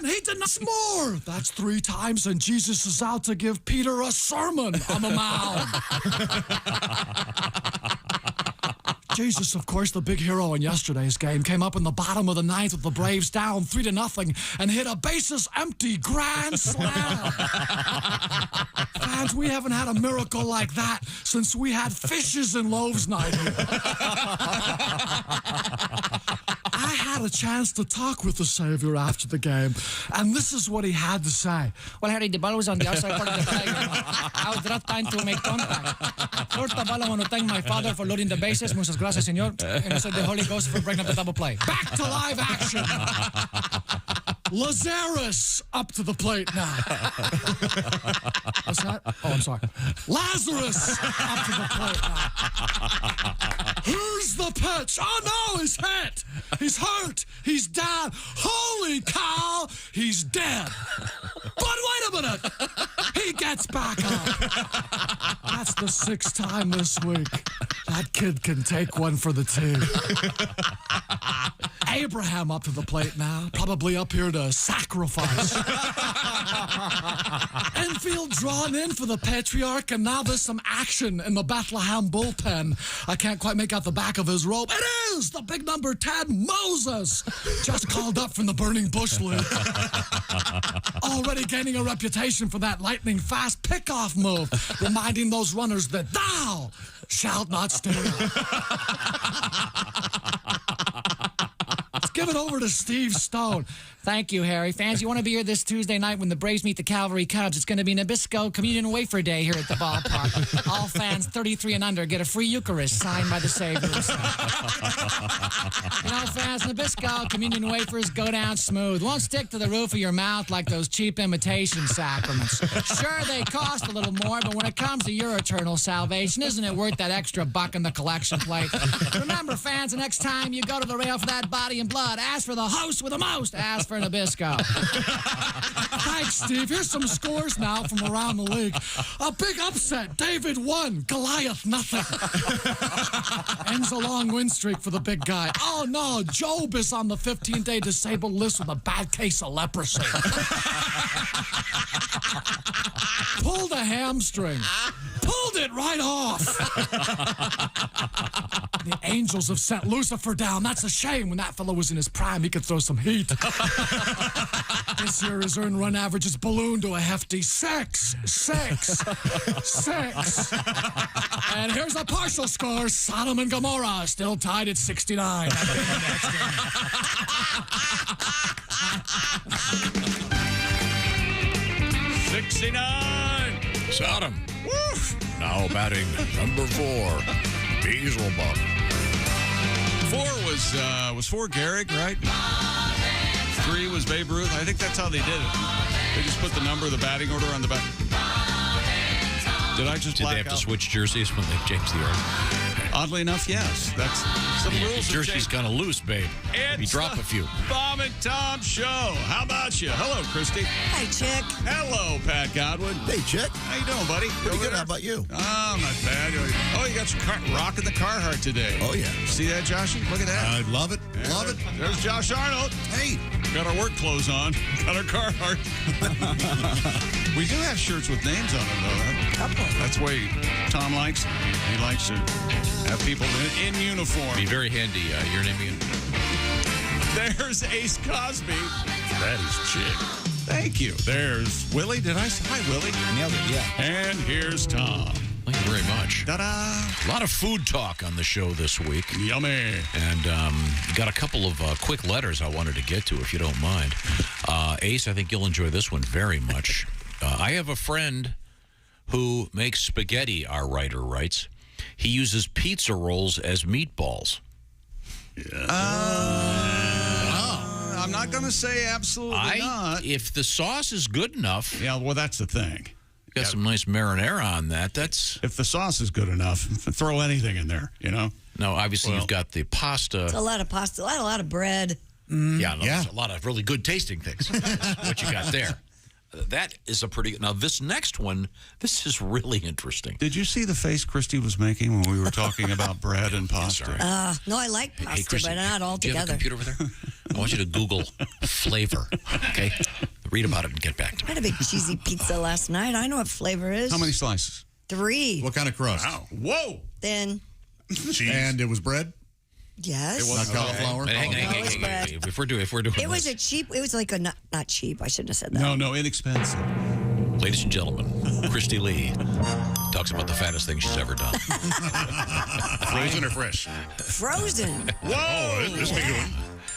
again. He denies more. That's 3 times, and Jesus is out to give Peter a sermon on the Mount. Jesus, of course, the big hero in yesterday's game, came up in the bottom of the ninth with the Braves down 3-0 and hit a bases-empty grand slam. Fans, we haven't had a miracle like that since we had fishes and loaves night here. I had a chance to talk with the Savior after the game, and this is what he had to say. Well, Harry, the ball was on the outside part of the plate. I was not time to make contact. First of all, I want to thank my father for loading the bases. Muchas gracias, señor. And also the Holy Ghost for breaking up the double play. Back to live action. Lazarus up to the plate now. What's that? Oh, I'm sorry. Lazarus up to the plate now. Here's the pitch. Oh, no, he's hit. He's hurt. He's down. Holy cow, he's dead. But wait a minute. He gets back up. That's the 6th time this week. That kid can take one for the team. Abraham up to the plate now, probably up here to sacrifice. Infield drawn in for the Patriarch, and now there's some action in the Bethlehem bullpen. I can't quite make out the back of his robe. It is the big number 10, Moses, just called up from the Burning Bush League. Already gaining a reputation for that lightning-fast pickoff move, reminding those runners that thou shalt not steal. Let's give it over to Steve Stone. Thank you, Harry. Fans, you want to be here this Tuesday night when the Braves meet the Calvary Cubs. It's going to be Nabisco Communion Wafer Day here at the ballpark. All fans 33 and under get a free Eucharist signed by the Savior himself. You know, fans, Nabisco Communion Wafers go down smooth. Won't stick to the roof of your mouth like those cheap imitation sacraments. Sure, they cost a little more, but when it comes to your eternal salvation, isn't it worth that extra buck in the collection plate? Remember, fans, the next time you go to the rail for that body and blood, ask for the host with the most. Ask for Nabisco. Thanks, Steve. Here's some scores now from around the league. A big upset. David 1, Goliath nothing. Ends a long win streak for the big guy. Oh, no. Job is on the 15-day disabled list with a bad case of leprosy. Pulled a hamstring. Pulled it right off. The Angels have sent Lucifer down. That's a shame. When that fellow was in his prime, he could throw some heat. This year, his earned run average has ballooned to a hefty 6. And here's a partial score. Sodom and Gomorrah still tied at 69. 69. Sodom. Woof. Now batting number 4, Beelzebub. 4 was 4 Gehrig, right? 3 was Babe Ruth. I think that's how they did it. They just put the number of the batting order on the back. Did I just Did black they have out? to switch jerseys when they changed the order? Oddly enough, yes. That's some rules. Your jersey's kind of loose, babe. You drop a few. Bob and Tom Show. How about you? Hello, Christy. Hi, Chick. Hello, Pat Godwin. Hey, Chick. How you doing, buddy? Pretty Over good. there? How about you? Oh, not bad. Oh, you got your car rocking the Carhartt today. Oh, yeah. See that, Joshy? Look at that. I love it. Yeah, Love it. There's Josh Arnold. Hey. Got our work clothes on. Got our Carhartt. We do have shirts with names on them, though. That's the way Tom likes it. He likes to have people in uniform. Be very handy. Your name again? There's Ace Cosby. That is Chick. Thank you. There's Willie. Did I say hi, Willie? Nailed it, yeah. And here's Tom. Thank you very much. Ta-da. A lot of food talk on the show this week. Yummy. And got a couple of quick letters I wanted to get to, if you don't mind. Ace, I think you'll enjoy this one very much. I have a friend who makes spaghetti, our writer writes. He uses pizza rolls as meatballs. I'm not going to say absolutely not. If the sauce is good enough, Yeah, well, that's the thing. got some nice marinara on that. That's If the sauce is good enough, throw anything in there, you know? no. Obviously, you've got the pasta. It's a lot of pasta, a lot of bread. Yeah, there's a lot of really good tasting things. That's what you got there. That is a pretty. Now, this next one, this is really interesting. Did you see the face Christy was making when we were talking about bread and pasta? sorry. No, I like pasta, Christy, but not all do you have a together. computer over there? I want you to Google flavor, okay? Read about it and get back to I me. had a big cheesy pizza last night. I know what flavor it is. How many slices? 3. What kind of crust? Wow. Whoa. Then, Cheese. And it was bread? yes. Not cauliflower? But hang on. If we're doing It was this, a cheap, it was like a, not cheap. I shouldn't have said that. No, inexpensive. ladies and gentlemen, Christy Lee talks about the fattest thing she's ever done. Frozen or fresh? Frozen. Whoa, this big one.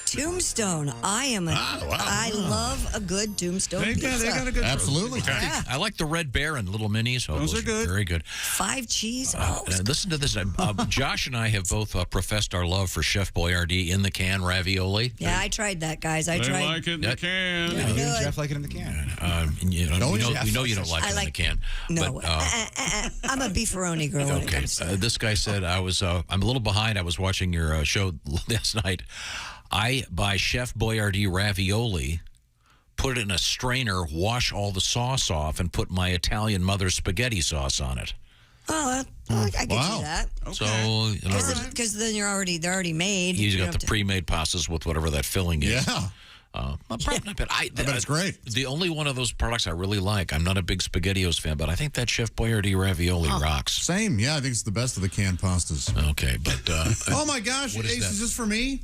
Tombstone. I love a good tombstone pizza. They got a good. Absolutely. Yeah. I like the Red Bear and Little Minis. Oh, Those are good. Very good. 5 cheese. Listen to this. Josh and I have both professed our love for Chef Boyardee in the can ravioli. Yeah, I tried that, guys. I They tried. like it in the can. Yeah. You Good. and Jeff like it in the can. We know you don't like I it in the like- can. No, But, I'm a beefaroni girl. when it okay. comes to- This guy said I'm a little behind. I was watching your show last night. I buy Chef Boyardee ravioli, put it in a strainer, wash all the sauce off, and put my Italian mother's spaghetti sauce on it. Oh, I get Wow. you that. So Because then they're already made. he's You got don't the have to- pre-made pastas with whatever that filling is. Yeah. Probably not bad. I bet it's great. The only one of those products I really like. I'm not a big SpaghettiOs fan, but I think that Chef Boyardee ravioli rocks. Same. Yeah, I think it's the best of the canned pastas. Okay, but Oh, my gosh. What is Ace, that? is this for me?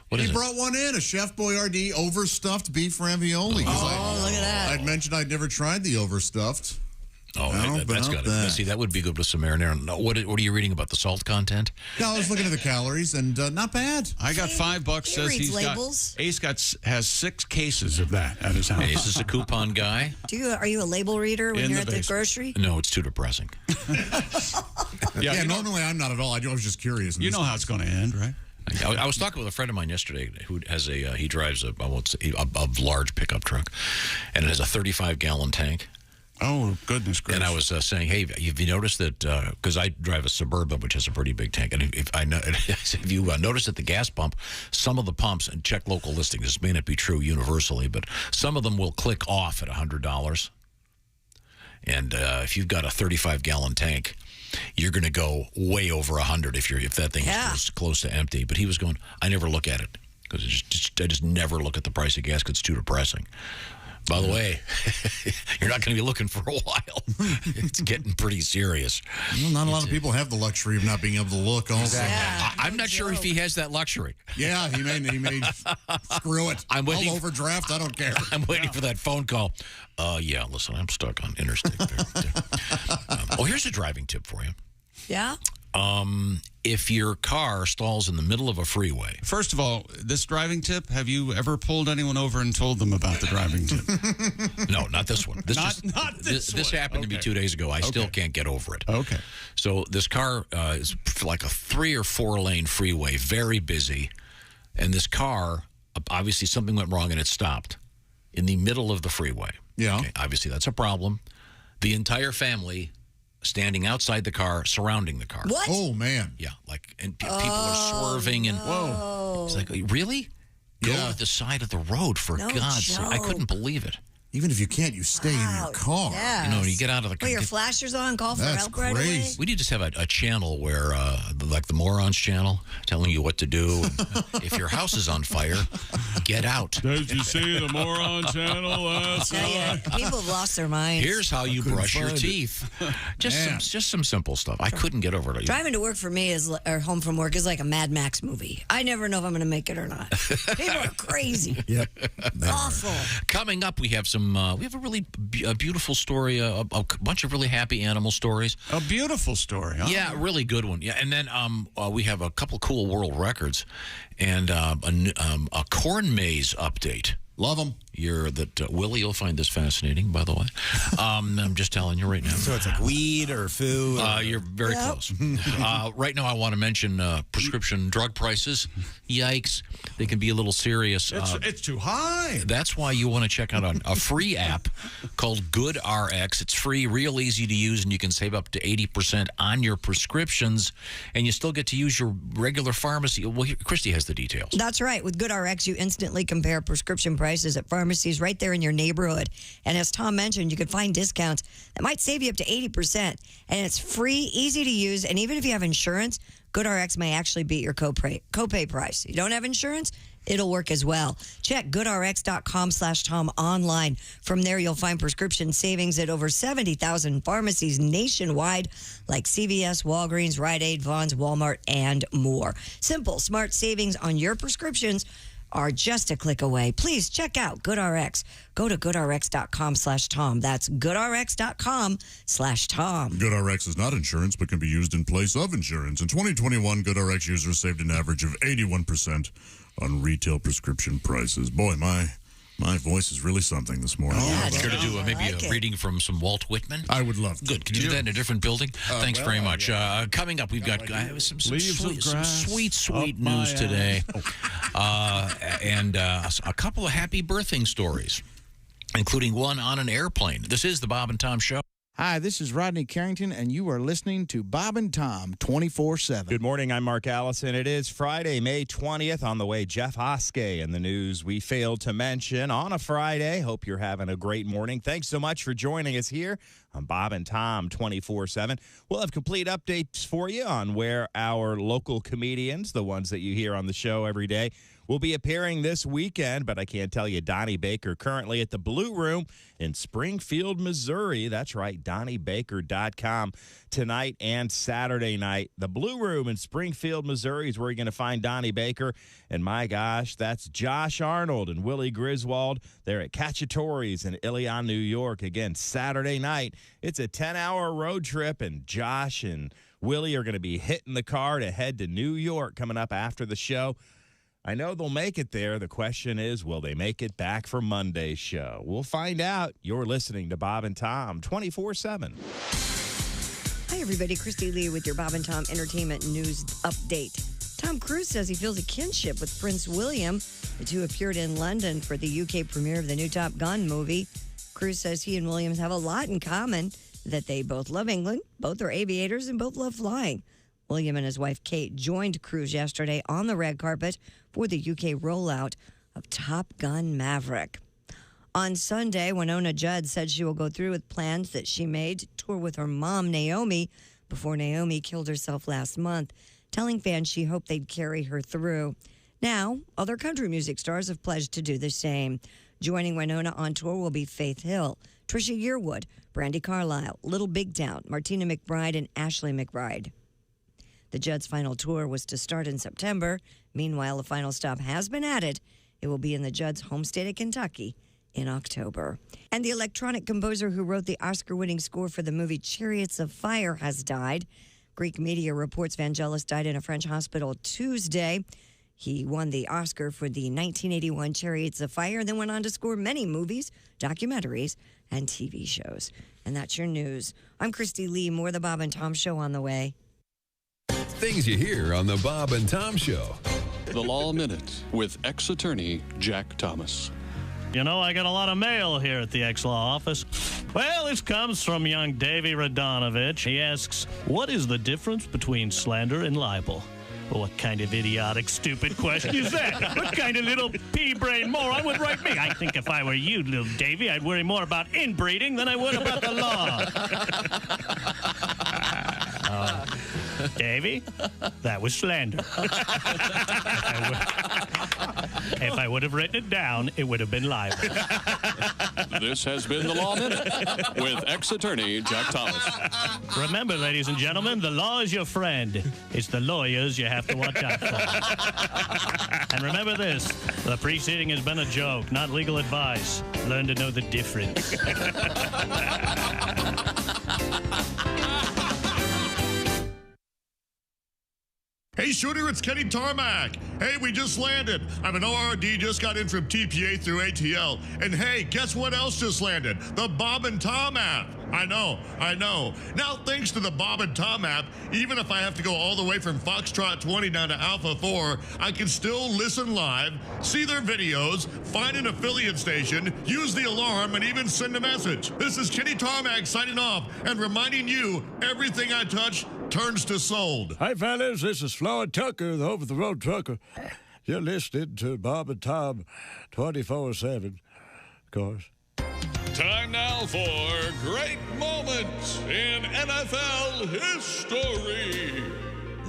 what He is it? brought one in, a Chef Boyardee overstuffed beef ravioli. Oh, look at that. I'd mentioned I'd never tried the overstuffed. Oh, How that's about got it. that? See, that would be good with some marinara. No, what are you reading about the salt content? No, I was looking at the calories, and not bad. I got $5. He Says reads he's labels. got has 6 cases of that at his house. Hey, is this a coupon guy? Are you a label reader when In you're the at the basement. grocery? No, it's too depressing. Yeah, you know- normally I'm not at all. I was just curious. You know how it's going to end, right? I was talking with a friend of mine yesterday who has he drives a large pickup truck, and it has a 35-gallon tank. Oh, goodness gracious. And I was saying, hey, have you noticed that, because I drive a Suburban, which has a pretty big tank, and if you notice at the gas pump, some of the pumps, and check local listings, this may not be true universally, but some of them will click off at $100. And if you've got a 35-gallon tank, you're going to go way over 100 if that thing is close to empty. But he was going, I never look at it, because I just never look at the price of gas because it's too depressing. By the way, you're not going to be looking for a while. It's getting pretty serious. Well, not a lot of people have the luxury of not being able to look also. Yeah. I'm not sure if he has that luxury. Yeah, he may screw it. I'm waiting- I'll overdraft. I don't care. I'm waiting for that phone call. Yeah, listen, I'm stuck on Interstate. Here's a driving tip for you. Yeah? If your car stalls in the middle of a freeway. First of all, this driving tip, have you ever pulled anyone over and told them about the driving tip? No, not this one. This Not this This one. happened to me Okay. 2 days ago. I still can't get over it. Okay. So this car is like a 3 or 4 lane freeway, very busy. And this car, obviously something went wrong and it stopped in the middle of the freeway. Yeah. Okay, obviously that's a problem. The entire family standing outside the car, surrounding the car. What? Oh, man. Yeah, and people are swerving and it's like, really? Go Yeah. to the side of the road for No God's sake! I joke. couldn't believe it. Even if you can't, you stay in your car. Yeah. You get out of the car. Put your flashers on, call for That's help right away. crazy. We need to have a channel where, like the Morons channel, telling you what to do. If your house is on fire, get out. Did you see the Moron Channel last Tell you, people have lost their minds. Here's how you brush your find it. teeth. Man. Just some simple stuff. I couldn't get over it. Driving to work for me or home from work is like a Mad Max movie. I never know if I'm going to make it or not. People are crazy. Yep. Awful. Coming up, we have we have a really beautiful story, a bunch of really happy animal stories. A beautiful story. Huh? Yeah, really good one. Yeah, and then we have a couple cool world records and a corn maze update. Love them. Willie, you'll find this fascinating, by the way. I'm just telling you right now. So it's like weed or food. You're very close. Right now, I want to mention prescription drug prices. Yikes. They can be a little serious. It's too high. That's why you want to check out a free app called GoodRx. It's free, real easy to use, and you can save up to 80% on your prescriptions, and you still get to use your regular pharmacy. Well, Christy has the details. That's right. With GoodRx, you instantly compare prescription prices at pharmacies right there in your neighborhood. And as Tom mentioned, you can find discounts that might save you up to 80%. And it's free, easy to use. And even if you have insurance, GoodRx may actually beat your copay price. You don't have insurance? It'll work as well. Check goodrx.com/Tom online. From there, you'll find prescription savings at over 70,000 pharmacies nationwide, like CVS, Walgreens, Rite Aid, Vons, Walmart, and more. Simple, smart savings on your prescriptions are just a click away. Please check out GoodRx. Go to goodrx.com/Tom. That's goodrx.com/Tom. GoodRx is not insurance, but can be used in place of insurance. In 2021, GoodRx users saved an average of 81% on retail prescription prices. Boy, my voice is really something this morning. Care to do maybe a reading from some Walt Whitman? I would love to. Good. Can you do that in a different building? Thanks very much. Coming up, we've got some sweet news today. And a couple of happy birthing stories, including one on an airplane. This is the Bob and Tom Show. Hi, this is Rodney Carrington, and you are listening to Bob and Tom 24/7. Good morning, I'm Mark Allison. It is Friday, May 20th. On the way, Jeff Hoskey and the news we failed to mention on a Friday. Hope you're having a great morning. Thanks so much for joining us here on Bob and Tom 24/7. We'll have complete updates for you on where our local comedians, the ones that you hear on the show every day, will be appearing this weekend, but I can't tell you Donnie Baker currently at the Blue Room in Springfield, Missouri. That's right, DonnieBaker.com tonight and Saturday night. The Blue Room in Springfield, Missouri is where you're going to find Donnie Baker. And my gosh, that's Josh Arnold and Willie Griswold. They're at Cacciatore's in Ilion, New York. Again, Saturday night. It's a 10-hour road trip, and Josh and Willie are going to be hitting the car to head to New York coming up after the show. I know they'll make it there. The question is, will they make it back for Monday's show? We'll find out. You're listening to Bob and Tom 24/7. Hi, everybody. Christy Lee with your Bob and Tom Entertainment News Update. Tom Cruise says he feels a kinship with Prince William. The two appeared in London for the UK premiere of the new Top Gun movie. Cruise says he and Williams have a lot in common, that they both love England, both are aviators, and both love flying. William and his wife, Kate, joined Cruise yesterday on the red carpet for the UK rollout of Top Gun Maverick. On Sunday, Winona Judd said she will go through with plans that she made to tour with her mom, Naomi, before Naomi killed herself last month, telling fans she hoped they'd carry her through. Now, other country music stars have pledged to do the same. Joining Winona on tour will be Faith Hill, Trisha Yearwood, Brandi Carlile, Little Big Town, Martina McBride, and Ashley McBride. The Judds' final tour was to start in September. Meanwhile, a final stop has been added. It will be in the Judds' home state of Kentucky in October. And the electronic composer who wrote the Oscar-winning score for the movie Chariots of Fire has died. Greek media reports Vangelis died in a French hospital Tuesday. He won the Oscar for the 1981 Chariots of Fire and then went on to score many movies, documentaries, and TV shows. And that's your news. I'm Christy Lee. More of the Bob and Tom Show on the way. Things you hear on the Bob and Tom Show. The Law Minute with ex-attorney Jack Thomas. You know, I got a lot of mail here at the ex-law office. Well, this comes from young Davey Radonovich. He asks, what is the difference between slander and libel? Well, what kind of idiotic, stupid question is that? What kind of little pea-brain moron would write me? I think if I were you, little Davey, I'd worry more about inbreeding than I would about the law. Davey, that was slander. If I would have written it down, it would have been libel. This has been the Law Minute with ex-attorney Jack Thomas. Remember, ladies and gentlemen, the law is your friend. It's the lawyers you have to watch out for. And remember this, the preceding has been a joke, not legal advice. Learn to know the difference. Hey, Shooter, it's Kenny Tarmac. Hey, we just landed. An ORD just got in from TPA through ATL. And hey, guess what else just landed? The Bob and Tom app. I know. Now, thanks to the Bob and Tom app, even if I have to go all the way from Foxtrot 20 down to Alpha 4, I can still listen live, see their videos, find an affiliate station, use the alarm, and even send a message. This is Kenny Tarmac signing off and reminding you, everything I touch turns to sold. Hi, fellas. This is Floyd Tucker, the over-the-road trucker. You're listening to Bob and Tom 24/7, of course. Time now for great moments in NFL history.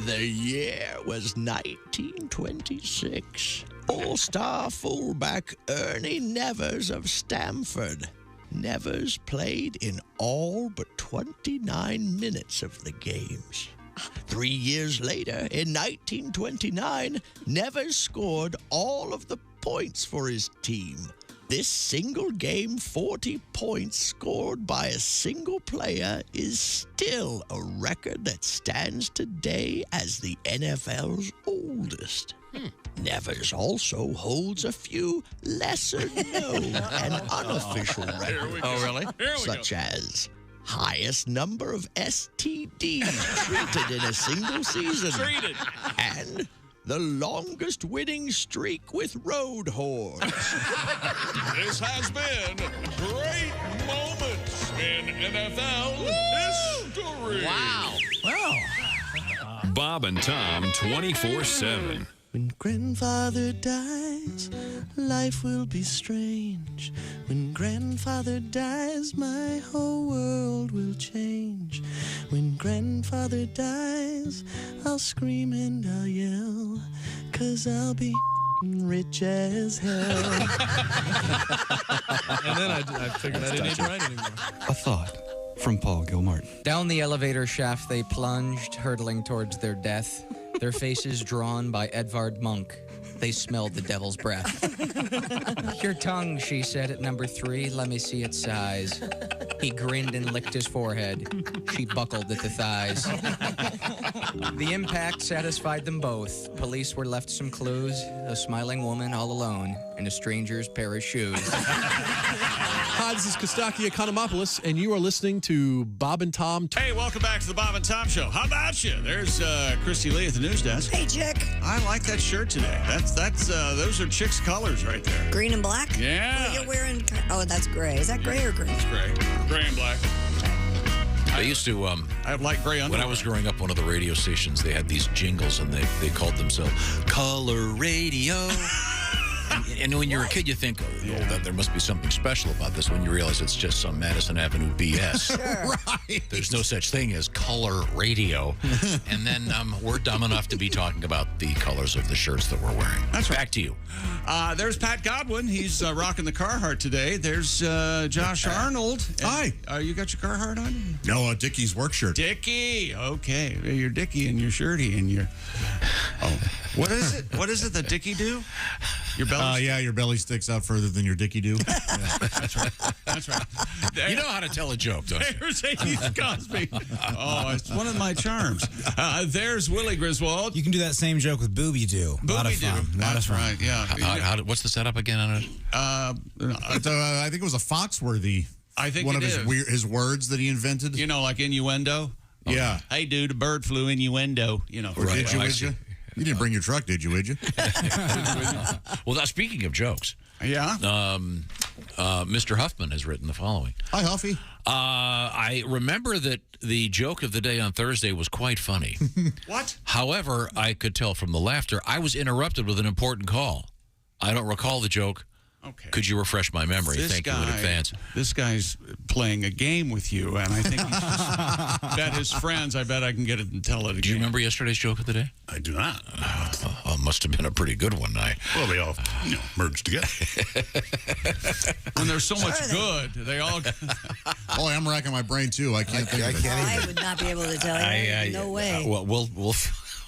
The year was 1926. All-star fullback Ernie Nevers of Stamford. Nevers played in all but 29 minutes of the games. 3 years later, in 1929, Nevers scored all of the points for his team. This single game, 40 points scored by a single player is still a record that stands today as the NFL's oldest. Nevers also holds a few lesser-known and unofficial records. Oh, really? Such as highest number of STDs treated in a single season. Treated. And the longest winning streak with road horse. This has been Great Moments in NFL History. Wow. Bob and Tom 24/7. When grandfather dies, life will be strange. When grandfather dies, my whole world will change. When grandfather dies, I'll scream and I'll yell, 'cause I'll be rich as hell. And then I figured I didn't need to write anymore. A thought from Paul Gilmartin. Down the elevator shaft they plunged, hurtling towards their death, their faces drawn by Edvard Munch. They smelled the devil's breath. Your tongue, she said at number 3. Let me see its size. He grinned and licked his forehead. She buckled at the thighs. The impact satisfied them both. Police were left some clues. A smiling woman all alone in a stranger's pair of shoes. Hi, this is Kostaki Economopoulos, and you are listening to Bob and Tom. Hey, welcome back to the Bob and Tom Show. How about you? There's Christy Lee at the news desk. Hey, Chick. I like that shirt today. Those are Chick's colors right there. Green and black? Yeah. What you're wearing? Oh, that's gray. Is that gray or green? It's gray. Gray and black. I used to. I have light gray underwear. When I was growing up, one of the radio stations, they had these jingles, and they called themselves Color Radio. And when you're a kid, you think, that there must be something special about this. When you realize it's just some Madison Avenue BS. Sure. Right. There's no such thing as color radio. And then we're dumb enough to be talking about the colors of the shirts that we're wearing. That's right. Back to you. There's Pat Godwin. He's rocking the Carhartt today. There's Josh Arnold. Hi. You got your Carhartt on? No, Dickie's work shirt. Dickie. Okay. Your Dickie and your shirty and your... Oh. What is it? What is it that Dickie do? Your belly? Yeah, your belly sticks out further than your Dickie do. That's right. That's right. You know how to tell a joke, don't you? There's H. Cosby. Oh, it's one of my charms. There's Willie Griswold. You can do that same joke with Booby Doo. A lot of fun. That's right, yeah. What's the setup again on it? I think it was a Foxworthy. I think one it of is. his words that he invented. You know, like innuendo? Yeah. Hey, dude, a bird flew innuendo. You know. Or did you, would you? You didn't bring your truck, did you, would you? Well, now, speaking of jokes. Yeah? Mr. Huffman has written the following. Hi, Huffy. I remember that the joke of the day on Thursday was quite funny. What? However, I could tell from the laughter, I was interrupted with an important call. I don't recall the joke. Okay. Could you refresh my memory? Thank you in advance. This guy's playing a game with you, and I think he's just bet his friends. I bet I can get it and tell it again. Do you remember yesterday's joke of the day? I do not. Must have been a pretty good one. Well, they all merged together. When there's so much good, they all... Oh, I'm racking my brain, too. I can't think of it. I would not be able to tell you. No way. Well, we'll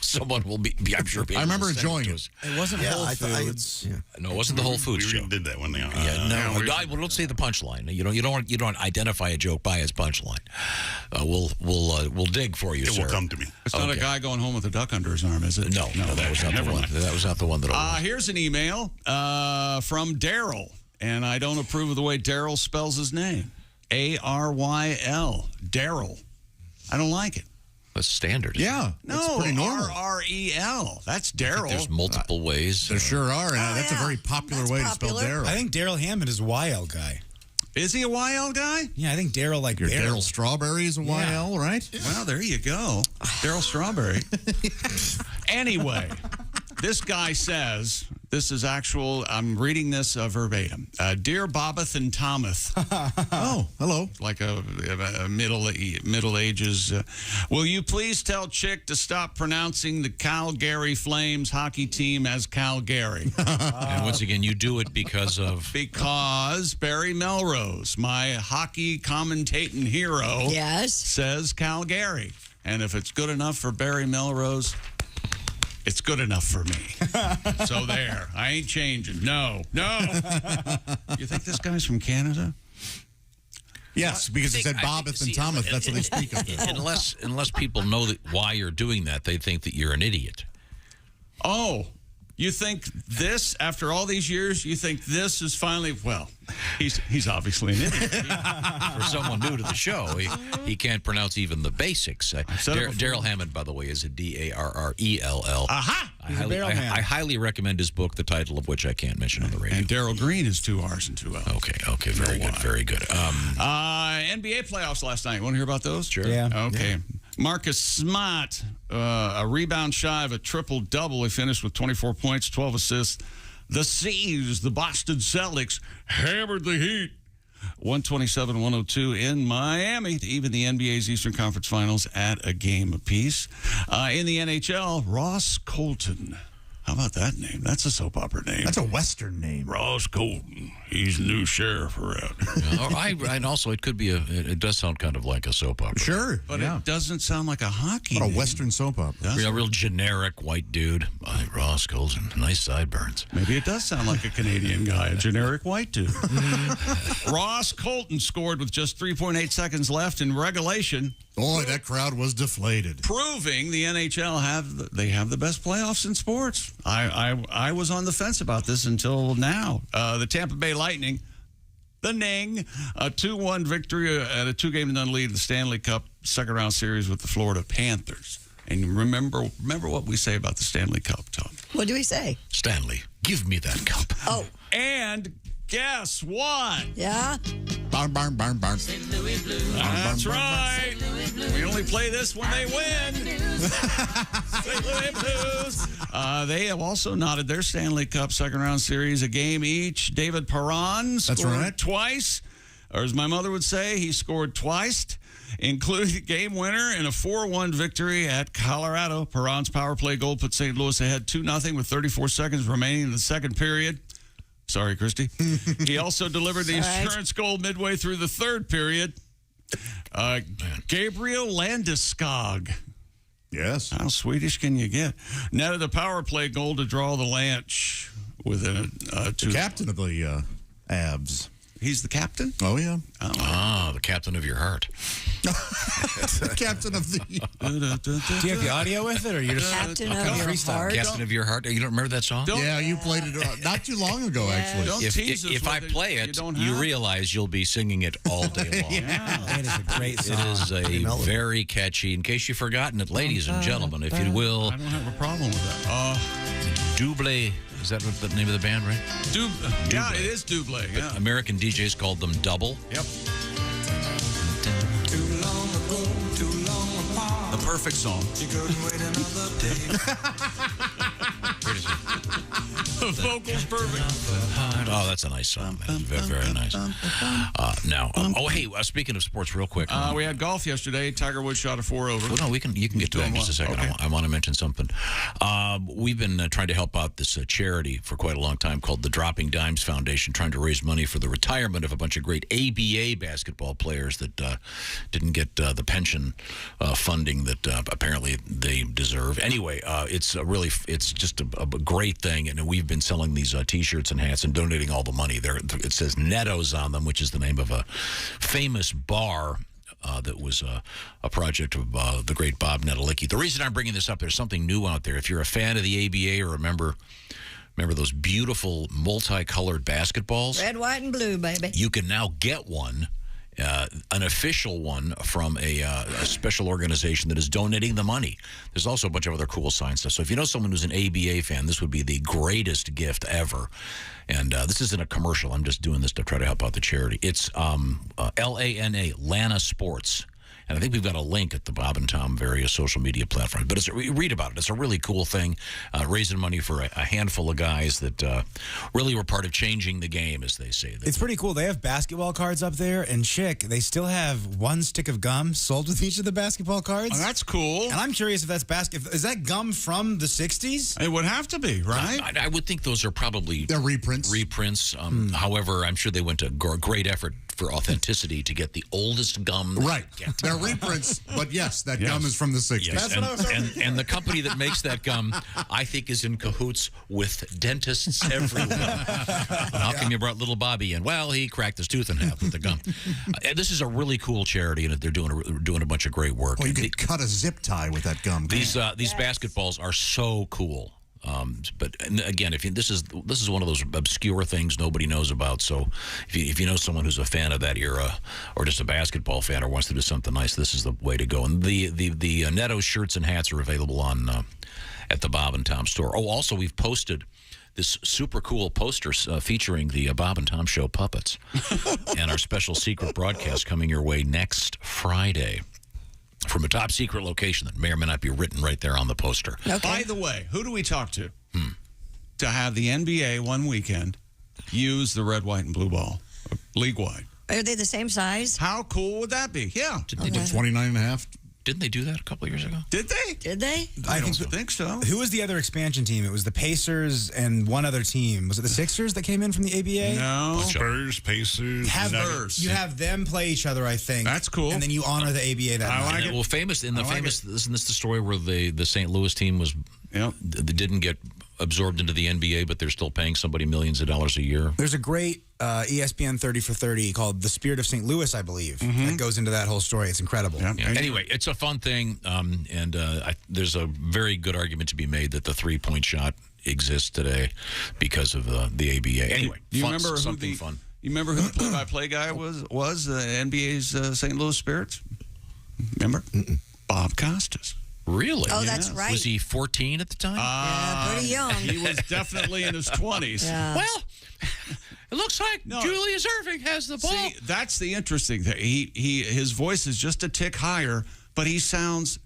someone will be I'm sure. I remember enjoying it. It wasn't Whole Foods. No, it wasn't the Whole Foods We joke. did that one. Don't say the punchline. You don't identify a joke by its punchline. We'll dig for you, It sir. will come to me. It's not a guy going home with a duck under his arm, is it? No, that was not the one. That was not the one that I was. Here's an email from Daryl, and I don't approve of the way Daryl spells his name. A-R-Y-L. Daryl. I don't like it. That's standard. Yeah. No, it's pretty normal. R-R-E-L. That's Daryl. There's multiple ways. There sure are. And that's a very popular way to spell Daryl. I think Daryl Hammond is a YL guy. Is he a YL guy? Yeah, I think Daryl like Your Daryl. Daryl Strawberry is a YL, right? Well, there you go. Daryl Strawberry. Anyway, this guy says, This is actual. I'm reading this verbatim. Dear Bobbeth and Thomas. Oh, hello. Like a Middle Ages. Will you please tell Chick to stop pronouncing the Calgary Flames hockey team as Calgary? And once again, you do it because of? Because Barry Melrose, my hockey commentating hero, yes, says Calgary. And if it's good enough for Barry Melrose, it's good enough for me. So there. I ain't changing. No. You think this guy's from Canada? Yes, because it said Bobbeth and Thomas. That's what they speak of there. Unless people know why you're doing that, they think that you're an idiot. Oh, you think this, after all these years, you think this is finally, well, he's obviously an idiot. For someone new to the show, he can't pronounce even the basics. Daryl Hammond, by the way, is a Darrell. Aha! I highly recommend his book, the title of which I can't mention on the radio. And Daryl Green is 2 R's and 2 L's. Okay, very good. NBA playoffs last night. Want to hear about those? Sure. Yeah. Okay. Marcus Smart, a rebound shy of a triple-double. He finished with 24 points, 12 assists. The C's, the Boston Celtics, hammered the Heat. 127-102 in Miami to even the NBA's Eastern Conference Finals at a game apiece. In the NHL, Ross Colton. How about that name? That's a soap opera name. That's a Western name. Ross Colton. He's the new sheriff around here. And also, it could be it does sound kind of like a soap opera. Sure. But it doesn't sound like a hockey What a name. Western soap opera. A real generic white dude. Ross Colton. Nice sideburns. Maybe it does sound like a Canadian guy, a generic white dude. Ross Colton scored with just 3.8 seconds left in regulation. Boy, that crowd was deflated. Proving the NHL have the best playoffs in sports. I was on the fence about this until now. The Tampa Bay Lightning, the Ning, a 2-1 victory at a 2-game-to-none lead in the Stanley Cup second-round series with the Florida Panthers. And remember what we say about the Stanley Cup, Tom. What do we say? Stanley, give me that cup. Oh. And guess what? Yeah? Barn. That's right. We only play this when they win. St. Louis Blues. They have also knotted their Stanley Cup second-round series a game each. David Perron scored twice. Or as my mother would say, he scored twice, including a game winner in a 4-1 victory at Colorado. Perron's power play goal put St. Louis ahead 2-0 with 34 seconds remaining in the second period. Sorry, Christy. He also delivered the insurance goal midway through the third period. Gabriel Landeskog. Yes. How Swedish can you get? Netted a power play goal to draw the Lanch within the captain of the Avs. He's the captain? Oh, yeah. The captain of your heart. The captain of the... Do you have the audio with it, or you're just Captain of your heart? Captain of your heart. You don't remember that song? Yeah, you played it not too long ago, actually. If I play it, you realize you'll be singing it all day long. It is a great song. It is a very catchy. In case you've forgotten it, ladies and gentlemen, if you will. I don't have a problem with that. Double. Is that the name of the band, right? Yeah, it is Double. Yeah. American DJs called them Double. Yep. The perfect song. The vocals perfect. Oh, that's a nice song. Very, very nice. Speaking of sports, real quick. We had golf yesterday. Tiger Woods shot a 4-over. Well, no, you can get to that in just a second. Okay. I want to mention something. We've been trying to help out this charity for quite a long time called the Dropping Dimes Foundation, trying to raise money for the retirement of a bunch of great ABA basketball players that didn't get the pension funding that apparently they deserve. Anyway, it's just a great thing, and we've been selling these T-shirts and hats and donating all the money. It says Netto's on them, which is the name of a famous bar that was a project of the great Bob Nettalicki. The reason I'm bringing this up, there's something new out there. If you're a fan of the ABA or remember those beautiful multicolored basketballs? Red, white, and blue, baby. You can now get one. An official one from a special organization that is donating the money. There's also a bunch of other cool science stuff. So if you know someone who's an ABA fan, this would be the greatest gift ever. And this isn't a commercial. I'm just doing this to try to help out the charity. It's LANA, Lana Sports. And I think we've got a link at the Bob and Tom various social media platforms. But read about it. It's a really cool thing, raising money for a handful of guys that really were part of changing the game, as they say. It's pretty cool. They have basketball cards up there, and Chick, they still have one stick of gum sold with each of the basketball cards. Oh, that's cool. And I'm curious if that's is that gum from the 60s? It would have to be, right? I would think those are probably... They're reprints. However, I'm sure they went to great effort for authenticity to get the oldest gum. Right. They're reprints, but yes, that gum is from the 60s. Yes. And the company that makes that gum, I think, is in cahoots with dentists everywhere. How come you brought little Bobby in? Well, he cracked his tooth in half with the gum. This is a really cool charity, and they're doing a bunch of great work. Well, you could cut a zip tie with that gum. These basketballs are so cool. But again, this is one of those obscure things nobody knows about. So if you know someone who's a fan of that era, or just a basketball fan, or wants to do something nice, this is the way to go. And the Netto shirts and hats are available on at the Bob and Tom store. Oh, also we've posted this super cool poster featuring the Bob and Tom Show puppets, and our special secret broadcast coming your way next Friday. From a top secret location that may or may not be written right there on the poster. Okay. By the way, who do we talk to to have the NBA one weekend use the red, white, and blue ball league-wide? Are they the same size? How cool would that be? Yeah. Did they do 29 and a half? Didn't they do that a couple of years ago? Did they? Did they? I don't think so. Who was the other expansion team? It was the Pacers and one other team. Was it the Sixers that came in from the ABA? No. Spurs, Pacers, Nuggets. You have them play each other, I think. That's cool. And then you honor the ABA that night. Like it. Well, isn't this the story where the St. Louis team was they didn't get absorbed into the NBA, but they're still paying somebody millions of dollars a year? There's a great ESPN 30 for 30 called The Spirit of St. Louis, I believe, that goes into that whole story. It's incredible. Yeah. Anyway, it's a fun thing, and there's a very good argument to be made that the three-point shot exists today because of the ABA. Anyway, you fun, remember something fun. You remember who the play-by-play guy was the NBA's St. Louis Spirits? Remember? Bob Costas. Really? Oh, that's right. Was he 14 at the time? Yeah, pretty young. He was definitely in his 20s. Yeah. Well, it looks like Julius Erving has the ball. See, that's the interesting thing. His voice is just a tick higher, but he sounds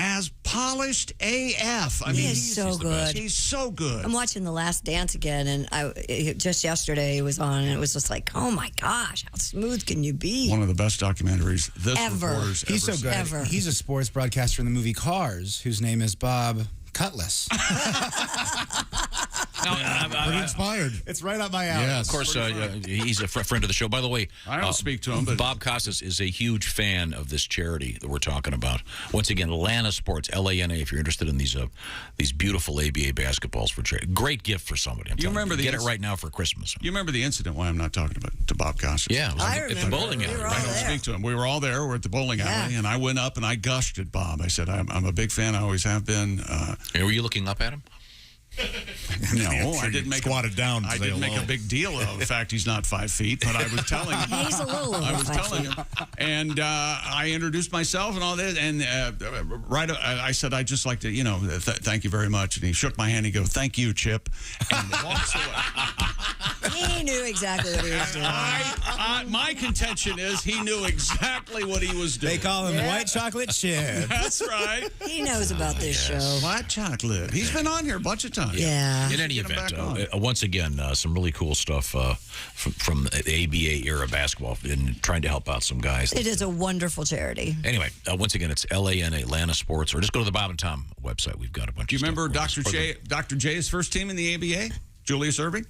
as polished AF. I mean, he's so good. He's so good. I'm watching The Last Dance again, and just yesterday it was on, and it was just like, oh my gosh, how smooth can you be? One of the best documentaries ever. He's so good. Ever. He's a sports broadcaster in the movie Cars, whose name is Bob Cutlass. Pretty inspired. It's right up my alley. Yes. Of course, he's a friend of the show. By the way, I don't speak to him, but Bob Costas is a huge fan of this charity that we're talking about. Once again, Lana Sports, LANA, if you're interested in these beautiful ABA basketballs for charity. Great gift for somebody. You remember get it right now for Christmas. You remember the incident why I'm not talking about to Bob Costas? Yeah, it was I at the remember. bowling alley. I don't speak to him. We were all there. We're at the bowling alley, and I went up and I gushed at Bob. I said, I'm a big fan. I always have been. And were you looking up at him? No, I didn't make squatted down. I didn't make a big deal of the fact he's not 5 feet, but I was telling him. He's a little over I was 5 telling feet. him, and I introduced myself and all that, and I said I'd just like to, thank you very much, and he shook my hand. He goes, "Thank you, Chip," and walks away. He knew exactly what he was doing. My contention is he knew exactly what he was doing. They call him White Chocolate Chip. That's right. He knows about this show. White chocolate. He's been on here a bunch of times. Yeah. In any event, once again, some really cool stuff from the ABA era basketball and trying to help out some guys. It is a wonderful charity. Anyway, once again, it's LANA, Atlanta Sports, or just go to the Bob and Tom website. We've got a bunch. Do you of remember stuff. Dr. J's first team in the ABA? Julius Erving?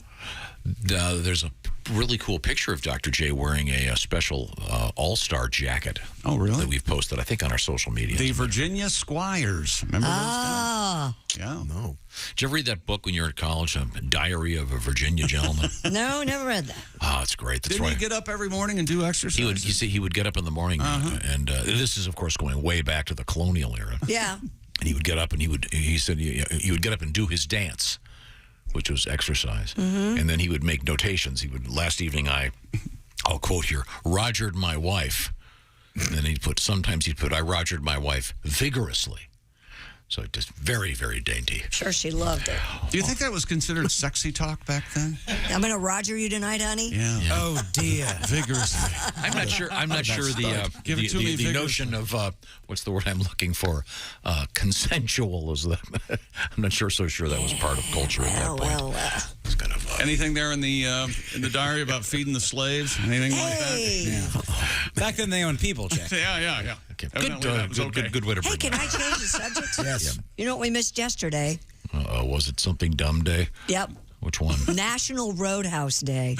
There's a really cool picture of Dr. J wearing a special all-star jacket. Oh, really? That we've posted, I think, on our social media. The Virginia Squires. Remember those guys? Yeah. No. Did you ever read that book when you were at college, Diary of a Virginia Gentleman? No, never read that. Oh, it's great. That's Didn't right. he get up every morning and do exercise? He would get up in the morning, and this is, of course, going way back to the colonial era. Yeah. And he would get up, and he said he would get up and do his dance, which was exercise. And then he would make notations. Last evening I'll quote here, rogered my wife. And then sometimes he'd put, I rogered my wife vigorously. So just very, very dainty. Sure, she loved it. Do you think that was considered sexy talk back then? I'm going to Roger you tonight, honey. Yeah. Oh, dear. Vigorously. I'm not sure the notion of, what's the word I'm looking for? Consensual is that. I'm not so sure that was part of culture at that point. It's kind of, anything there in the diary about feeding the slaves? Anything like that? Yeah. Back then they owned people, Jack. Yeah. Okay. Good way to bring Hey, can I change the subject? Yes. Yeah. You know what we missed yesterday? Was it something dumb day? Yep. Which one? National Roadhouse Day.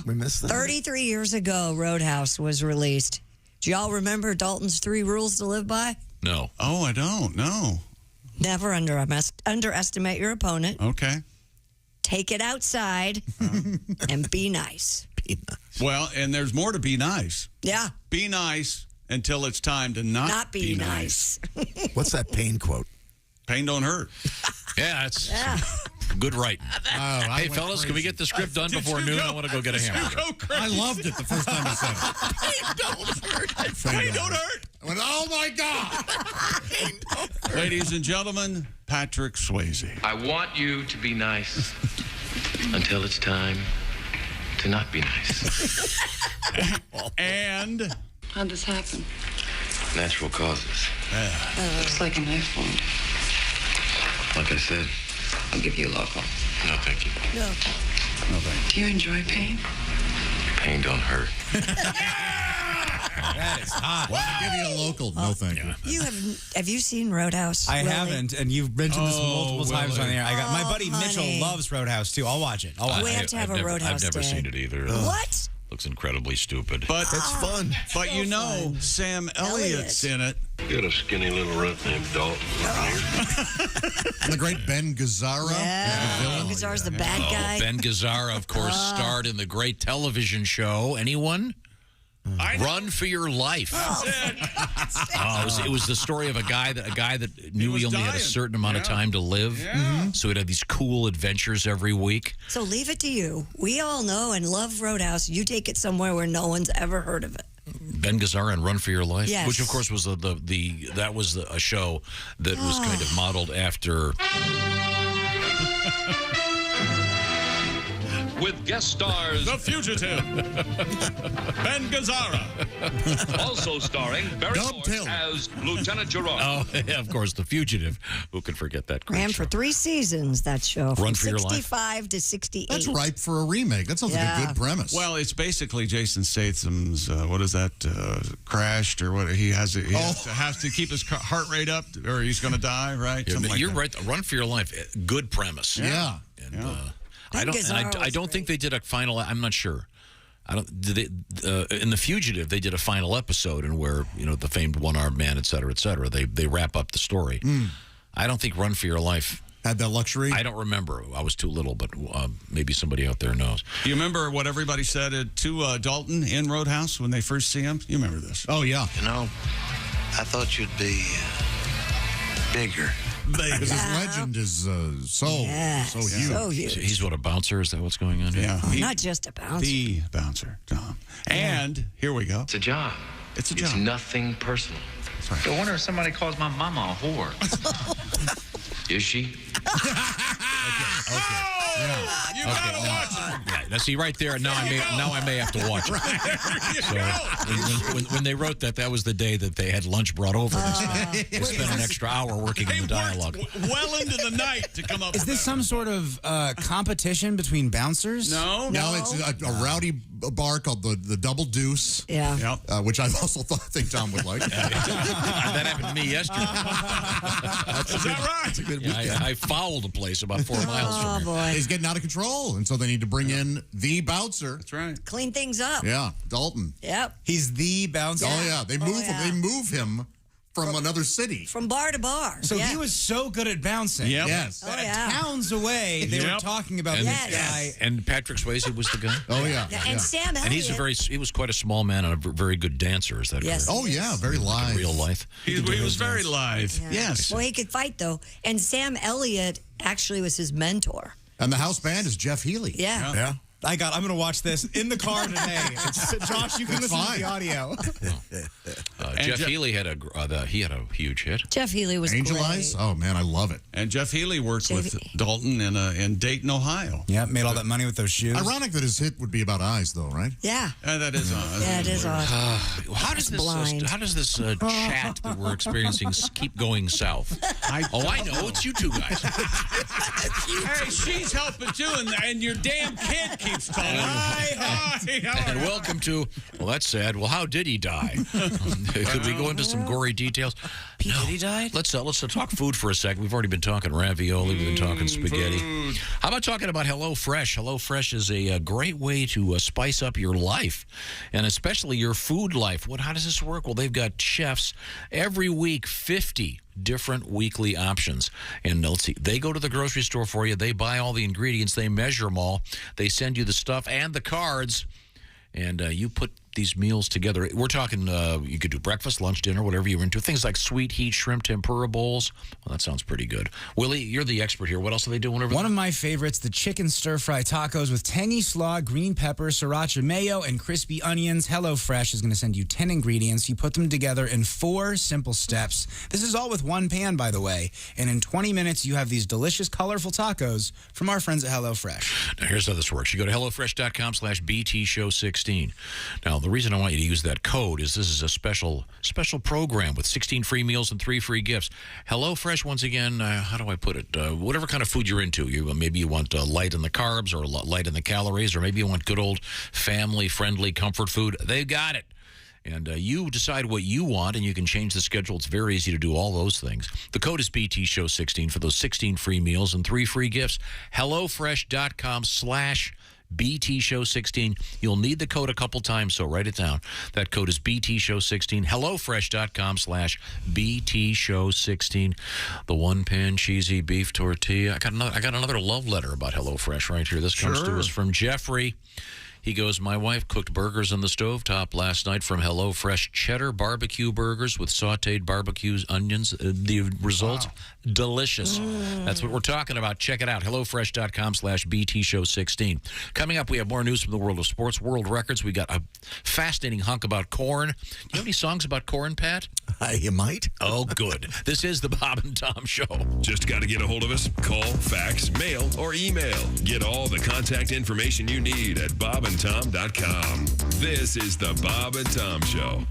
We missed that. 33 years ago, Roadhouse was released. Do y'all remember Dalton's 3 rules to live by? No. Oh, I don't. No. Never underestimate your opponent. Okay. Take it outside and be nice. Well, and there's more to be nice. Yeah. Be nice until it's time to not be nice. What's that pain quote? Pain don't hurt. Yeah, that's good writing. Hey, fellas, can we get the script done before noon? I want to go get a hamburger. I loved it the first time I said it. Pain don't hurt. Pain don't hurt. I went, oh, my God. Ladies and gentlemen, Patrick Swayze. I want you to be nice until it's time to not be nice. And how'd this happen? Natural causes. Looks like a knife wound. Like I said. I'll give you a local. No, thank you. No. No, thank you. Do you enjoy pain? Pain don't hurt. That is hot. Well, I'll give you a local. No, thank you. Have you seen Roadhouse? I Willie? haven't, and you've mentioned this multiple times on the air. My buddy Mitchell honey. loves Roadhouse too. I'll watch it. We have to have a Roadhouse I've never day. seen it either. What? Looks incredibly stupid. But it's fun. But you know, fun. Sam Elliott's in it. You got a skinny little runt named Dalton. And the great Ben Gazzara. Yeah. Ben Gazzara's the bad guy. Ben Gazzara, of course, starred in the great television show. Anyone? Run for Your Life. It was the story of a guy that knew he only had a certain amount of time to live. Yeah. So he'd have these cool adventures every week. So leave it to you. We all know and love Roadhouse. You take it somewhere where no one's ever heard of it. Ben Gazzara and Run for Your Life, Yes. which of course was a show that was kind of modeled after. With guest stars The Fugitive, Ben Gazzara. Also starring Barry Morse as Lieutenant Gerard. Oh, yeah, of course, The Fugitive. Who can forget that? Ran for 3 seasons, that show. From Run for Your Life. 65 to 68. That's ripe for a remake. That sounds like a good premise. Well, it's basically Jason Statham's, crashed or what? He has to keep his heart rate up or he's going to die, right? Yeah, Something you're like that. right. Run for Your Life. Good premise. Yeah. I don't think they did a final. I'm not sure. In The Fugitive, they did a final episode and where the famed one-armed man, et cetera, they wrap up the story. I don't think Run for Your Life had that luxury. I don't remember. I was too little, but maybe somebody out there knows. Do you remember what everybody said to Dalton in Roadhouse when they first see him? You remember this? Oh yeah. I thought you'd be bigger. Because his legend is so huge. He's what, a bouncer? Is that what's going on here? Yeah. Not just a bouncer. The bouncer, Tom. And here we go. It's a job. It's a job. It's nothing personal. I wonder if somebody calls my mama a whore. Is she? Okay. You gotta watch it. Now, see, right there, now I may have to watch it. So, when they wrote that was the day that they had lunch brought over. They spent an extra hour working on the dialogue. Well into the night to come up Is this some sort of competition between bouncers? No, it's a rowdy bar called the Double Deuce. Yeah. Which I also think Tom would like. That happened to me yesterday. Is that right? That's a good I fouled a place about 4 miles from here. Boy. He's getting out of control, and so they need to bring in the bouncer. That's right. Clean things up. Yeah, Dalton. Yep. He's the bouncer. Oh yeah, they move him from another city. From bar to bar. So he was so good at bouncing. Yep. Yes. That towns away, they were talking about And, this guy. and Patrick Swayze was the guy. Oh yeah. And Sam Elliott. And he was quite a small man and a very good dancer. Is that Yes. correct? Oh yeah, very live. In real life. He was very live. Yeah. Yes. Well, he could fight, though. And Sam Elliott actually was his mentor. And the house band is Jeff Healey. Yeah. I'm going to watch this in the car today. Josh, you can listen to the audio. Jeff Healy had a huge hit. Jeff Healy was Angel great. Eyes? Oh, man, I love it. And Jeff Healy worked with Dalton in Dayton, Ohio. Yeah, made all that money with those shoes. Ironic that his hit would be about eyes, though, right? Yeah. That is odd. Yeah, it is odd. How does this chat that we're experiencing keep going south? I know. It's you two guys. Hey, she's helping too, and your damn kid keeps calling. And welcome to, well, that's sad. Well, how did he die? Could we go into some gory details? Did he die? Let's talk food for a second. We've already been talking ravioli. We've been talking spaghetti. Food. How about talking about HelloFresh? HelloFresh is a great way to spice up your life, and especially your food life. How does this work? Well, they've got chefs every week, 50 different weekly options. And let's see, they go to the grocery store for you. They buy all the ingredients. They measure them all. They send you the stuff and the cards, and you put these meals together. We're talking, you could do breakfast, lunch, dinner, whatever you're into. Things like sweet heat shrimp tempura bowls. Well, that sounds pretty good. Willie, you're the expert here. What else are they doing over there? One of my favorites, the chicken stir-fry tacos with tangy slaw, green pepper, sriracha mayo, and crispy onions. HelloFresh is going to send you 10 ingredients. You put them together in 4 simple steps. This is all with one pan, by the way. And in 20 minutes, you have these delicious, colorful tacos from our friends at HelloFresh. Now, here's how this works. You go to HelloFresh.com/BTShow16. Now, the reason I want you to use that code is this is a special program with 16 free meals and 3 free gifts. HelloFresh, once again, how do I put it? Whatever kind of food you're into. Maybe you want light in the carbs or light in the calories, or maybe you want good old family-friendly comfort food. They've got it. And you decide what you want, and you can change the schedule. It's very easy to do all those things. The code is BTShow16 for those 16 free meals and 3 free gifts. HelloFresh.com/BTShow16. You'll need the code a couple times, so write it down. That code is BTShow16. HelloFresh.com/BTShow16. The one-pan cheesy beef tortilla. I got another love letter about HelloFresh right here. This comes to us from Jeffrey. He goes, my wife cooked burgers on the stovetop last night from HelloFresh cheddar barbecue burgers with sauteed barbecue onions. The results, delicious. That's what we're talking about. Check it out. HelloFresh.com/BTShow16. Coming up, we have more news from the world of sports, world records. We got a fascinating hunk about corn. Do you have any songs about corn, Pat? You might. Oh, good. This is the Bob and Tom Show. Just got to get a hold of us. Call, fax, mail, or email. Get all the contact information you need at bobandtom.com. This is the Bob and Tom Show.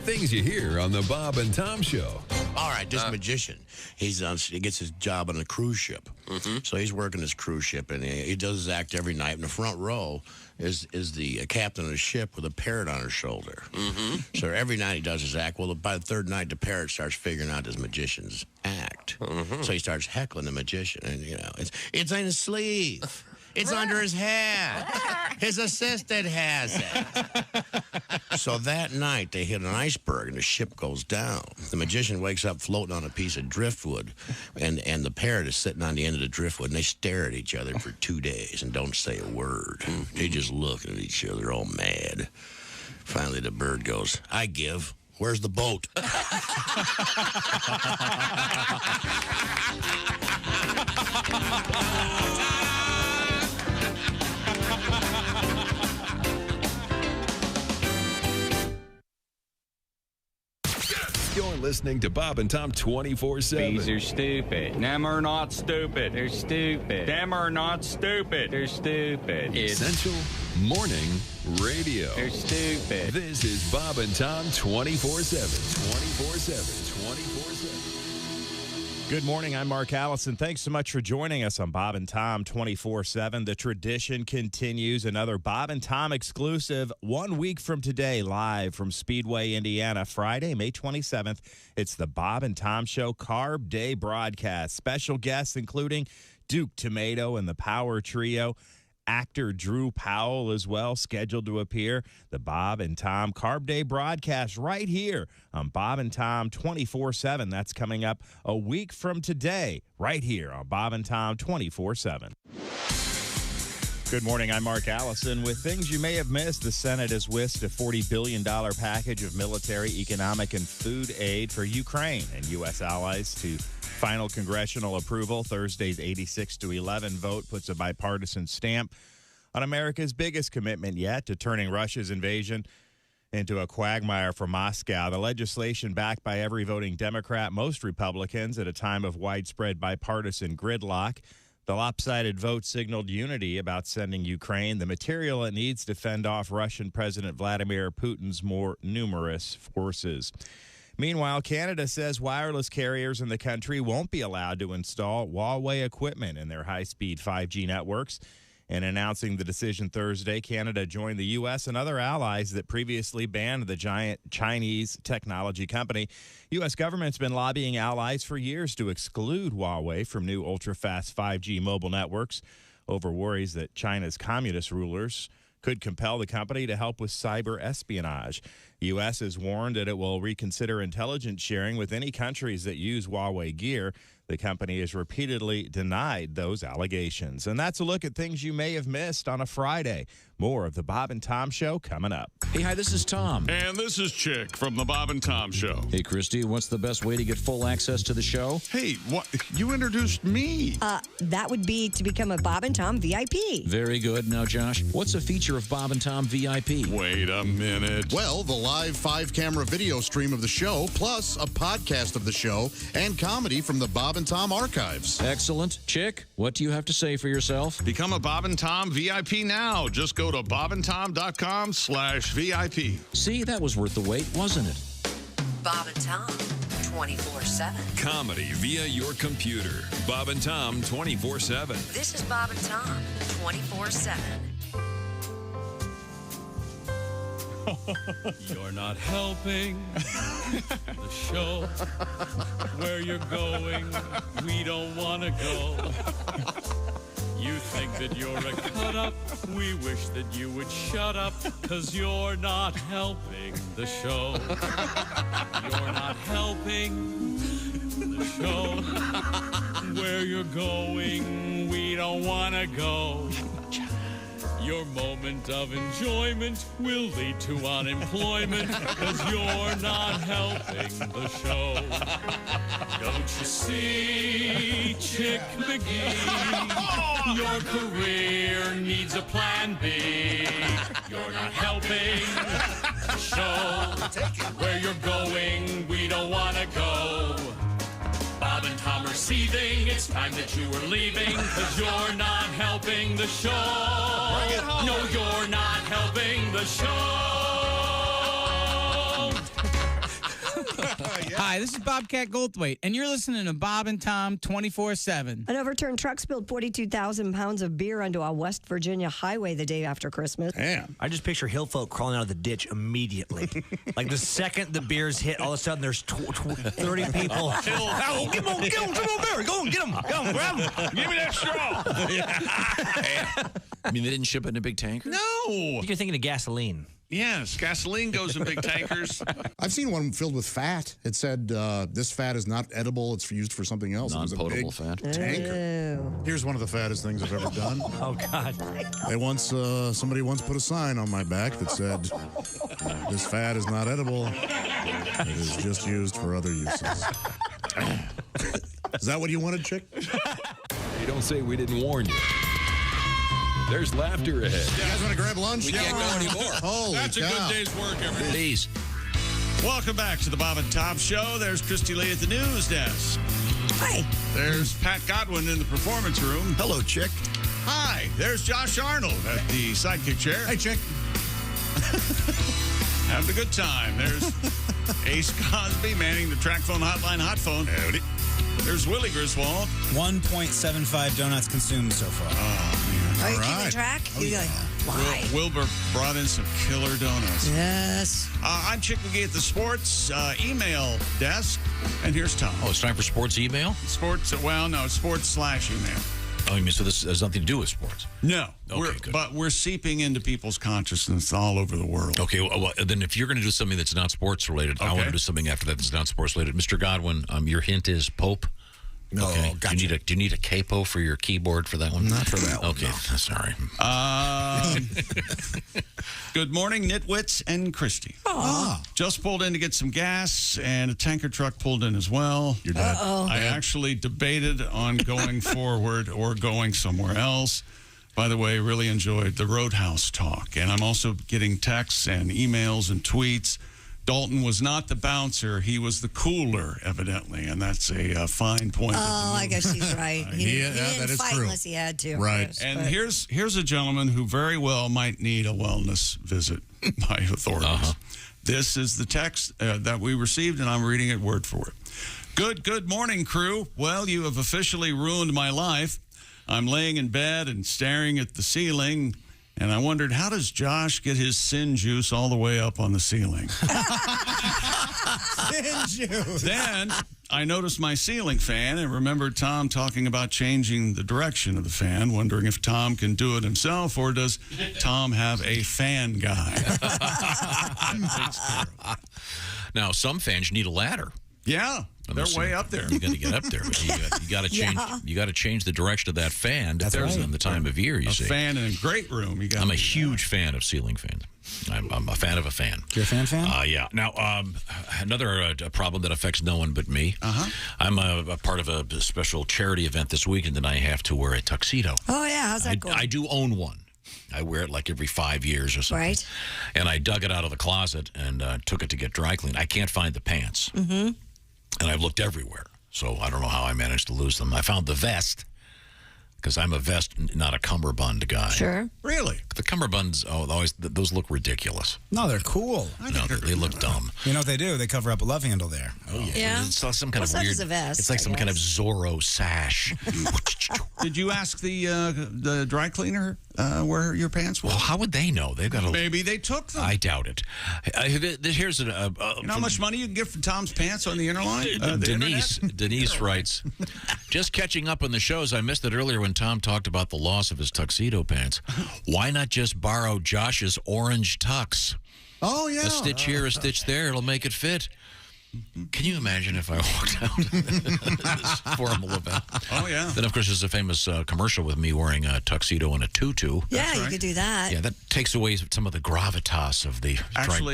Things you hear on the Bob and Tom Show. All right, this magician, he gets his job on a cruise ship. So he's working this cruise ship, and he does his act every night. In the front row is the captain of the ship with a parrot on her shoulder. So every night he does his act. Well, by the third night, the parrot starts figuring out this magician's act. So he starts heckling the magician, and it's in his sleeve. It's under his hat. His assistant has it. So that night, they hit an iceberg, and the ship goes down. The magician wakes up floating on a piece of driftwood, and the parrot is sitting on the end of the driftwood, and they stare at each other for 2 days and don't say a word. They just look at each other all mad. Finally, the bird goes, I give. Where's the boat? You're listening to Bob and Tom 24/7. Bees are stupid. Them are not stupid. They're stupid. Them are not stupid. They're stupid. Essential Morning radio. You're stupid. This is Bob and Tom 24/7. 24/7. 24/7. Good morning. I'm Mark Allison. Thanks so much for joining us on Bob and Tom 24/7. The tradition continues. Another Bob and Tom exclusive 1 week from today, live from Speedway, Indiana, Friday, May 27th. It's the Bob and Tom Show Carb Day broadcast. Special guests including Duke Tomato and the Power Trio. Actor Drew Powell as well, scheduled to appear. The Bob and Tom Carb Day broadcast right here on Bob and Tom 24/7. That's coming up a week from today, right here on Bob and Tom 24/7. Good morning. I'm Mark Allison. With things you may have missed, the Senate has whisked a $40 billion package of military, economic, and food aid for Ukraine and U.S. allies to final congressional approval. Thursday's 86-11 vote puts a bipartisan stamp on America's biggest commitment yet to turning Russia's invasion into a quagmire for Moscow. The legislation, backed by every voting Democrat, most Republicans, at a time of widespread bipartisan gridlock. The lopsided vote signaled unity about sending Ukraine the material it needs to fend off Russian President Vladimir Putin's more numerous forces. Meanwhile, Canada says wireless carriers in the country won't be allowed to install Huawei equipment in their high-speed 5G networks. In announcing the decision Thursday, Canada joined the U.S. and other allies that previously banned the giant Chinese technology company. U.S. government's been lobbying allies for years to exclude Huawei from new ultra-fast 5G mobile networks over worries that China's communist rulers could compel the company to help with cyber espionage. The U.S. has warned that it will reconsider intelligence sharing with any countries that use Huawei gear. The company has repeatedly denied those allegations. And that's a look at things you may have missed on a Friday. More of the Bob and Tom Show coming up. Hey, hi, this is Tom. And this is Chick from the Bob and Tom Show. Hey, Christy, what's the best way to get full access to the show? Hey, what? You introduced me. That would be to become a Bob and Tom VIP. Very good. Now, Josh, what's a feature of Bob and Tom VIP? Wait a minute. Well, the live 5-camera video stream of the show, plus a podcast of the show and comedy from the Bob and Tom archives. Excellent. Chick, what do you have to say for yourself? Become a Bob and Tom VIP now. Just go to bobandtom.com/VIP. See, that was worth the wait, wasn't it? Bob and Tom 24/7. Comedy via your computer. Bob and Tom 24/7. This is Bob and Tom 24/7. You're not helping the show where you're going. We don't want to go. You think that you're a cut-up. We wish that you would shut up, because you're not helping the show. You're not helping the show where you're going. We don't want to go. Your moment of enjoyment will lead to unemployment, because you're not helping the show. Don't you see, Chick McGee? Your career needs a plan B. You're not helping the show. Where you're going, we don't want to go. Bob and Tom are seething. It's time that you were leaving, because you're not helping the show. No, you're not helping the show. Hi, this is Bobcat Goldthwait, and you're listening to Bob and Tom 24/7. An overturned truck spilled 42,000 pounds of beer onto a West Virginia highway the day after Christmas. Damn. I just picture hill folk crawling out of the ditch immediately. Like the second the beers hit, all of a sudden there's 30 people. Oh, get him, some more beer. Go on, get him, grab him. Give me that straw. I mean, they didn't ship it in a big tanker? No. You're thinking of gasoline. Yes, gasoline goes in big tankers. I've seen one filled with fat. It said, this fat is not edible. It's used for something else. Non-potable fat. Tanker. Here's one of the fattest things I've ever done. Oh, God. They once, somebody once put a sign on my back that said, this fat is not edible. It is just used for other uses. Is that what you wanted, Chick? Hey, don't say we didn't warn you. There's laughter ahead. You guys want to grab lunch? We can't go anymore. Holy That's cow. a good day's work, everybody. Please. Welcome back to the Bob and Tom Show. There's Christy Lee at the news desk. Hi. There's Pat Godwin in the performance room. Hello, Chick. Hi. Hi, there's Josh Arnold at the sidekick chair. Hey, chick. Having a good time. There's Ace Cosby manning the track phone hotline hot phone. Howdy. There's Willie Griswold. 1.75 donuts consumed so far. Are you keeping track? Why? Wilbur brought in some killer donuts. Yes. I'm Chick McGee at the sports email desk, and here's Tom. Oh, it's time for sports email? Sports, sports/email. Oh, you mean so this has nothing to do with sports? No. Okay, good. But we're seeping into people's consciousness all over the world. Okay, well, then if you're going to do something that's not sports related, I want to do something after that that's not sports related. Mr. Godwin, your hint is Pope? No, okay. gotcha. Do you need a capo for your keyboard for that one? Not for that one. Okay, no. Sorry. Good morning, Nitwits and Christy. Just pulled in to get some gas, and a tanker truck pulled in as well. You're dead. I actually debated on going forward or going somewhere else. By the way, really enjoyed the Roadhouse talk, and I'm also getting texts and emails and tweets. Dalton was not the bouncer. He was the cooler, evidently, and that's a fine point. I guess he's right. He didn't fight unless he had to. Right. And here's a gentleman who very well might need a wellness visit by authorities. This is the text that we received, and I'm reading it word for word. Good morning, crew. Well, you have officially ruined my life. I'm laying in bed and staring at the ceiling, and I wondered, how does Josh get his sin juice all the way up on the ceiling? Sin juice. Then I noticed my ceiling fan and remembered Tom talking about changing the direction of the fan, wondering if Tom can do it himself or does Tom have a fan guy? Now, some fans need a ladder. Yeah, they're way up there. You got to get up there. You got to change. Yeah. You got to change the direction of that fan. That's depends right. on the time of year. You A see, fan in a great room. I'm a huge fan of ceiling fans. I'm a fan of a fan. You're a fan? Yeah. Now, another problem that affects no one but me. I'm a part of a special charity event this weekend, and I have to wear a tuxedo. Oh, yeah. How's that going? I do own one. I wear it like every 5 years or something. Right. And I dug it out of the closet and took it to get dry cleaned. I can't find the pants. Mm-hmm. And I've looked everywhere. So I don't know how I managed to lose them. I found the vest, because I'm a vest, not a cummerbund guy. Sure. Really? The cummerbunds, those look ridiculous. No, they're cool. No, they look dumb. You know what they do? They cover up a love handle there. Oh, yeah. It's like some kind of so weird. does a vest, It's like I some kind of guess. Zorro sash. Did you ask the dry cleaner where your pants were? Well, how would they know? They've got a. Maybe they took them. I doubt it. Here's you know how much money you can get for Tom's pants on the interline? Denise writes, just catching up on the shows. I missed it earlier when Tom talked about the loss of his tuxedo pants. Why not just borrow Josh's orange tux? Oh, yeah. A stitch here, a stitch there. It'll make it fit. Can you imagine if I walked out this formal event? Oh, yeah. Then, of course, there's a famous commercial with me wearing a tuxedo and a tutu. Yeah, you could do that. Yeah, that takes away some of the gravitas of the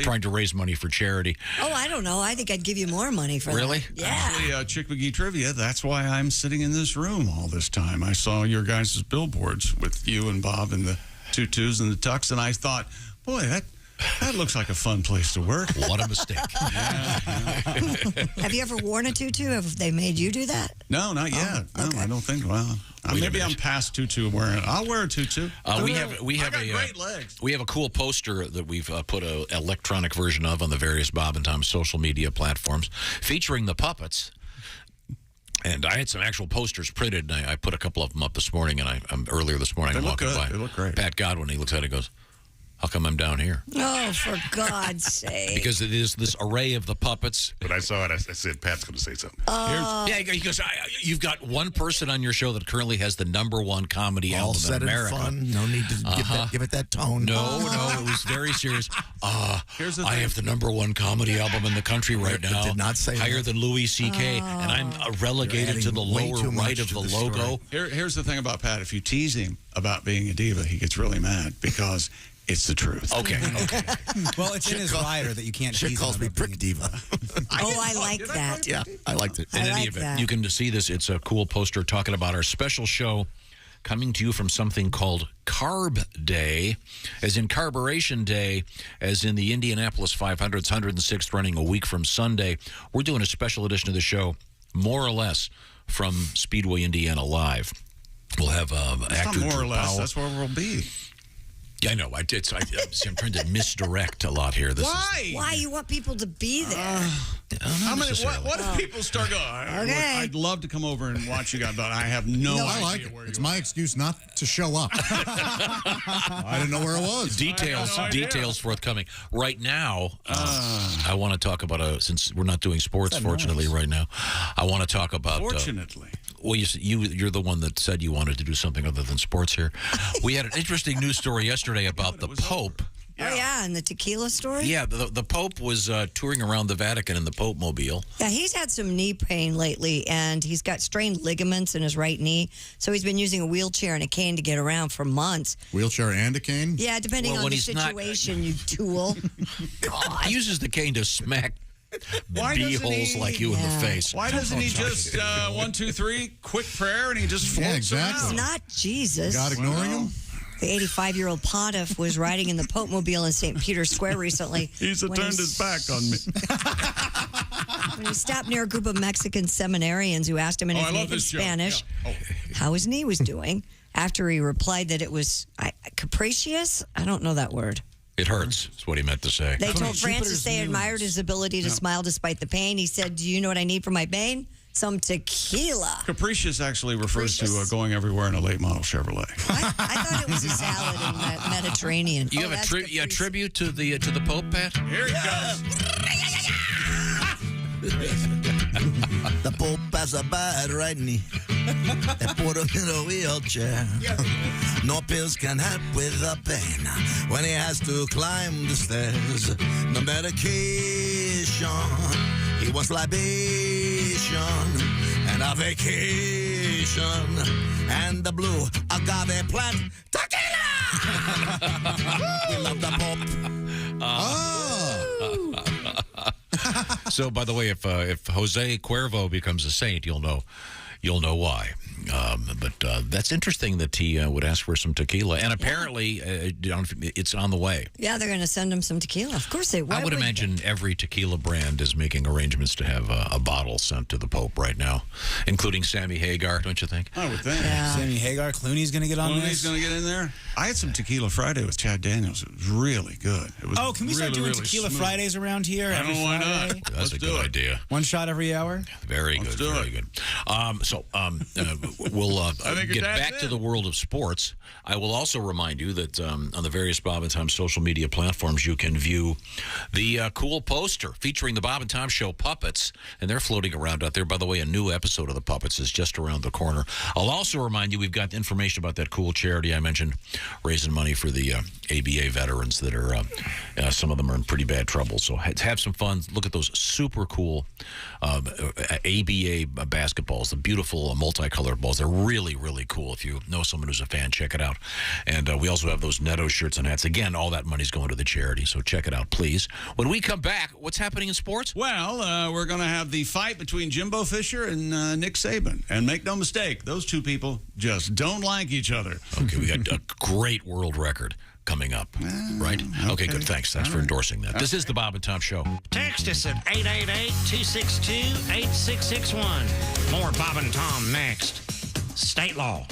trying to raise money for charity. Oh, I don't know. I think I'd give you more money for Really? that. Yeah. Actually, Chick McGee Trivia, that's why I'm sitting in this room all this time. I saw your guys' billboards with you and Bob in the tutus and the tux, and I thought, boy, that looks like a fun place to work. What a mistake. Have you ever worn a tutu? Have they made you do that? No, not yet. Oh, okay. No, I don't think. Well, maybe I'm past tutu wearing it. I'll wear a tutu. We have great legs. We have a cool poster that we've put an electronic version of on the various Bob and Tom social media platforms, featuring the puppets. And I had some actual posters printed, and I put a couple of them up this morning. And earlier this morning, They I'm look walking good. by They look great. Pat Godwin. He looks at it and goes, "How come I'm down here?" Oh, for God's sake. Because it is this array of the puppets. But I saw it. I said, Pat's going to say something. He goes, you've got one person on your show that currently has the #1 comedy All album said in and America. fun. No need to give it that tone. No, it was very serious. I have the #1 comedy album in the country right now. Did not say higher that. than Louis C.K. And I'm relegated to the way lower too much right of to the the logo. Here's the thing about Pat. If you tease him about being a diva, he gets really mad because it's the truth. Okay. Well, it's in his rider that you can't Chick tease calls him me about Prick being- Diva. I like that. Yeah, I liked it. In I any like event, that. you can see this. It's a cool poster talking about our special show coming to you from something called Carb Day, as in Carburation Day, as in the Indianapolis 500's 106th running a week from Sunday. We're doing a special edition of the show, more or less, from Speedway, Indiana Live. We'll have It's actor not more or Drew less. Powell. That's where we'll be. Yeah, I know. I'm trying to misdirect a lot here. Why you want people to be there? How many? What if people start going? Okay. I'd love to come over and watch you guys, but I have no idea I like it. It's my excuse not to show up. I didn't know where it was. Details forthcoming. Right now, I want to talk about since we're not doing sports, fortunately, right now, I want to talk about. Fortunately. Well, you're the one that said you wanted to do something other than sports here. We had an interesting news story yesterday about the Pope. Oh, yeah, and the tequila story? Yeah, the Pope was touring around the Vatican in the Pope Mobile. Yeah, he's had some knee pain lately, and he's got strained ligaments in his right knee, so he's been using a wheelchair and a cane to get around for months. Wheelchair and a cane? Yeah, depending on the situation, you tool. He uses the cane to smack b-holes like you in the face. Why doesn't he just 1, 2, 3, quick prayer, and he just floats around? He's not Jesus. God ignoring him? The 85-year-old pontiff was riding in the Pope Mobile in St. Peter's Square recently. He's turned his back on me. When he stopped near a group of Mexican seminarians who asked him in his native Spanish how his knee was doing, after he replied that it was capricious. I don't know that word. It hurts. That's what he meant to say. They told Francis they admired his ability to smile despite the pain. He said, "Do you know what I need for my pain? Some tequila." Capricious actually refers to going everywhere in a late model Chevrolet. I thought it was a salad in the Mediterranean. You have a tribute to the Pope, Pat? Here he goes. The Pope has a bad right knee. They put him in a wheelchair. No pills can help with the pain when he has to climb the stairs. No medication. He wants libation and a vacation and the blue agave plant. Tequila! We love the Pope. So, by the way, if Jose Cuervo becomes a saint, you'll know why. But that's interesting that he would ask for some tequila, and apparently it's on the way. Yeah, they're going to send him some tequila. Of course they will. I would imagine every tequila brand is making arrangements to have a bottle sent to the Pope right now, including Sammy Hagar, don't you think? I would think. Yeah. Sammy Hagar, Clooney's going to get on this. Clooney's going to get in there. I had some Tequila Friday with Chad Daniels. It was really good. It was can we start doing Tequila smooth. Fridays around here? I don't know why not. That's a good idea. One shot every hour? Very good. Very good. We'll get back to the world of sports. I will also remind you that on the various Bob and Tom social media platforms, you can view the cool poster featuring the Bob and Tom Show puppets, and they're floating around out there. By the way, a new episode of the puppets is just around the corner. I'll also remind you we've got information about that cool charity I mentioned, raising money for the ABA veterans that are, some of them are in pretty bad trouble. So have some fun. Look at those super cool ABA basketballs, the beautiful multicolored balls. They're really, really cool. If you know someone who's a fan, check it out. And we also have those Netto shirts and hats. Again, all that money's going to the charity, so check it out, please. When we come back, what's happening in sports? Well, we're going to have the fight between Jimbo Fisher and Nick Saban. And make no mistake, those two people just don't like each other. Okay, we got a great world record coming up, right? Okay, good. Thanks for endorsing that. This is the Bob and Tom Show. Text us at 888-262-8661. More Bob and Tom next. State law.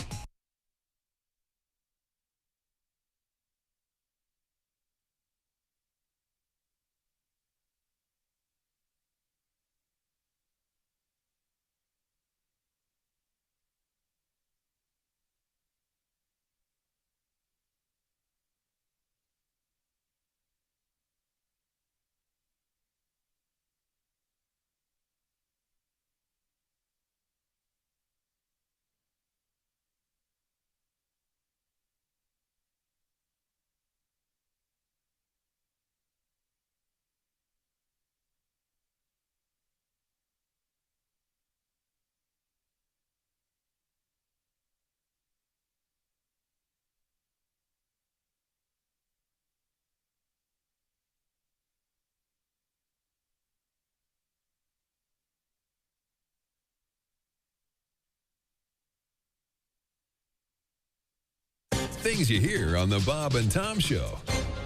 Things you hear on the Bob and Tom Show.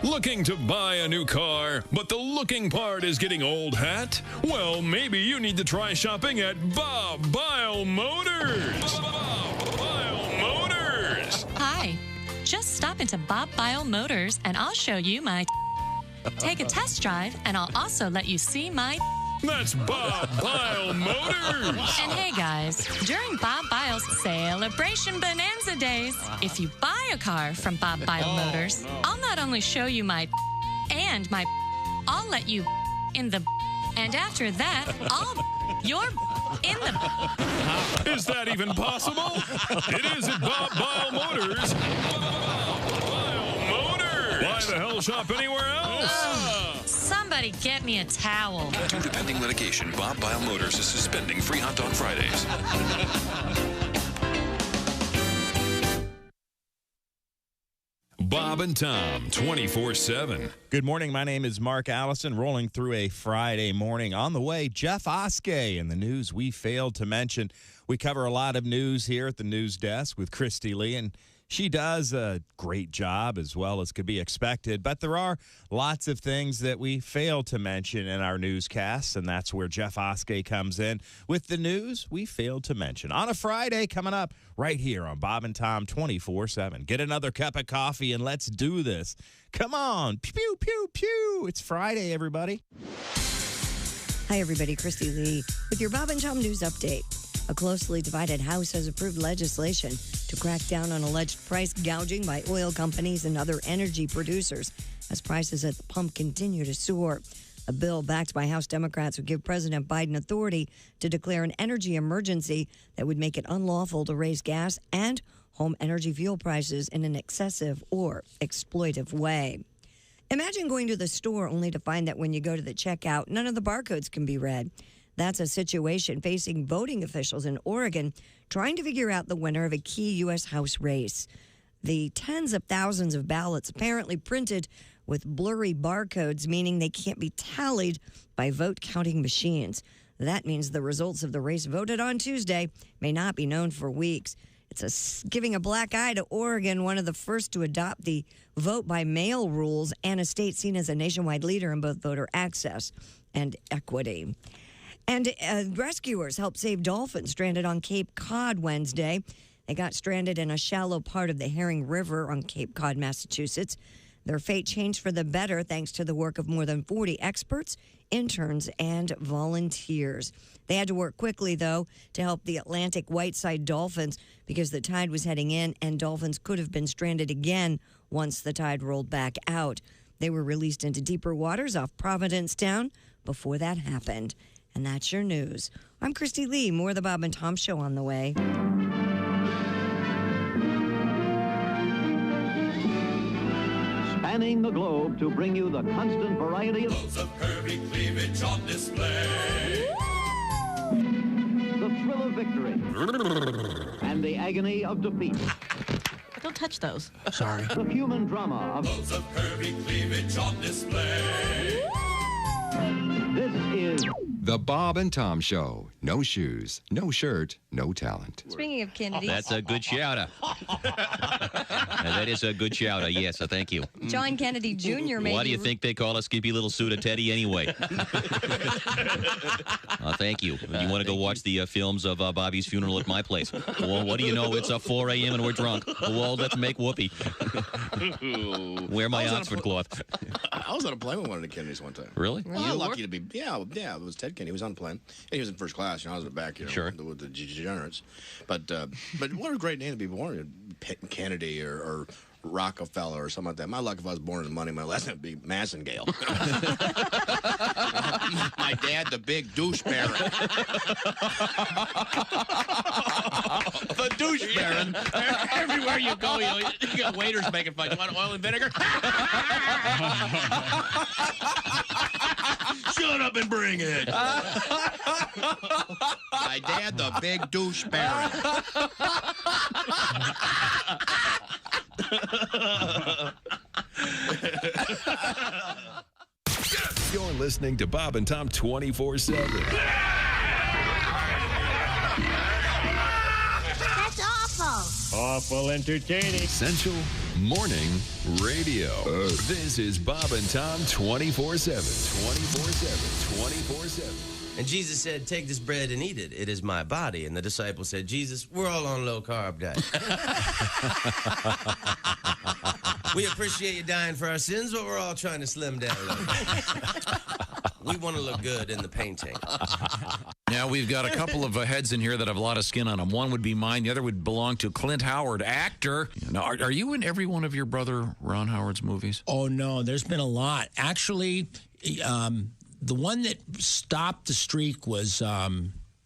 Looking to buy a new car, but the looking part is getting old hat? Well, maybe you need to try shopping at Bob Bile Motors. Bob Bile Motors. Just stop into Bob Bile Motors and I'll show you my Take a test drive and I'll also let you see my That's Bob Bile Motors. And hey guys, during Bob Bile's Celebration Bonanza Days, if you buy a car from Bob Bile Motors, I'll not only show you my and my I'll let you in the and after that, you're in the Is that even possible? It is at Bob Bile Motors. Bob Bile Motors. Why the hell shop anywhere else? Somebody get me a towel. Due to pending litigation, Bob Bile Motors is suspending free hunt on Fridays. Bob and Tom, 24/7. Good morning. My name is Mark Allison, rolling through a Friday morning. On the way, Jeff Oskey and the news we failed to mention. We cover a lot of news here at the news desk with Christy Lee, and she does a great job as well as could be expected, but there are lots of things that we fail to mention in our newscasts, and that's where Jeff Oskey comes in with the news we failed to mention. On a Friday coming up right here on Bob and Tom 24/7. Get another cup of coffee and let's do this. Come on. Pew, pew, pew, pew. It's Friday, everybody. Hi, everybody. Christy Lee with your Bob and Tom News Update. A closely divided House has approved legislation to crack down on alleged price gouging by oil companies and other energy producers as prices at the pump continue to soar. A bill backed by House Democrats would give President Biden authority to declare an energy emergency that would make it unlawful to raise gas and home energy fuel prices in an excessive or exploitive way. Imagine going to the store only to find that when you go to the checkout, none of the barcodes can be read. That's a situation facing voting officials in Oregon trying to figure out the winner of a key U.S. House race. The tens of thousands of ballots apparently printed with blurry barcodes, meaning they can't be tallied by vote counting machines. That means the results of the race voted on Tuesday may not be known for weeks. It's giving a black eye to Oregon, one of the first to adopt the vote by mail rules, and a state seen as a nationwide leader in both voter access and equity. And rescuers helped save dolphins stranded on Cape Cod Wednesday. They got stranded in a shallow part of the Herring River on Cape Cod, Massachusetts. Their fate changed for the better thanks to the work of more than 40 experts, interns, and volunteers. They had to work quickly, though, to help the Atlantic whiteside dolphins because the tide was heading in and dolphins could have been stranded again once the tide rolled back out. They were released into deeper waters off Providencetown before that happened. And that's your news. I'm Christy Lee. More of the Bob and Tom Show on the way. Spanning the globe to bring you the constant variety of curvy cleavage on display. The thrill of victory and the agony of defeat. Don't touch those. Sorry. The human drama of curvy cleavage on display. This is The Bob and Tom Show. No shoes, no shirt, no talent. Speaking of Kennedy. That's a good shout-out. That is a good shout-out, yes, thank you. John Kennedy Jr. made Why do you think they call a skimpy little suit of Teddy anyway? Thank you. You want to go watch the films of Bobby's funeral at my place? Well, what do you know? It's 4 a.m. and we're drunk. Well, let's make whoopee. Wear my Oxford cloth. I was on a plane with one of the Kennedys one time. Really? Well, I'm lucky to be. Yeah, it was Ted Kennedy. He was on the plane. And he was in first class. I was in the back, sure. with the degenerates. But what a great name to be born. Kennedy or Rockefeller or something like that. My luck if I was born in money, my last name would be Massengale. My dad, the big douche baron. The douche baron. Everywhere you go, you got waiters making fun. You want oil and vinegar? Shut up and bring it. My dad, the big douche baron. You're listening to Bob and Tom 24/7. That's awful. Awful entertaining. Central Morning Radio. This is Bob and Tom 24/7. 24/7. 24/7. And Jesus said, take this bread and eat it. It is my body. And the disciples said, Jesus, we're all on a low-carb diet. We appreciate you dying for our sins, but we're all trying to slim down a little bit. We want to look good in the painting. Now, we've got a couple of heads in here that have a lot of skin on them. One would be mine. The other would belong to Clint Howard, actor. Now, are you in every one of your brother Ron Howard's movies? Oh, no, there's been a lot. Actually, the one that stopped the streak was,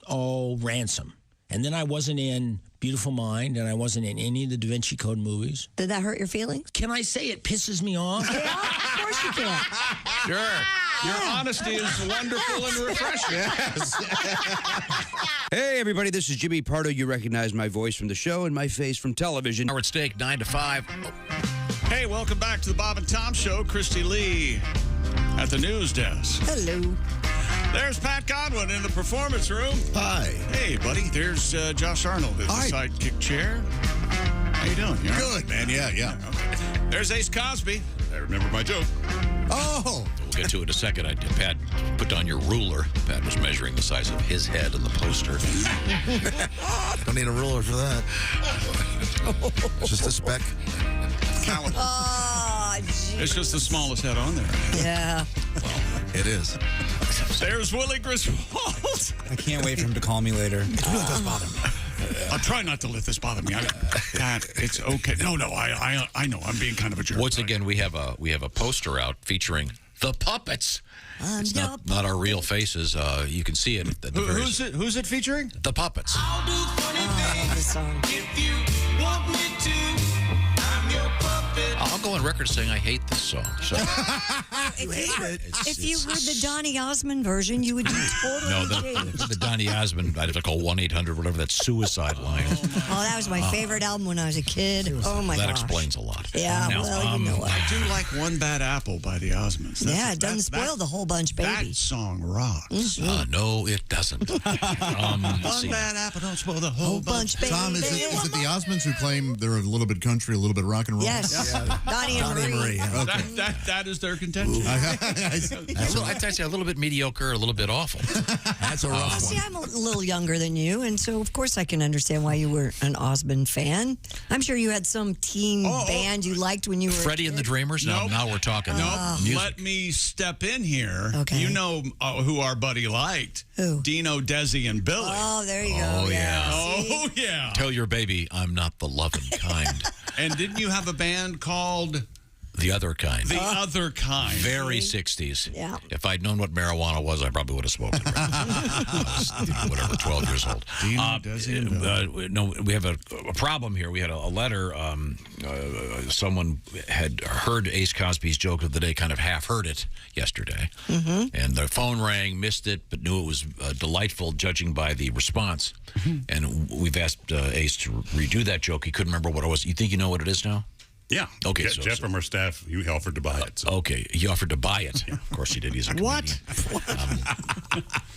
Ransom. And then I wasn't in Beautiful Mind, and I wasn't in any of the Da Vinci Code movies. Did that hurt your feelings? Can I say it pisses me off? Yeah, of course you can. Sure. Your honesty is wonderful and refreshing. Hey, everybody, this is Jimmy Pardo. You recognize my voice from the show and my face from television. Howard Steak, 9 to 5. Hey, welcome back to the Bob and Tom Show. Christy Lee at the news desk. Hello. There's Pat Godwin in the performance room. Hi. Hey, buddy. There's Josh Arnold in the sidekick chair. How you doing? You all right? Good, man. Yeah. Okay. There's Ace Cosby. I remember my joke. Oh. We'll get to it in a second. Pat, put down your ruler. Pat was measuring the size of his head in the poster. Don't need a ruler for that. It's just a speck. Oh, geez. It's just the smallest head on there. Yeah. Well, it is. There's Willie Griswold. I can't wait for him to call me later. Don't let this bother me. I'll try not to let this bother me. Pat, it's okay. No, I know. I'm being kind of a jerk. Once again, we have a poster out featuring the puppets. It's not our real faces. You can see it. At the Who's it featuring? The puppets. I'll do funny things if you want me to. I'm your puppet. I'll go on record saying I hate this song. So. If you heard the Donny Osmond version, you would be totally the Donny Osmond, I'd have to call 1-800, whatever that suicide line is. Oh, that was my favorite album when I was a kid. Oh, my gosh. That explains a lot. Yeah, now, well, you know what. I do like One Bad Apple by the Osmonds. It doesn't spoil the whole bunch, baby. That song rocks. No, it doesn't. One bad apple don't spoil the whole bunch, baby. Tom, is it the Osmonds who claim they're a little bit country, a little bit rock and roll? Yes. Donnie and Marie. Okay. That is their contention. I'd say a little bit mediocre, a little bit awful. That's a rough one. See, I'm a little younger than you, and so, of course, I can understand why you were an Osmond fan. I'm sure you had some teen band you liked when you were Freddie and the Dreamers? Nope. Now we're talking. Nope. Let me step in here. Okay. You know who our buddy liked? Who? Dino, Desi, and Billy. Oh, there you go. Oh, yeah. Oh, yeah. Tell your baby I'm not the loving kind. And didn't you have a band called... The Other Kind. The Other Kind. Very 60s. Yeah. If I'd known what marijuana was, I probably would have smoked it. I was, 12 years old. No, we have a problem here. We had a letter. Someone had heard Ace Cosby's joke of the day, kind of half heard it yesterday. Mm-hmm. And the phone rang, missed it, but knew it was delightful, judging by the response. Mm-hmm. And we've asked Ace to redo that joke. He couldn't remember what it was. You think you know what it is now? Yeah. Okay. Jeff from our staff, he offered to buy it. So. Okay. He offered to buy it. Of course he did. He's a comedian. What?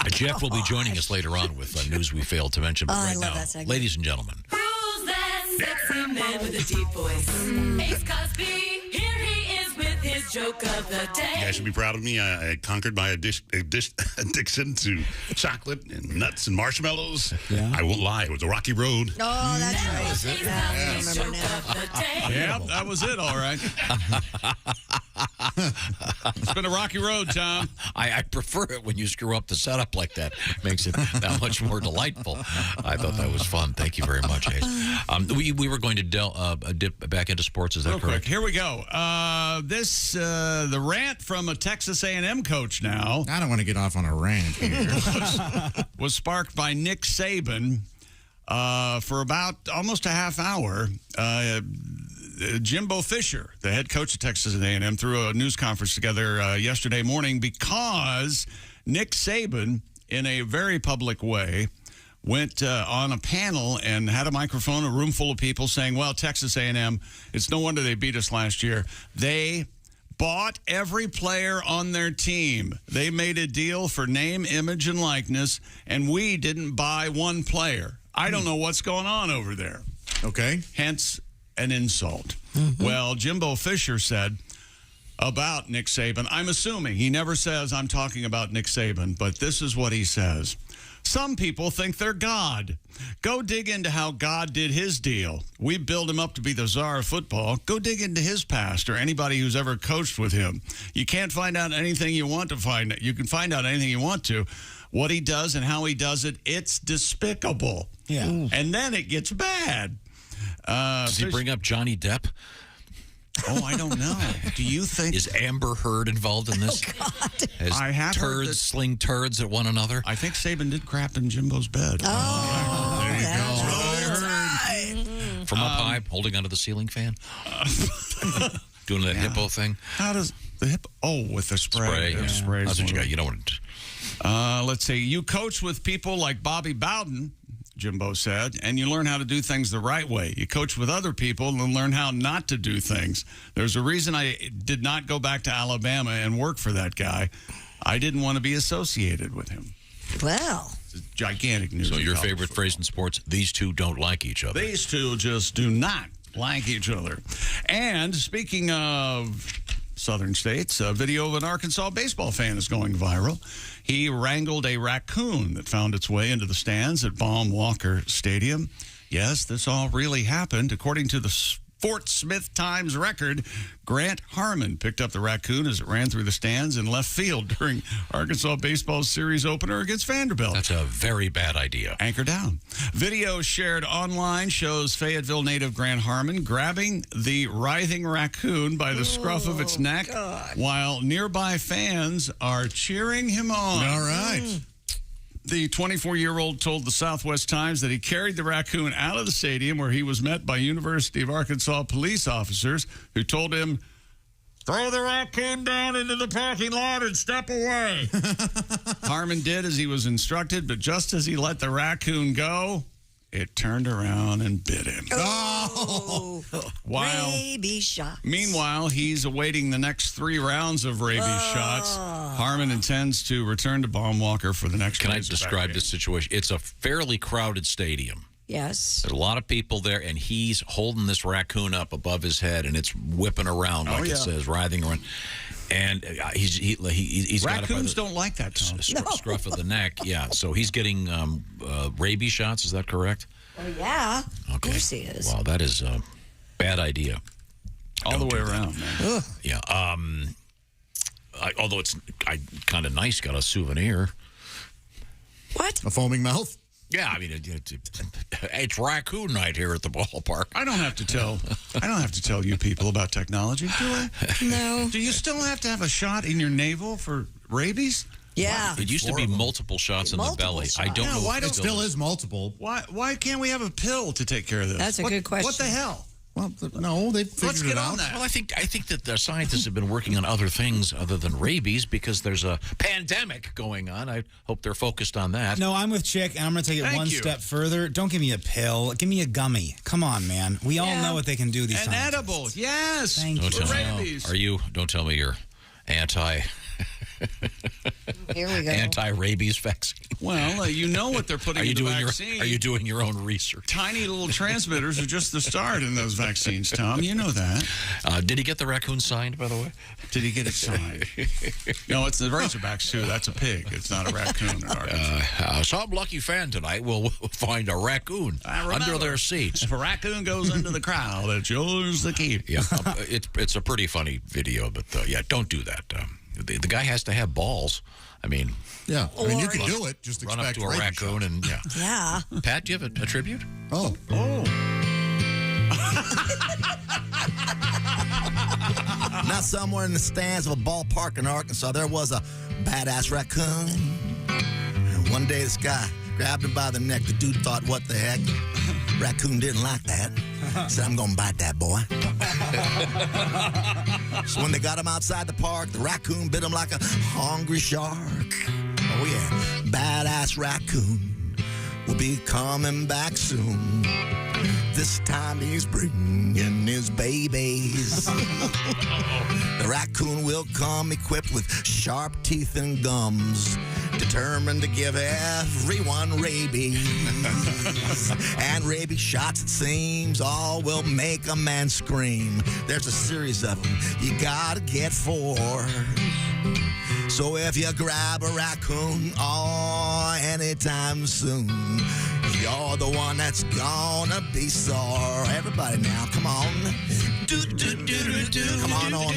Jeff will be joining us later on with news we failed to mention. But I right love now, that segment. ladies and gentlemen. Who's that sexy man with a deep voice? Ace Cosby, here he is with his joke of the day. You guys should be proud of me. I conquered my addiction to chocolate and nuts and marshmallows. Yeah. I won't lie. It was a rocky road. Oh, that's right. Yeah, I remember now. Yeah, that was it, all right. It's been a rocky road, Tom. I prefer it when you screw up the setup like that. Makes it that much more delightful. I thought that was fun. Thank you very much, Ace. We were going to dip back into sports. Is that Real correct? Quick, here we go. The rant from a Texas A&M coach now. I don't want to get off on a rant here. was sparked by Nick Saban for about almost a half hour. Jimbo Fisher, the head coach of Texas A&M, threw a news conference together yesterday morning because Nick Saban, in a very public way, went on a panel and had a microphone, a room full of people saying, well, Texas A&M, it's no wonder they beat us last year. They bought every player on their team. They made a deal for name, image, and likeness, and we didn't buy one player. I don't know what's going on over there. Okay. Hence an insult. Mm-hmm. Well, Jimbo Fisher said, about Nick Saban. I'm assuming he never says I'm talking about Nick Saban, but this is what he says. Some people think they're God. Go dig into how God did his deal. We build him up to be the czar of football. Go dig into his past or anybody who's ever coached with him. You can't find out anything you want to find. You can find out anything you want to. What he does and how he does it, it's despicable. Yeah. And then it gets bad. Does he bring up Johnny Depp? Oh, I don't know. Do you think... Is Amber Heard involved in this? Oh, God. As I have heard turds that- sling turds at one another? I think Saban did crap in Jimbo's bed. Oh, there you that's go. right. From up high, holding onto the ceiling fan? Doing that hippo thing? How does the hippo... Oh, with the spray. Yeah. Spray That's what you got. You don't want to... Let's see. You coach with people like Bobby Bowden, Jimbo said, and you learn how to do things the right way. You coach with other people and learn how not to do things. There's a reason I did not go back to Alabama and work for that guy. I didn't want to be associated with him. Well. It's gigantic news. So your favorite phrase in sports, these two don't like each other. These two just do not like each other. And speaking of southern states, a video of an Arkansas baseball fan is going viral. He wrangled a raccoon that found its way into the stands at Baum Walker Stadium. Yes, this all really happened. According to the Fort Smith Times record, Grant Harmon picked up the raccoon as it ran through the stands in left field during Arkansas baseball's series opener against Vanderbilt. That's a very bad idea. Anchor down. Video shared online shows Fayetteville native Grant Harmon grabbing the writhing raccoon by the scruff of its neck while nearby fans are cheering him on. All right. The 24-year-old told the Southwest Times that he carried the raccoon out of the stadium where he was met by University of Arkansas police officers who told him, "Throw the raccoon down into the parking lot and step away." Harmon did as he was instructed, but just as he let the raccoon go, it turned around and bit him. Oh, rabies shots. Meanwhile, he's awaiting the next 3 rounds of rabies shots. Harmon intends to return to Baum Walker for the next. Can I describe this situation? It's a fairly crowded stadium. Yes. There's a lot of people there, and he's holding this raccoon up above his head, and it's whipping around, like it says, writhing around. And he's raccoons don't like that, Tom. Scruff of the neck. Yeah, so he's getting rabies shots. Is that correct? Oh, yeah. Okay. Of course he is. Wow, that is a bad idea. All the way around, man. Yeah. Although it's kind of nice, got a souvenir. What? A foaming mouth? Yeah, I mean, it's raccoon night here at the ballpark. I don't have to tell you people about technology, do I? No. Do you still have to have a shot in your navel for rabies? Yeah. It used to be multiple shots in the belly. I don't know. Why it still is multiple. Why can't we have a pill to take care of this? That's a good question. What the hell? Well, no, they figured it out. Well, I think that the scientists have been working on other things other than rabies because there's a pandemic going on. I hope they're focused on that. No, I'm with Chick, and I'm going to take it one step further. Don't give me a pill. Give me a gummy. Come on, man. We all know what they can do. These An scientists. edible, yes. Thank Don't you. tell me. Don't tell me you're anti. Here we go. Anti-rabies vaccine. Well, you know what they're putting in the vaccine. Are you doing your own research? Tiny little transmitters are just the start in those vaccines, Tom. You know that. Did he get the raccoon signed, by the way? Did he get it signed? No, it's the Razorbacks, too. That's a pig. It's not a raccoon in Arkansas. Some lucky fan tonight will find a raccoon under their seats. If a raccoon goes into the crowd, it's yours to keep. Yeah, it's a pretty funny video, but don't do that. The guy has to have balls. I mean, yeah. I mean, you can do it. Just run expect up to a raccoon and yeah. Pat, do you have a tribute? Oh. Now, somewhere in the stands of a ballpark in Arkansas, there was a badass raccoon. And one day, this guy grabbed him by the neck. The dude thought, what the heck? Raccoon didn't like that. Said, I'm going to bite that boy. So when they got him outside the park, the raccoon bit him like a hungry shark. Oh, yeah. Badass raccoon will be coming back soon. This time he's bringing his babies. The raccoon will come equipped with sharp teeth and gums, determined to give everyone rabies. And rabies shots, it seems, all will make a man scream. There's a series of them, you gotta get 4. So if you grab a raccoon anytime soon, you're the one that's gonna be sore. Everybody now, come on. Come on, boy.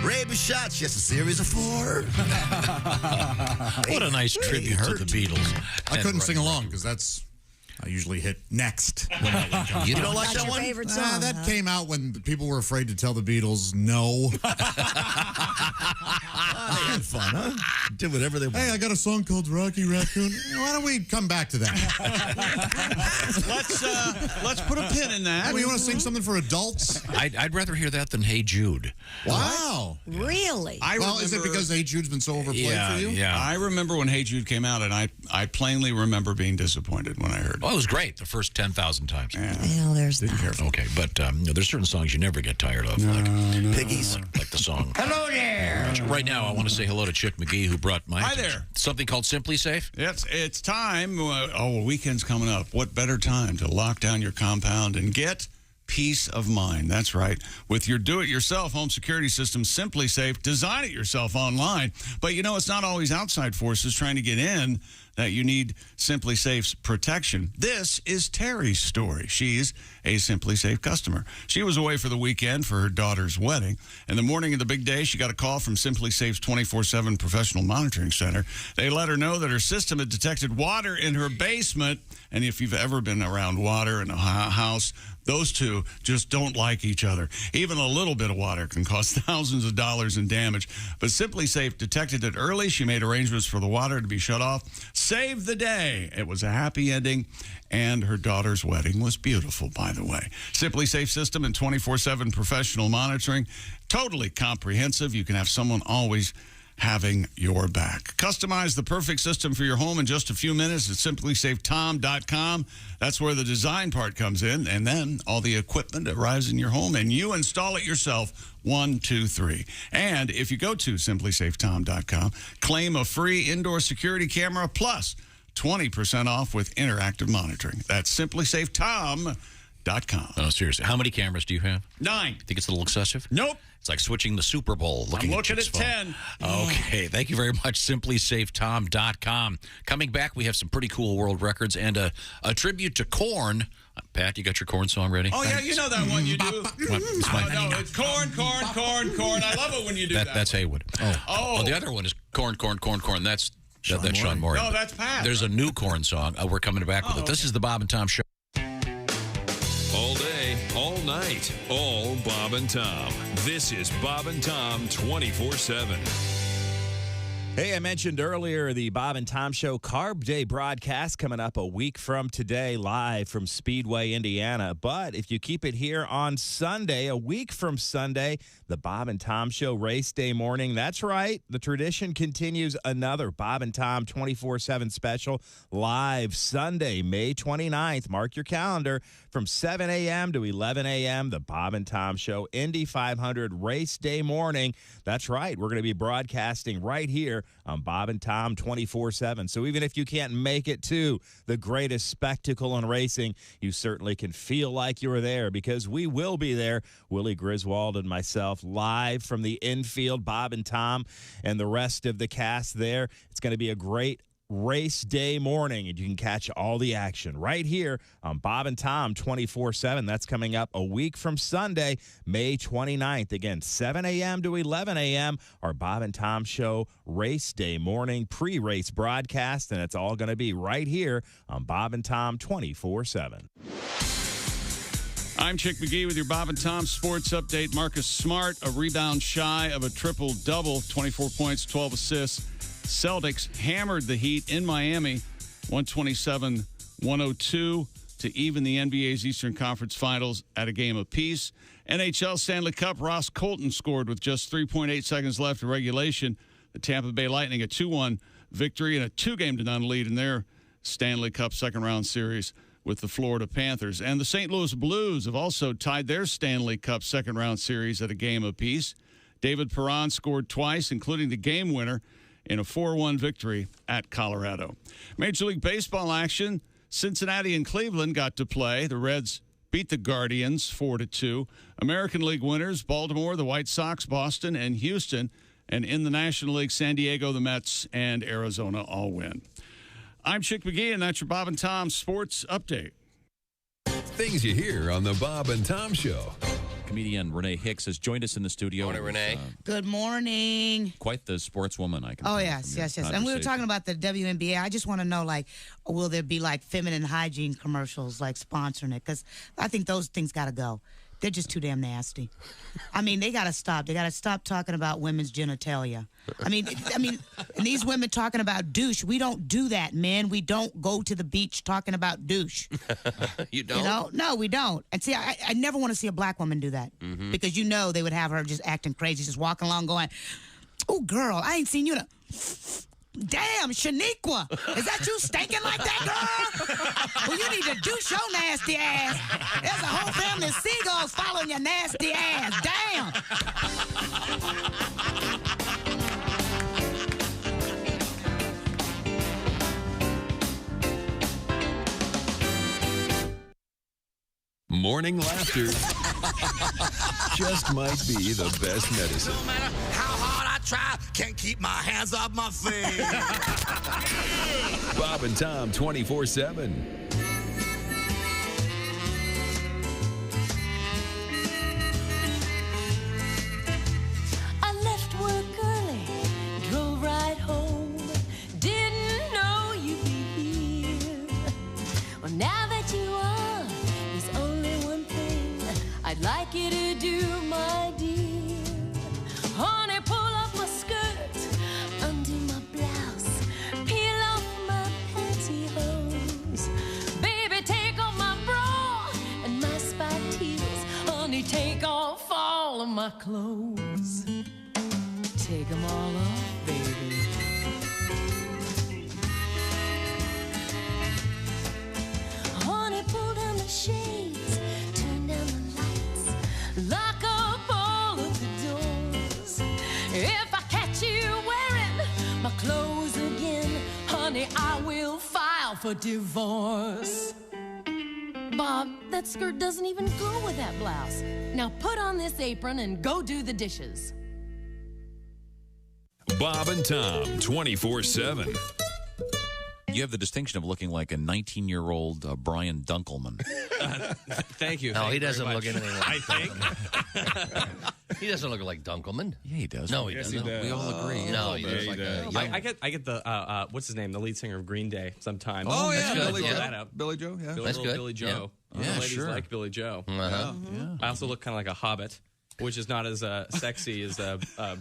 Rabies shots, just a series of 4. What a nice tribute to the Beatles. I couldn't sing along because I usually hit next. When that one comes You out. don't like That's that your one? favorite song, That huh? came out when people were afraid to tell the Beatles no. They had fun, huh? Did whatever they wanted. Hey, I got a song called Rocky Raccoon. Why don't we come back to that? Let's put a pin in that. Hey, you want to sing something for adults? I'd rather hear that than Hey Jude. Wow. Really? Is it because Hey Jude's been so overplayed for you? Yeah. I remember when Hey Jude came out, and I plainly remember being disappointed when I heard it. Well, it was great the first 10,000 times. Well, there's that. Okay, but there's certain songs you never get tired of, like Piggies. like the song. Hello there. Right now, I want to say hello to Chick McGee, who brought my Hi attention. there. Something called Simply Safe. It's time. Weekend's coming up. What better time to lock down your compound and get peace of mind? That's right. With your do-it-yourself home security system, Simply Safe, design it yourself online. But it's not always outside forces trying to get in that you need Simply Safe's protection. This is Terry's story. She's a Simply Safe customer. She was away for the weekend for her daughter's wedding. And the morning of the big day, she got a call from Simply Safe's 24/7 professional monitoring center. They let her know that her system had detected water in her basement. And if you've ever been around water in a house, those two just don't like each other. Even a little bit of water can cause thousands of dollars in damage. But Simply Safe detected it early. She made arrangements for the water to be shut off. Saved the day. It was a happy ending, and her daughter's wedding was beautiful, by the way. Simply Safe system and 24/7 professional monitoring. Totally comprehensive. You can have someone always having your back. Customize the perfect system for your home in just a few minutes at simplysafetom.com. That's where the design part comes in, and then all the equipment arrives in your home, and you install it yourself. 1, 2, 3. And if you go to simplysafetom.com, claim a free indoor security camera plus 20% off with interactive monitoring. That's simplysafetom.com. Oh, seriously. How many cameras do you have? 9. Think it's a little excessive? Nope. It's like switching the Super Bowl. I'm looking Chick's at phone. 10. Okay. Thank you very much. SimplySafeTom.com. Coming back, we have some pretty cool world records and a tribute to Korn. Pat, you got your Korn song ready? Oh, yeah, you know that one you do. What, it's my- No, it's corn. I love it when you do that. That's Haywood. Oh, the other one is Korn. That's Sean Morey. No, that's Pat. There's a new Korn song. We're coming back with it. This is the Bob and Tom Show. All day, all night, all Bob and Tom. This is Bob and Tom 24/7. Hey, I mentioned earlier the Bob and Tom Show Carb Day broadcast coming up a week from today, live from Speedway, Indiana. But if you keep it here on Sunday, a week from Sunday, the Bob and Tom Show Race Day morning. That's right. The tradition continues. Another Bob and Tom 24/7 special live Sunday, May 29th. Mark your calendar from 7 a.m. to 11 a.m. The Bob and Tom Show Indy 500 Race Day morning. That's right. We're going to be broadcasting right here on Bob and Tom 24/7. So even if you can't make it to the greatest spectacle in racing, you certainly can feel like you're there because we will be there. Willie Griswold and myself live from the infield, Bob and Tom and the rest of the cast there. It's going to be a great race day morning, and you can catch all the action right here on Bob and Tom 24/7. That's coming up a week from Sunday, May 29th. Again, 7 a.m. to 11 a.m. our Bob and Tom Show Race Day morning pre-race broadcast, and it's all going to be right here on Bob and Tom 24/7. I'm Chick McGee with your Bob and Tom Sports Update. Marcus Smart, a rebound shy of a triple-double, 24 points, 12 assists. Celtics hammered the Heat in Miami, 127-102 to even the NBA's Eastern Conference Finals at a game apiece. NHL Stanley Cup, Ross Colton scored with just 3.8 seconds left in regulation. The Tampa Bay Lightning a 2-1 victory and a 2-0 lead in their Stanley Cup second-round series with the Florida Panthers. And the St. Louis Blues have also tied their Stanley Cup second-round series at a game apiece. David Perron scored twice, including the game winner in a 4-1 victory at Colorado. Major League Baseball action, Cincinnati and Cleveland got to play. The Reds beat the Guardians 4-2. American League winners, Baltimore, the White Sox, Boston, and Houston. And in the National League, San Diego, the Mets, and Arizona all win. I'm Chick McGee, and that's your Bob and Tom Sports Update. Things you hear on the Bob and Tom Show. Comedian Renee Hicks has joined us in the studio. Morning, Renee. Good morning. Quite the sportswoman, I can Oh, tell yes, from your yes, yes. And we were conversation. talking about the WNBA. I just want to know, like, will there be, like, feminine hygiene commercials, like, sponsoring it? Because I think those things got to go. They're just too damn nasty. I mean, they got to stop. They got to stop talking about women's genitalia. I mean, and these women talking about douche. We don't do that, men. We don't go to the beach talking about douche. You don't? You know? No, we don't. And see, I never want to see a black woman do that. Mhm. Because you know they would have her just acting crazy, just walking along going, oh, girl, I ain't seen you to... Damn, Shaniqua, is that you stinking like that, girl? Well, you need to douche your nasty ass. There's a whole family of seagulls following your nasty ass. Damn. Morning laughter just might be the best medicine. No matter how hard I try, can't keep my hands off my face. Bob and Tom 24/7. I left work early, drove right home. Didn't know you'd be here. Well, now that you are, there's only one thing I'd like you to do, my dear. Honey, pull up my skirt, undo my blouse, peel off my pantyhose. Baby, take off my bra and my spiked heels. Honey, take off all of my clothes. Take them all off, baby. Honey, pull down the shades, turn down the lights, lock up all of the doors. If I catch you wearing my clothes again, honey, I will file for divorce. Bob, that skirt doesn't even go with that blouse. Now put on this apron and go do the dishes. Bob and Tom 24/7. You have the distinction of looking like a 19-year-old Brian Dunkelman. Thank you. No, Thank he you doesn't very look much. anything like I think. He doesn't look like Dunkelman. Yeah, he does. No, he Yes, doesn't. he does. We all agree. No, he looks like a young... I get the what's his name, the lead singer of Green Day sometimes. Oh, yeah, that's good. Billy Yeah. Joe. That out. Billy Joe, yeah. That's good. Billy Joe. Yeah. The Yeah, ladies sure. like Billy Joe. Uh-huh. Yeah. I also look kind of like a hobbit, which is not as sexy as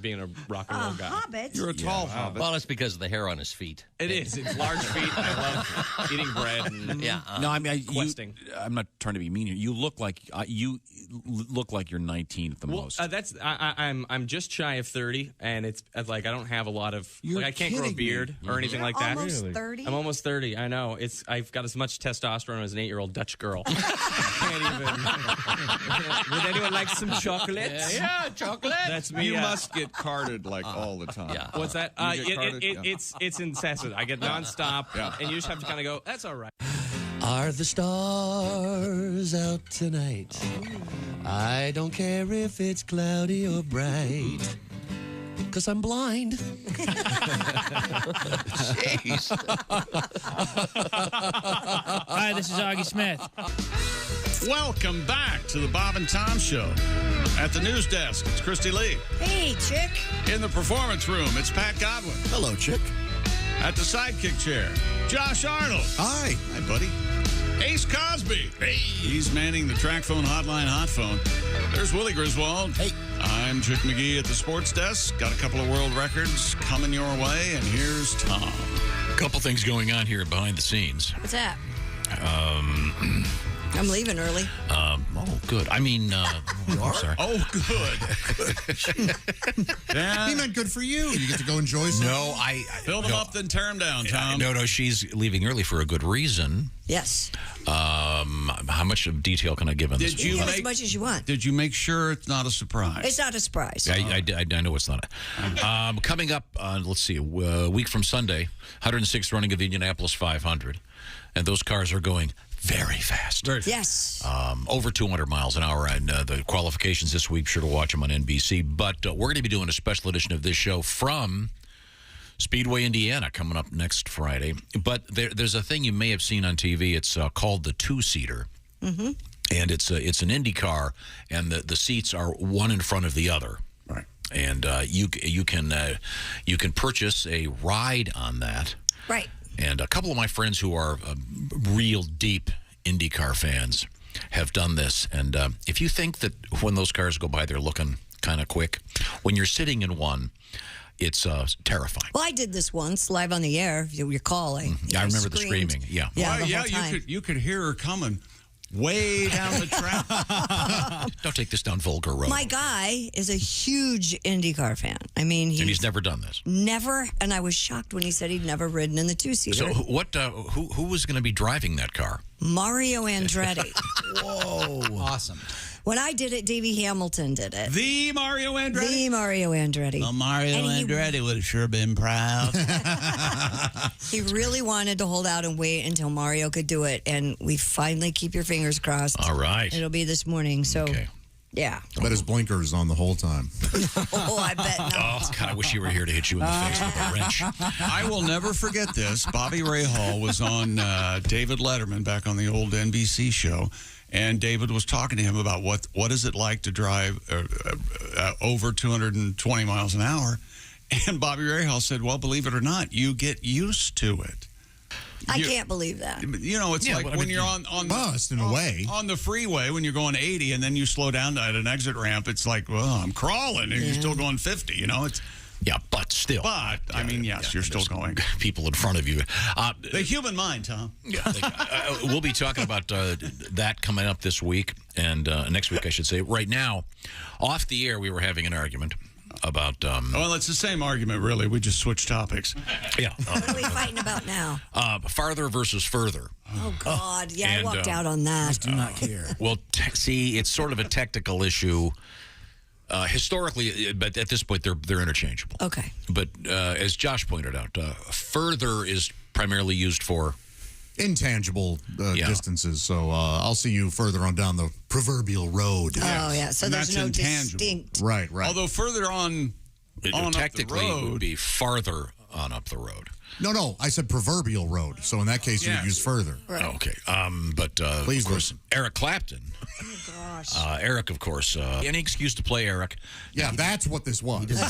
being a rock and roll guy. Hobbit. You're a tall hobbit. Well, it's because of the hair on his feet. It is. It's large feet. I love eating bread and Yeah. No, I mean, questing. I'm not trying to be mean here. You look like you're 19 at the most. That's I'm just shy of 30, and it's like I don't have a lot of You're like I can't grow a kidding me. beard or anything You're like that. almost 30? I'm almost 30. I know. I've got as much testosterone as an 8-year-old Dutch girl. Can't even. Would anyone like some chocolates? Yeah, chocolate. That's me. You must get carded like all the time. Yeah. What's that? You get carded? Yeah. It's incessant. I get nonstop, and you just have to kind of go. That's all right. Are the stars out tonight? I don't care if it's cloudy or bright, 'cause I'm blind. Jeez. Hi, this is Augie Smith. Welcome back to the Bob and Tom Show. At the news desk, it's Christy Lee. Hey, chick. In the performance room, it's Pat Godwin. Hello, chick. At the sidekick chair, Josh Arnold. Hi. Hi, buddy. Ace Cosby. Hey. He's manning the track phone hotline hot phone. There's Willie Griswold. Hey. I'm Chick McGee at the sports desk. Got a couple of world records coming your way, and here's Tom. A couple things going on here behind the scenes. What's that? I'm leaving early. Oh, good. I mean, You are? sorry. Oh, good. Yeah. He meant good for you. You get to go enjoy something. No, I Build them up, then tear them down, Tom. No, she's leaving early for a good reason. Yes. How much of detail can I give on this? You can give as much as you want. Did you make sure it's not a surprise? It's not a surprise. I know it's not. Coming up, let's see, a week from Sunday, 106th running of the Indianapolis 500. And those cars are going very fast. Yes. Over 200 miles an hour. And the qualifications this week, sure to watch them on NBC. But we're going to be doing a special edition of this show from Speedway, Indiana, coming up next Friday. But there's a thing you may have seen on TV. It's called the two-seater. Mm-hmm. And it's an Indy car, and the seats are one in front of the other. Right. And you can purchase a ride on that. Right. And a couple of my friends who are real deep IndyCar fans have done this. And if you think that when those cars go by, they're looking kind of quick, when you're sitting in one, it's terrifying. Well, I did this once live on the air. If you recall, I remember the screamed. screaming. Yeah. Yeah, Well, the whole time. you could hear her coming way down the track. Don't take this down Volga Road. My guy is a huge IndyCar fan. I mean, and he's never done this. Never, and I was shocked when he said he'd never ridden in the two-seater. So what? Who was going to be driving that car? Mario Andretti. Whoa. Awesome. When I did it, Davey Hamilton did it. The Mario Andretti? The Mario Andretti. Well, Mario Andretti would have sure been proud. He really wanted to hold out and wait until Mario could do it, and we finally, keep your fingers crossed. All right. It'll be this morning, so... Okay. Yeah. I bet his blinkers on the whole time. Oh, I bet not. Oh, God, I wish you were here to hit you in the face with a wrench. I will never forget this. Bobby Rahal was on David Letterman back on the old NBC show, and David was talking to him about what is it like to drive over 220 miles an hour. And Bobby Rahal said, well, believe it or not, you get used to it. I can't believe that. You know, it's like when you're on bust in a way on the freeway when you're going 80 and then you slow down at an exit ramp. It's like, well, I'm crawling and you're still going 50. You know, it's but still. But I mean, yes, you're still going. People in front of you. The human mind, Tom. Yeah, we'll be talking about that coming up this week and next week, I should say. Right now, off the air, we were having an argument about. Well, it's the same argument, really. We just switched topics. Yeah. What are we fighting about now? Farther versus further. Oh, God. Yeah, And, I walked out on that. Do not care. Well, see, it's sort of a technical issue. Historically, but at this point, they're interchangeable. Okay. But as Josh pointed out, further is primarily used for intangible distances. So I'll see you further on down the proverbial road. Oh, yeah. So And there's that's no intangible. distinct. Right. Although further on technically up the it road, would be farther on up the road. No, I said proverbial road. So in that case, you would use further. Right. Okay. But Please of course, listen. Eric Clapton. Oh, gosh. Eric, of course. Any excuse to play Eric. Yeah, that's what this was. He didn't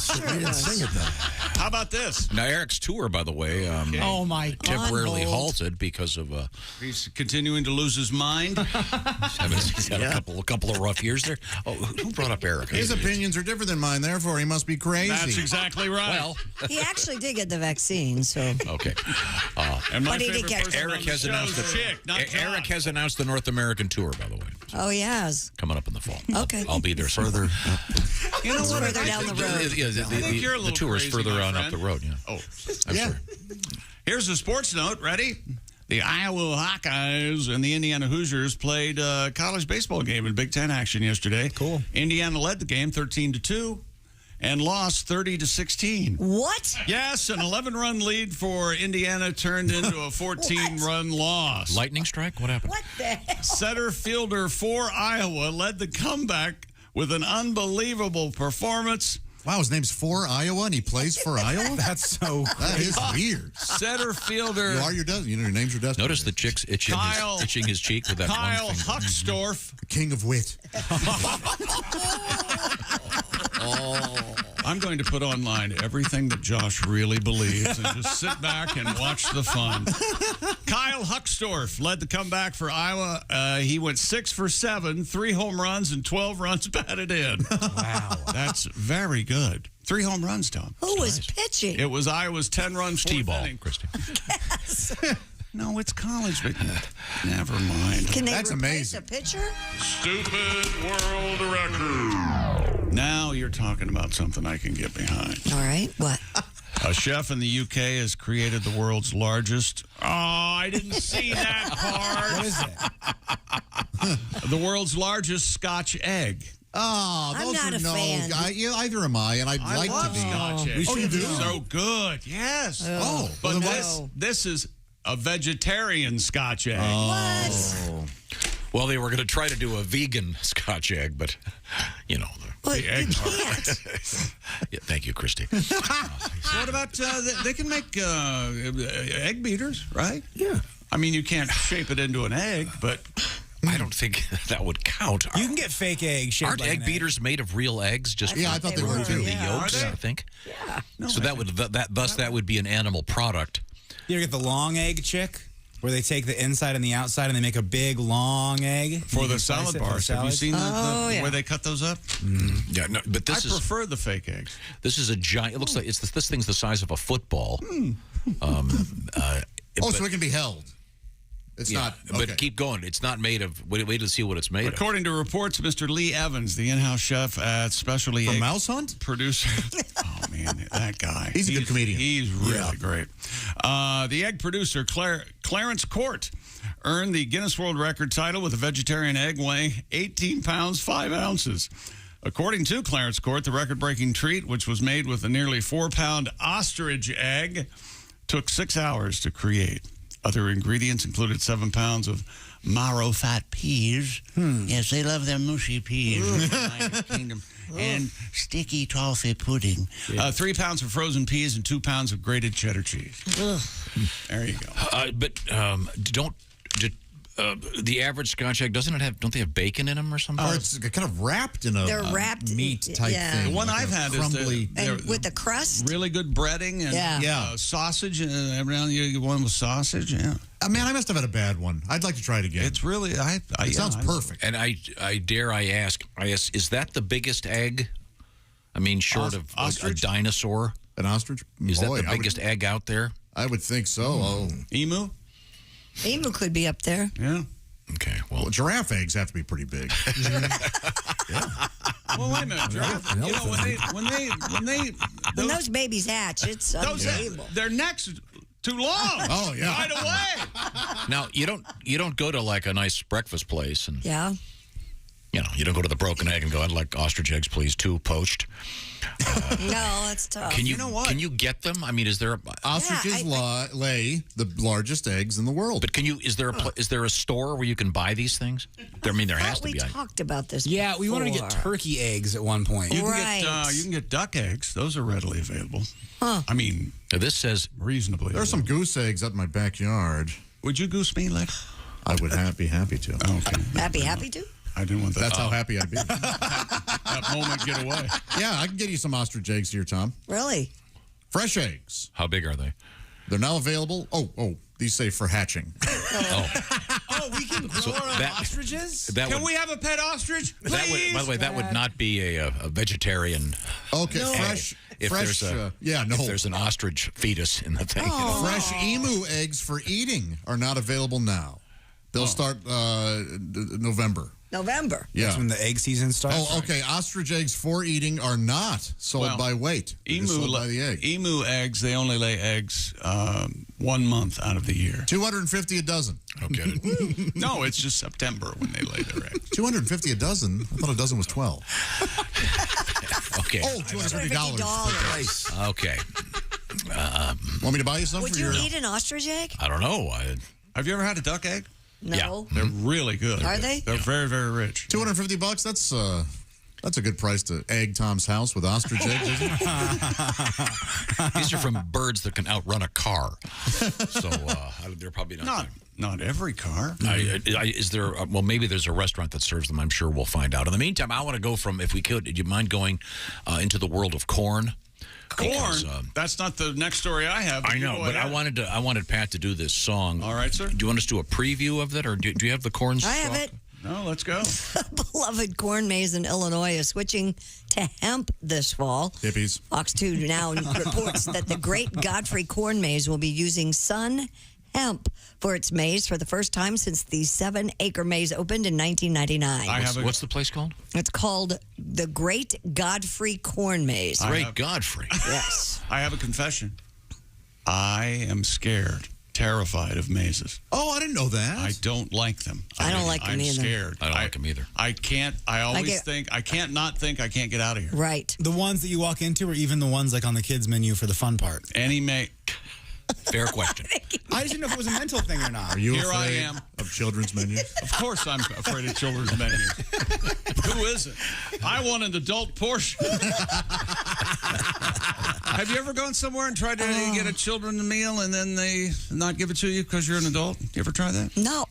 sing it, though. How about this? Now, Eric's tour, by the way, Oh, my God. temporarily halted because of He's continuing to lose his mind. he's had a couple of rough years there. Oh, who brought up Eric? His opinions are different than mine, therefore he must be crazy. That's exactly right. Well, He actually did get the vaccine, so. okay. And my But he did favorite catch person Eric on the has show announced is Chick, not Eric Josh. has announced the North American tour, by the way. Oh, yes. Coming up in the fall. Okay. I'll be there further. You know It's what? further I down think the road. Yeah, I think you're a the little tour is crazy, further my on friend. up the road. Yeah. Oh, I'm Yeah. sorry. here's a sports note. Ready? The Iowa Hawkeyes and the Indiana Hoosiers played a college baseball game in Big Ten action yesterday. Cool. Indiana led the game 13-2 and lost 30-16. What? Yes, an 11-run lead for Indiana turned into a 14-run loss. Lightning strike? What happened? What the hell? Center fielder for Iowa led the comeback with an unbelievable performance. Wow, his name's for Iowa and he plays for Iowa? That's so That is weird. Center fielder Your name's your destiny. Notice the chick's itching his cheek with that Kyle one finger. Huckstorf. The king of wit. I'm going to put online everything that Josh really believes and just sit back and watch the fun. Kyle Huckstorf led the comeback for Iowa. He went 6 for 7, 3 home runs, and 12 runs batted in. wow. That's very good. 3 home runs, Tom. Who was pitching? It was Iowa's 10-run T-ball, inning. Christy. No, it's college, but never mind. Can they That's replace amazing. a pitcher? Stupid world record. Now you're talking about something I can get behind. All right, what? A chef in the UK has created the world's largest. Oh, I didn't see that part. What is it? The world's largest Scotch egg. Oh, I'm those not are a no. fan. Either am I, and I'd I like love to be. Scotch egg. Oh, you do? So good. Yes. Oh. But Well, this is a vegetarian Scotch egg. What? Well, they were going to try to do a vegan Scotch egg, but, you know. Well, The you eggs can't. Yeah, thank you, Christy. What about they can make egg beaters, right? Yeah. I mean, you can't shape it into an egg, but I don't think that would count. You can get fake eggs shaped Aren't like egg an beaters made of real eggs? Just Yeah, I thought they were, removing too. the Yeah. yolks, Are they? I think. Yeah. So that would that would be an animal product. You ever get the long egg chick, where they take the inside and the outside and they make a big long egg for You the can slice salad it for bars, have you salads? seen the Oh, yeah. where they cut those up? Yeah, no, but I this is prefer the fake eggs. this is a giant. It looks like this thing's the size of a football. Oh, But- so it can be held. It's yeah, not. but Okay. keep going. It's not made of. Wait to see what it's made of. According to reports, Mr. Lee Evans, the in-house chef at Specialty From Egg Mouse Hunt? producer. Oh man, that guy. He's a good comedian. He's really great. The egg producer Clarence Court earned the Guinness World Record title with a vegetarian egg weighing 18 pounds 5 ounces. According to Clarence Court, the record-breaking treat, which was made with a nearly 4-pound ostrich egg, took 6 hours to create. Other ingredients included 7 pounds of marrow fat peas. Yes, they love their mushy peas. in the United Kingdom. And sticky toffee pudding. 3 pounds of frozen peas and 2 pounds of grated cheddar cheese. There you go. But the average Scotch egg don't they have bacon in them or something? Or it's kind of wrapped in a They're wrapped in- meat type yeah. thing. The one like I've a had crumbly. And with the crust? really good breading and Yeah. sausage. And every now and then you get one with sausage. Yeah, Man, I must have had a bad one. I'd like to try it again. it's really. It sounds perfect. And I dare I ask, is that the biggest egg? I mean, short of a ostrich? dinosaur. An ostrich? Is Boy, that the biggest egg out there? I would think so. Oh. Emu. Emu could be up there. Yeah. Okay. Well, giraffe eggs have to be pretty big. Well, wait a minute. Giraffe. You know, when they When those babies hatch, it's unbelievable. their necks too long. Oh, yeah. Right away. Now you don't go to like a nice breakfast place and Yeah. you don't go to the Broken Egg and go, I'd like ostrich eggs, please, 2 poached. No, that's tough. Can you get them? I mean, is there Ostriches lay the largest eggs in the world. But is there a store where you can buy these things? There has to we be. talked about this. Yeah, we wanted to get before. turkey eggs at one point. You Right. can get duck eggs. Those are readily available. Huh. I mean, Now, this says reasonably. There's some goose eggs out in my backyard. Would you goose me, Lex? I would be happy to. Okay. Happy to? I didn't want that. That's how happy I'd be. that moment get away. Yeah, I can get you some ostrich eggs here, Tom. Really? Fresh eggs. How big are they? They're now available. Oh, these say for hatching. Oh, we can grow our own ostriches? Can we have a pet ostrich, please? By the way, that would not be a vegetarian. Okay, egg. fresh. If there's an ostrich fetus in the thing. Fresh emu eggs for eating are not available now. They'll start November. November. Yeah. That's when the egg season starts. Oh, okay. Ostrich eggs for eating are not sold by weight. They're just sold by the egg. Emu eggs, they only lay eggs 1 month out of the year. 250 a dozen. Okay. No, it's just September when they lay their eggs. 250 a dozen? I thought a dozen was 12. Okay. Oh, $250. Okay. Want me to buy you some Would for you your... eat an ostrich egg? I don't know. Have you ever had a duck egg? No. They're really good. Are they? They're very, very rich. $250, that's a good price to egg Tom's house with ostrich eggs, isn't it? These are from birds that can outrun a car. So they're probably not every car. Is there? Well, maybe there's a restaurant that serves them. I'm sure we'll find out. In the meantime, I want to go from, if we could, do you mind going into the world of corn? Corn? Because, that's not the next story I have. I know, but I wanted Pat to do this song. All right, sir. Do you want us to do a preview of that, or do you have the corn? I have it. No, let's go. Beloved corn maze in Illinois is switching to hemp this fall. Hippies. Fox 2 now reports that the Great Godfrey Corn Maze will be using sun Hemp for its maize for the first time since the 7-acre maize opened in 1999. What's the place called? It's called the Great Godfrey Corn Maze. Godfrey. Yes. I have a confession. I am scared, terrified of mazes. Oh, I didn't know that. I don't like them. I don't like them I'm either. scared. I don't like them either. I can't. I always think I can't not think I can't get out of here. Right. The ones that you walk into, or even the ones like on the kids menu for the fun part? Any Fair question. I just didn't know if it was a mental thing or not. Are you Here I afraid am. of children's menus? Of course I'm afraid of children's menus. Who isn't? I want an adult portion. Have you ever gone somewhere and tried to get a children's meal and then they not give it to you because you're an adult? You ever try that? No.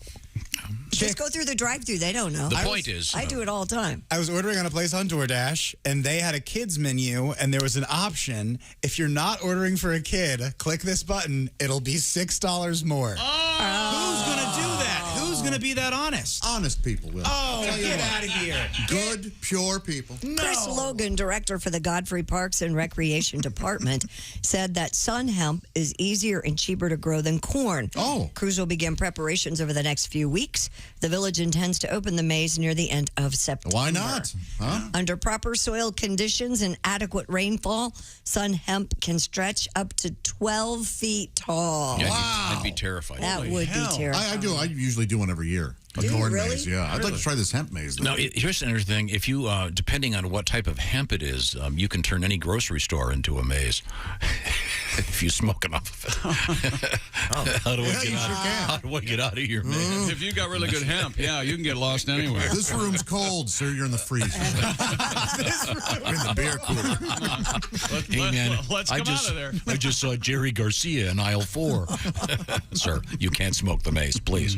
Just go through the drive-thru. They don't know. The point is... I do it all the time. I was ordering on a place on DoorDash, and they had a kids menu, and there was an option. If you're not ordering for a kid, click this button. It'll be $6 more. Who's going to do that? Who's going to be that honest? Honest people will. Oh, get out of here. Good, pure people. Chris Logan, director for the Godfrey Parks and Recreation Department, said that sun hemp is easier and cheaper to grow than corn. Oh. Crews will begin preparations over the next few weeks. The village intends to open the maze near the end of September. Why not? Huh? Under proper soil conditions and adequate rainfall, sun hemp can stretch up to 12 feet tall. Yeah, I'd be terrified. That would be terrifying. I do. I usually do one every year. A corn maze, yeah. I'd like to try this hemp maze, though. Now, here's another thing. If you, depending on what type of hemp it is, you can turn any grocery store into a maze. If you smoke enough of it. How do I get out of here, man? If you got really good hemp, yeah, you can get lost anywhere. This room's cold, sir. You're in the freezer. In the beer cooler. Hey, man, let's come out of there. I just saw Jerry Garcia in aisle 4. Sir, you can't smoke the maze, please.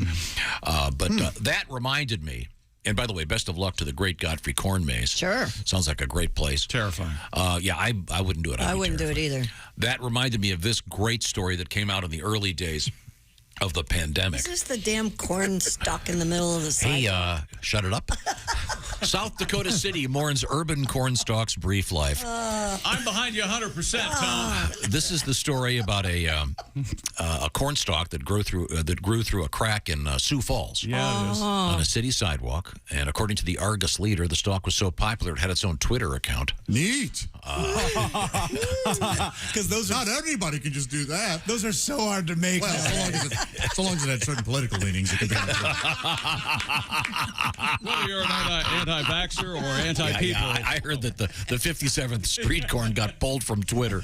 But that reminded me, and by the way, best of luck to the Great Godfrey Corn Maze. Sure. Sounds like a great place. Terrifying. Yeah, I wouldn't do it. I wouldn't do it either. That reminded me of this great story that came out in the early days of the pandemic. Is this the damn corn stuck in the middle of the sidewalk? Hey, shut it up. South Dakota City mourns urban corn stalk's brief life. I'm behind you 100%, Tom. This is the story about a corn stalk that grew through a crack in Sioux Falls. Yeah, it is. On a city sidewalk. And according to the Argus Leader, the stalk was so popular it had its own Twitter account. Neat. Because those not anybody can just do that. Those are so hard to make. Well, so long as it had certain political leanings, it could be. Whether you're an anti-vaxxer or anti-people. Yeah, I heard that the 57th Street corn got pulled from Twitter.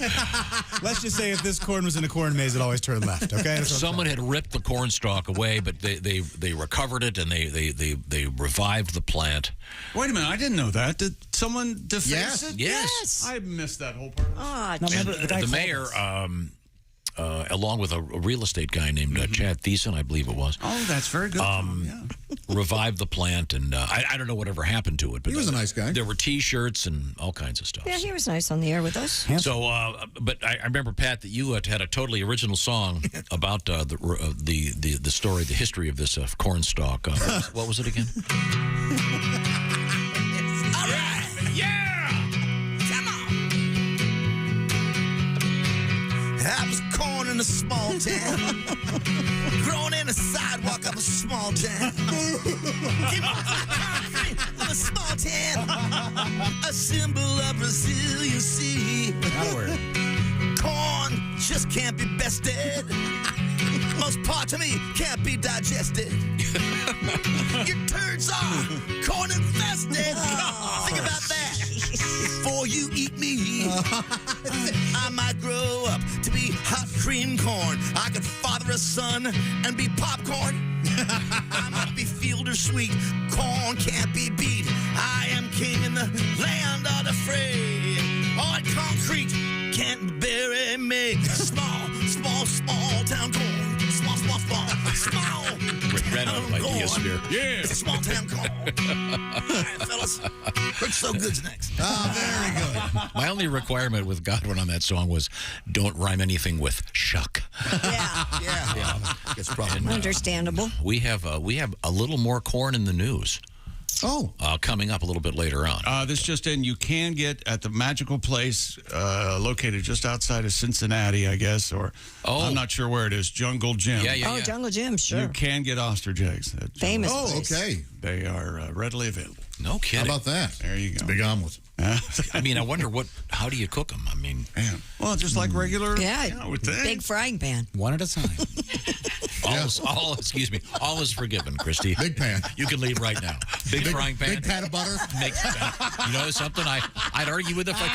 Let's just say if this corn was in a corn maze, it always turned left, okay? Someone had ripped the corn stalk away, but they recovered it and they revived the plant. Wait a minute, I didn't know that. Did someone deface it? Yes. I missed that whole part. The mayor, along with a real estate guy named Chad Thiessen, I believe it was. Oh, that's very good. Revived the plant, and I don't know whatever happened to it. But he was a nice guy. There were T-shirts and all kinds of stuff. Yeah, he was nice on the air with us. So, but I remember, Pat, that you had a totally original song about the story, the history of this corn stalk. What was it again? All right. Yeah. Come on. I was corn in a small town, growing in a sidewalk of a small town. Came off the concrete of a small town, a symbol of resiliency. Corn just can't be bested. Most part of me can't be digested. Your turds are corn infested. Think about that before you eat me. I might grow up to be hot cream corn. I could father a son and be popcorn. I might be fielder sweet. Corn can't be beat. I am king in the land of the free. Hard concrete can't bury me. Small town corn. Small. Ran out of ideas here. Yeah. It's a small town corn. All right, fellas. Looks so good's next. Very good. My only requirement with Godwin on that song was don't rhyme anything with shuck. Yeah. It's probably understandable. We have a little more corn in the news. coming up a little bit later on. This just in, you can get at the magical place located just outside of Cincinnati, I guess, or I'm not sure where it is, Jungle Gym. Yeah. Jungle Gym, sure. You can get ostrich eggs. Famous place. Okay. They are readily available. No kidding. How about that? There you go. Big omelet. I mean, I wonder how do you cook them? I mean, well, just like regular. Big frying pan. One at a time. All is forgiven, Christy. Big pan. You can leave right now. Big frying pan. Big pan of butter. You know something? I'd argue with if I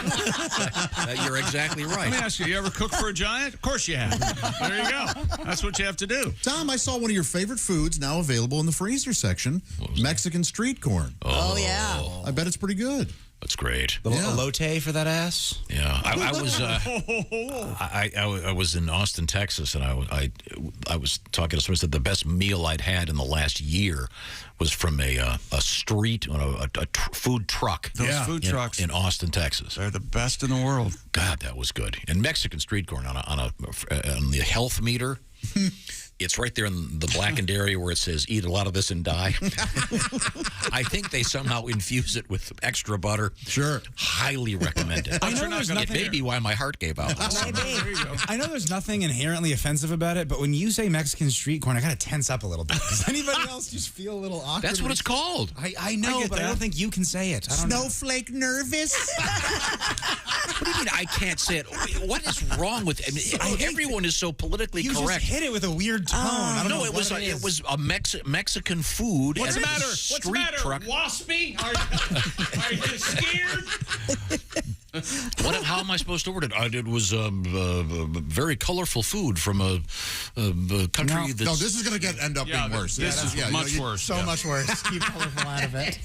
could. You're exactly right. Let me ask you, you ever cook for a giant? Of course you have. There you go. That's what you have to do. Tom, I saw one of your favorite foods now available in the freezer section, Mexican street corn. Oh, yeah. I bet it's pretty good. That's great. Little elote for that ass. Yeah, I was in Austin, Texas, and I was talking to someone who said the best meal I'd had in the last year was from a street on a food truck. Those food trucks in Austin, Texas. They're the best in the world. God, that was good. And Mexican street corn on the health meter. It's right there in the blackened area where it says, eat a lot of this and die. I think they somehow infuse it with extra butter. Sure. Highly recommend it. It may be why my heart gave out. I know there's nothing inherently offensive about it, but when you say Mexican street corn, I got to tense up a little bit. Does anybody else just feel a little awkward? That's what it's called. I know, but I don't think you can say it. I don't Snowflake nervous? What do you mean I can't say it? What is wrong with it? I mean, everyone is so politically you correct. You just hit it with a weird tone. I don't know it was a Mexican food. What's the matter? Street What's the matter? Truck. Waspy? Are you scared? How am I supposed to order it? It was very colorful food from a country that's... No, this is going to end up being worse. This is much worse. So much worse. Keep colorful out of it.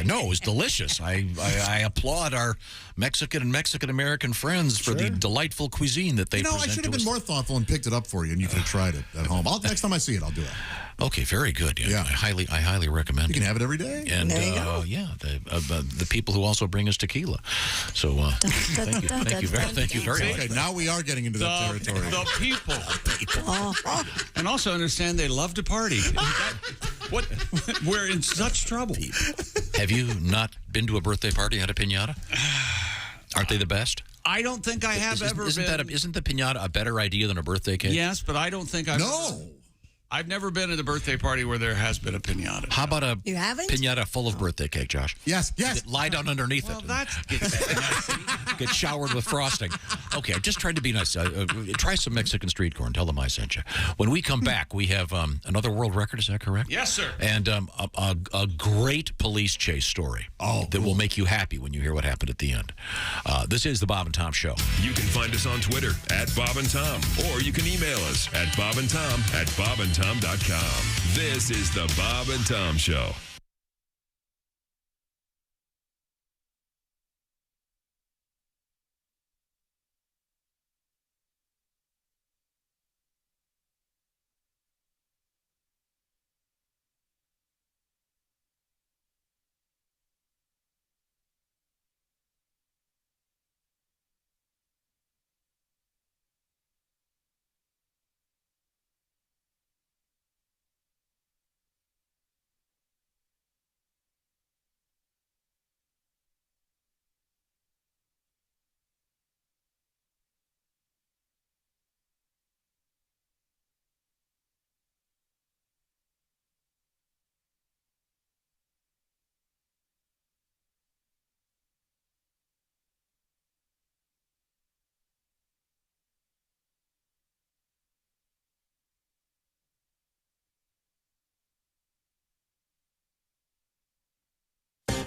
No, it was delicious. I applaud our Mexican and Mexican-American friends for the delightful cuisine that they present to us. I should have been more thoughtful and picked it up for you, and you could have tried it at home. Next time I see it, I'll do it. Okay, very good. Yeah. I highly recommend it. You can have it every day. And the people who also bring us tequila. So thank you very much. Okay, now we are getting into that territory. The people. And also understand they love to party. We're in such trouble. Have you not been to a birthday party at a piñata? Aren't they the best? I don't think I have ever been. Isn't the piñata a better idea than a birthday cake? Yes, but I don't think I've... I've never been at a birthday party where there has been a piñata. How about a You haven't? piñata full of birthday cake, Josh? Yes. Lie down underneath it. Get showered with frosting. Okay, I'm just trying to be nice. Try some Mexican street corn. Tell them I sent you. When we come back, we have another world record. Is that correct? Yes, sir. And a great police chase story that will make you happy when you hear what happened at the end. This is the Bob and Tom Show. You can find us on Twitter at Bob and Tom, or you can email us at bobandtom@bobandtom.com. This is the Bob and Tom Show.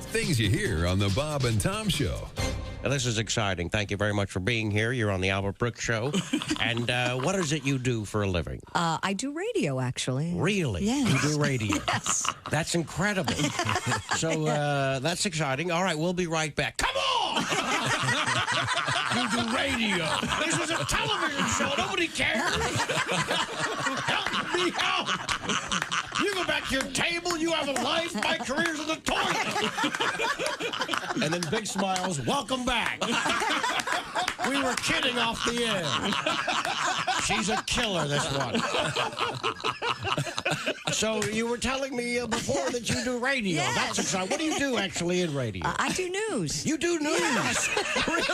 Things you hear on the Bob and Tom Show. Now, this is exciting. Thank you very much for being here. You're on the Albert Brooks Show. And what is it you do for a living? I do radio, actually. Really? Yes. You do radio? Yes. That's incredible. So that's exciting. All right, we'll be right back. Come on! You do radio. This was a television show. Nobody cares. Help me out. You go back to your table. You have a life. My career's in the toilet. And then big smiles. Welcome back. We were kidding off the air. She's a killer, this one. So you were telling me before that you do radio. Yes. That's exciting. What do you do actually in radio? I do news. You do news? Yes. Really?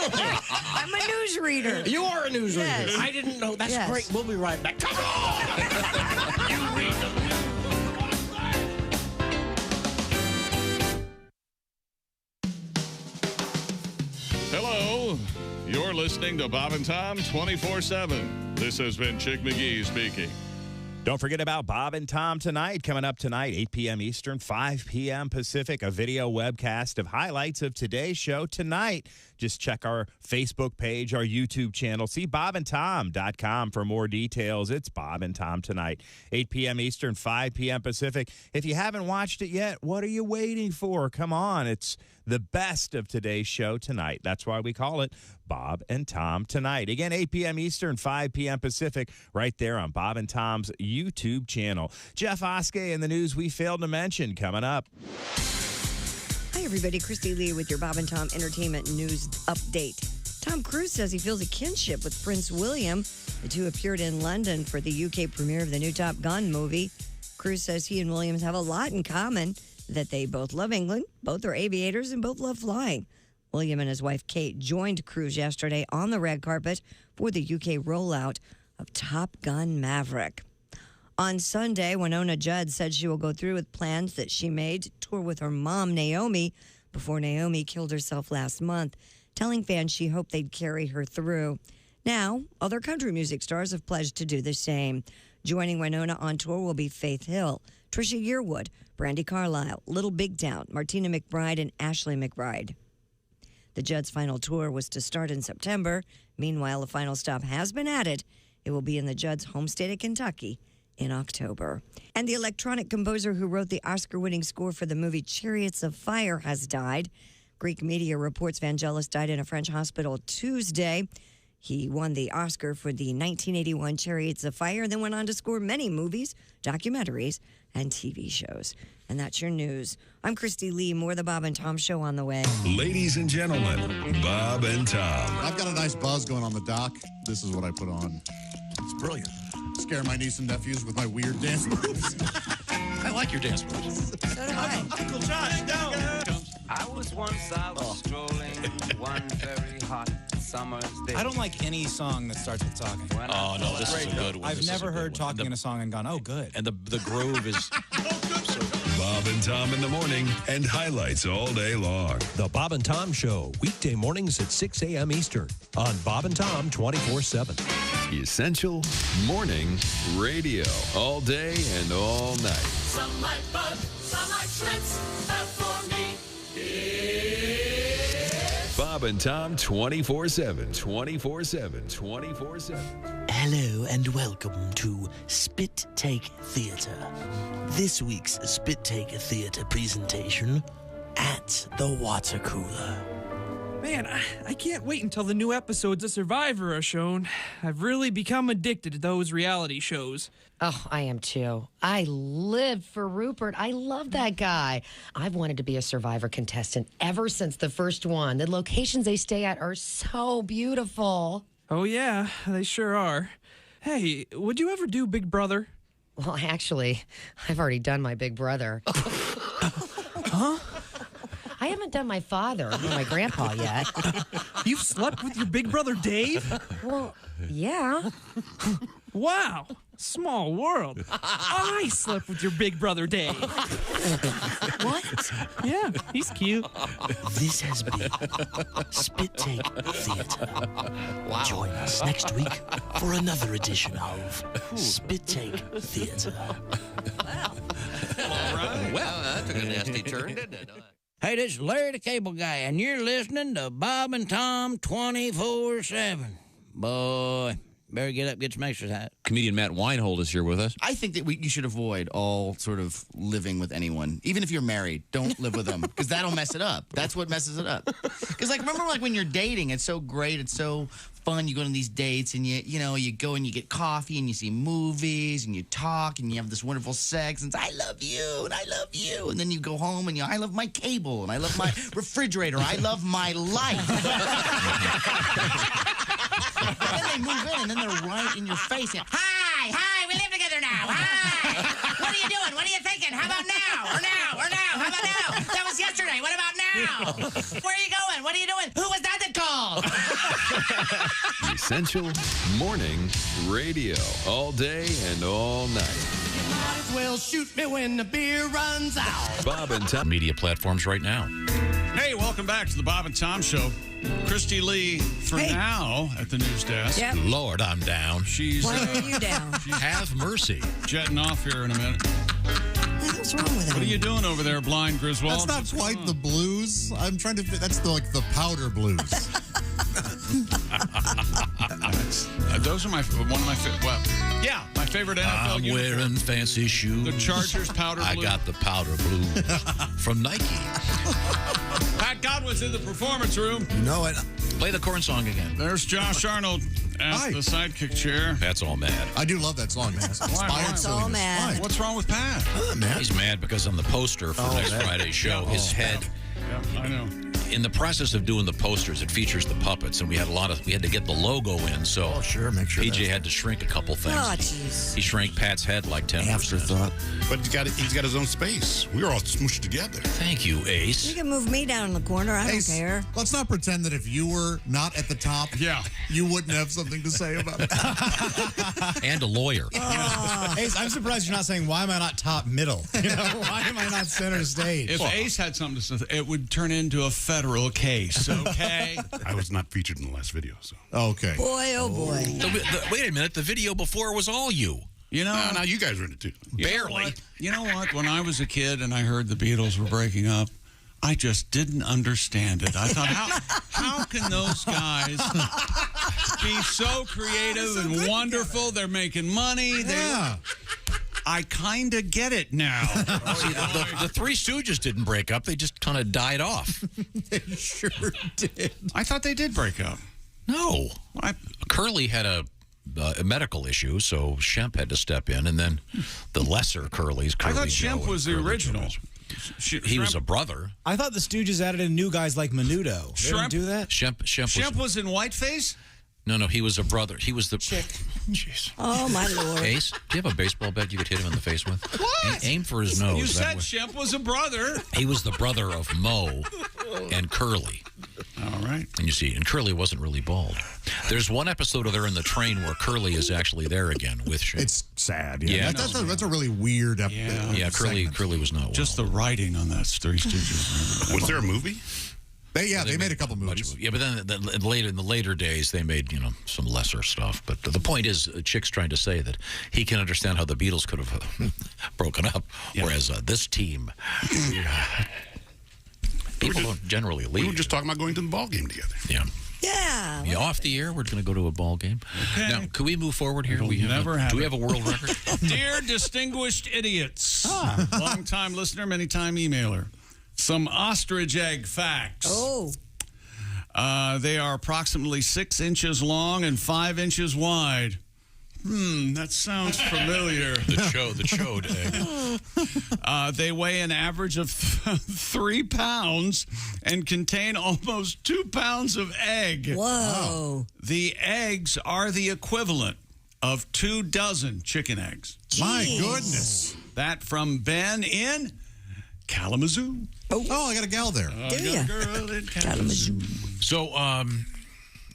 I'm a news reader. You are a news Yes. reader. I didn't know. That's Yes. great. We'll be right back. Come on! You read the news. Hello. You're listening to Bob and Tom 24/7. This has been Chick McGee speaking. Don't forget about Bob and Tom tonight. Coming up tonight, 8 p.m. Eastern, 5 p.m. Pacific, a video webcast of highlights of today's show tonight. Just check our Facebook page, our YouTube channel. See bobandtom.com for more details. It's Bob and Tom tonight, 8 p.m. Eastern, 5 p.m. Pacific. If you haven't watched it yet, what are you waiting for? Come on. It's the best of today's show tonight. That's why we call it Bob and Tom Tonight. Again, 8 p.m. Eastern, 5 p.m. Pacific, right there on Bob and Tom's YouTube channel. Jeff Oskey and the news we failed to mention coming up. Hi, everybody. Christy Lee with your Bob and Tom Entertainment News Update. Tom Cruise says he feels a kinship with Prince William. The two appeared in London for the UK premiere of the new Top Gun movie. Cruise says he and Williams have a lot in common, that they both love England, both are aviators, and both love flying. William and his wife Kate joined Cruise yesterday on the red carpet for the UK rollout of Top Gun Maverick. On Sunday, Winona Judd said she will go through with plans that she made to tour with her mom, Naomi, before Naomi killed herself last month, telling fans she hoped they'd carry her through. Now, other country music stars have pledged to do the same. Joining Winona on tour will be Faith Hill, Trisha Yearwood, Brandi Carlile, Little Big Town, Martina McBride, and Ashley McBride. The Judds' final tour was to start in September. Meanwhile, a final stop has been added. It will be in the Judds' home state of Kentucky in October. And the electronic composer who wrote the Oscar-winning score for the movie Chariots of Fire has died. Greek media reports Vangelis died in a French hospital Tuesday. He won the Oscar for the 1981 Chariots of Fire and then went on to score many movies, documentaries, and TV shows. And that's your news. I'm Christy Lee. More of the Bob and Tom Show on the way. Ladies and gentlemen, Bob and Tom. I've got a nice buzz going on the dock. This is what I put on. It's brilliant. Scare my niece and nephews with my weird dance moves. I like your dance moves. So do I. Uncle Josh, go! I was once out strolling one very hot summer's day. I don't like any song that starts with talking. Oh, no, this is a good one. I've never heard talking in a song and gone, oh, good. And the groove is... Bob and Tom in the morning and highlights all day long. The Bob and Tom Show, weekday mornings at 6 a.m. Eastern on Bob and Tom 24/7. Essential Morning Radio. All day and all night. Some like bud, some like Schlitz, but for me, it's Bob and Tom 24/7. 24/7. 24/7. Hello and welcome to Spit Take Theatre. This week's Spit Take Theatre presentation at the water cooler. Man, I can't wait until the new episodes of Survivor are shown. I've really become addicted to those reality shows. Oh, I am too. I live for Rupert. I love that guy. I've wanted to be a Survivor contestant ever since the first one. The locations they stay at are so beautiful. Oh, yeah, they sure are. Hey, would you ever do Big Brother? Well, actually, I've already done my Big Brother. Huh? I haven't done my father or my grandpa yet. You've slept with your Big Brother Dave? Well, yeah. Wow, small world. I slept with your Big Brother Dave. What? Yeah, he's cute. This has been Spit Take Theatre. Wow. Join us next week for another edition of Spit Take Theatre. Well, that took a nasty turn, didn't it? Hey, this is Larry the Cable Guy, and you're listening to Bob and Tom 24/7. Boy, better get up, get some exercise. Comedian Matt Weinhold is here with us. I think that you should avoid all sort of living with anyone. Even if you're married, don't live with them because that'll mess it up. That's what messes it up. Because, like, remember, like, when you're dating, it's so great, it's so fun. You go on these dates and you go and you get coffee and you see movies and you talk and you have this wonderful sex and it's, I love you and I love you. And then you go home and I love my cable and I love my refrigerator. I love my life. they move in and then they're right in your face. Hi, we live together now. Hi. What are you doing? What are you thinking? How about now? Or now? How about now? That was yesterday. What about now? Where are you going? What are you doing? Who was that called? Essential Morning Radio. All day and all night. Might as well shoot me when the beer runs out. Bob and Tom. Media platforms right now. Hey, welcome back to the Bob and Tom Show. Christy Lee, for now, at the news desk. Yep. Lord, I'm down. She's Why are you down? Have mercy. Jetting off here in a minute. What's wrong with him? What are you doing over there, Blind Griswold? That's not quite the blues. I'm trying to. That's the powder blues. Those are one of my favorite. Well, yeah, my favorite NFL. I'm wearing fancy shoes. The Chargers powder blue. I got the powder blue from Nike. Pat Godwin's in the performance room. You know it. Play the corn song again. There's Josh Arnold at the sidekick chair. Pat's all mad. I do love that song, man. Pat's all mad. What's wrong with Pat? He's mad because on the poster for next Friday's show, his head. Yeah, I know. In the process of doing the posters, it features the puppets, and we had to get the logo in. So make sure PJ had to shrink a couple things. Oh, jeez. He shrank Pat's head like 10%. Afterthought. But he's got his own space. We were all smooshed together. Thank you, Ace. You can move me down in the corner. I don't care. Let's not pretend that if you were not at the top, you wouldn't have something to say about it. And a lawyer. Ace, I'm surprised you're not saying, why am I not top middle? Why am I not center stage? If Ace had something to say, it would turn into a federal case, okay? I was not featured in the last video, so. Okay. Boy, oh boy. Wait a minute. The video before was all you. You know, now you guys are in it too. Barely. You know what? When I was a kid and I heard the Beatles were breaking up, I just didn't understand it. I thought, how can those guys be so creative and wonderful? They're making money. I kind of get it now. See, the Three Stooges didn't break up. They just kind of died off. They sure did. I thought they did break up. No. Curly had a medical issue, so Shemp had to step in, and then the lesser Curly's. I thought Shemp was the original. He was a brother. I thought the Stooges added in new guys like Menudo. They didn't do that? Shemp was in Whiteface? No, he was a brother. He was the chick. Jeez. Oh, my Lord. Ace, do you have a baseball bat you could hit him in the face with? What? Aim for his nose. You said Shemp was a brother. He was the brother of Mo and Curly. All right. And you see, and Curly wasn't really bald. There's one episode of They're in the Train where Curly is actually there again with Shemp. It's sad. Yeah. That's a really weird episode. Yeah, Curly was not well. Just the writing on that Three Stooges. Was there a movie? They made a couple movies. Yeah, but then in the later days, they made some lesser stuff. But the point is, Chick's trying to say that he can understand how the Beatles could have broken up, whereas this team, people don't generally leave. We were just talking about going to the ball game together. Yeah. Yeah. Off the air, we're going to go to a ball game. Okay. Now, could we move forward here? Do we have a world record? Dear distinguished idiots, long-time listener, many-time emailer. Some ostrich egg facts. Oh. They are approximately 6 inches long and 5 inches wide. That sounds familiar. The chode egg. They weigh an average of 3 pounds and contain almost 2 pounds of egg. Whoa. The eggs are the equivalent of 2 dozen chicken eggs. Jeez. My goodness. That from Ben in Kalamazoo. Oh, I got a gal there. Do ya? Girl in Kalamazoo. So,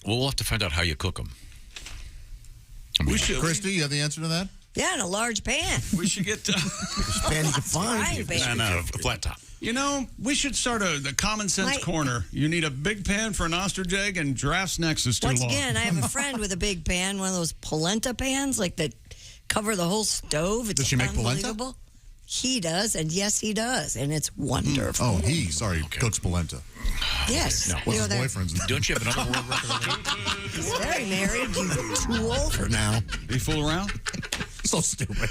we'll have to find out how you cook them. Christy, you have the answer to that? Yeah, in a large pan. We should get pan you can find. And a flat top. You know, we should start the common sense corner. You need a big pan for an ostrich egg, and Giraffe's next is too long. Once again, I have a friend with a big pan, one of those polenta pans, like that cover the whole stove. It's Does she make polenta? unbelievable. He does, and yes, he does, and it's wonderful. Oh, cooks polenta. Yes. No. What's his that- boyfriend's name? Don't you have another world record? He's very married. You too old for now. You fool around? So stupid.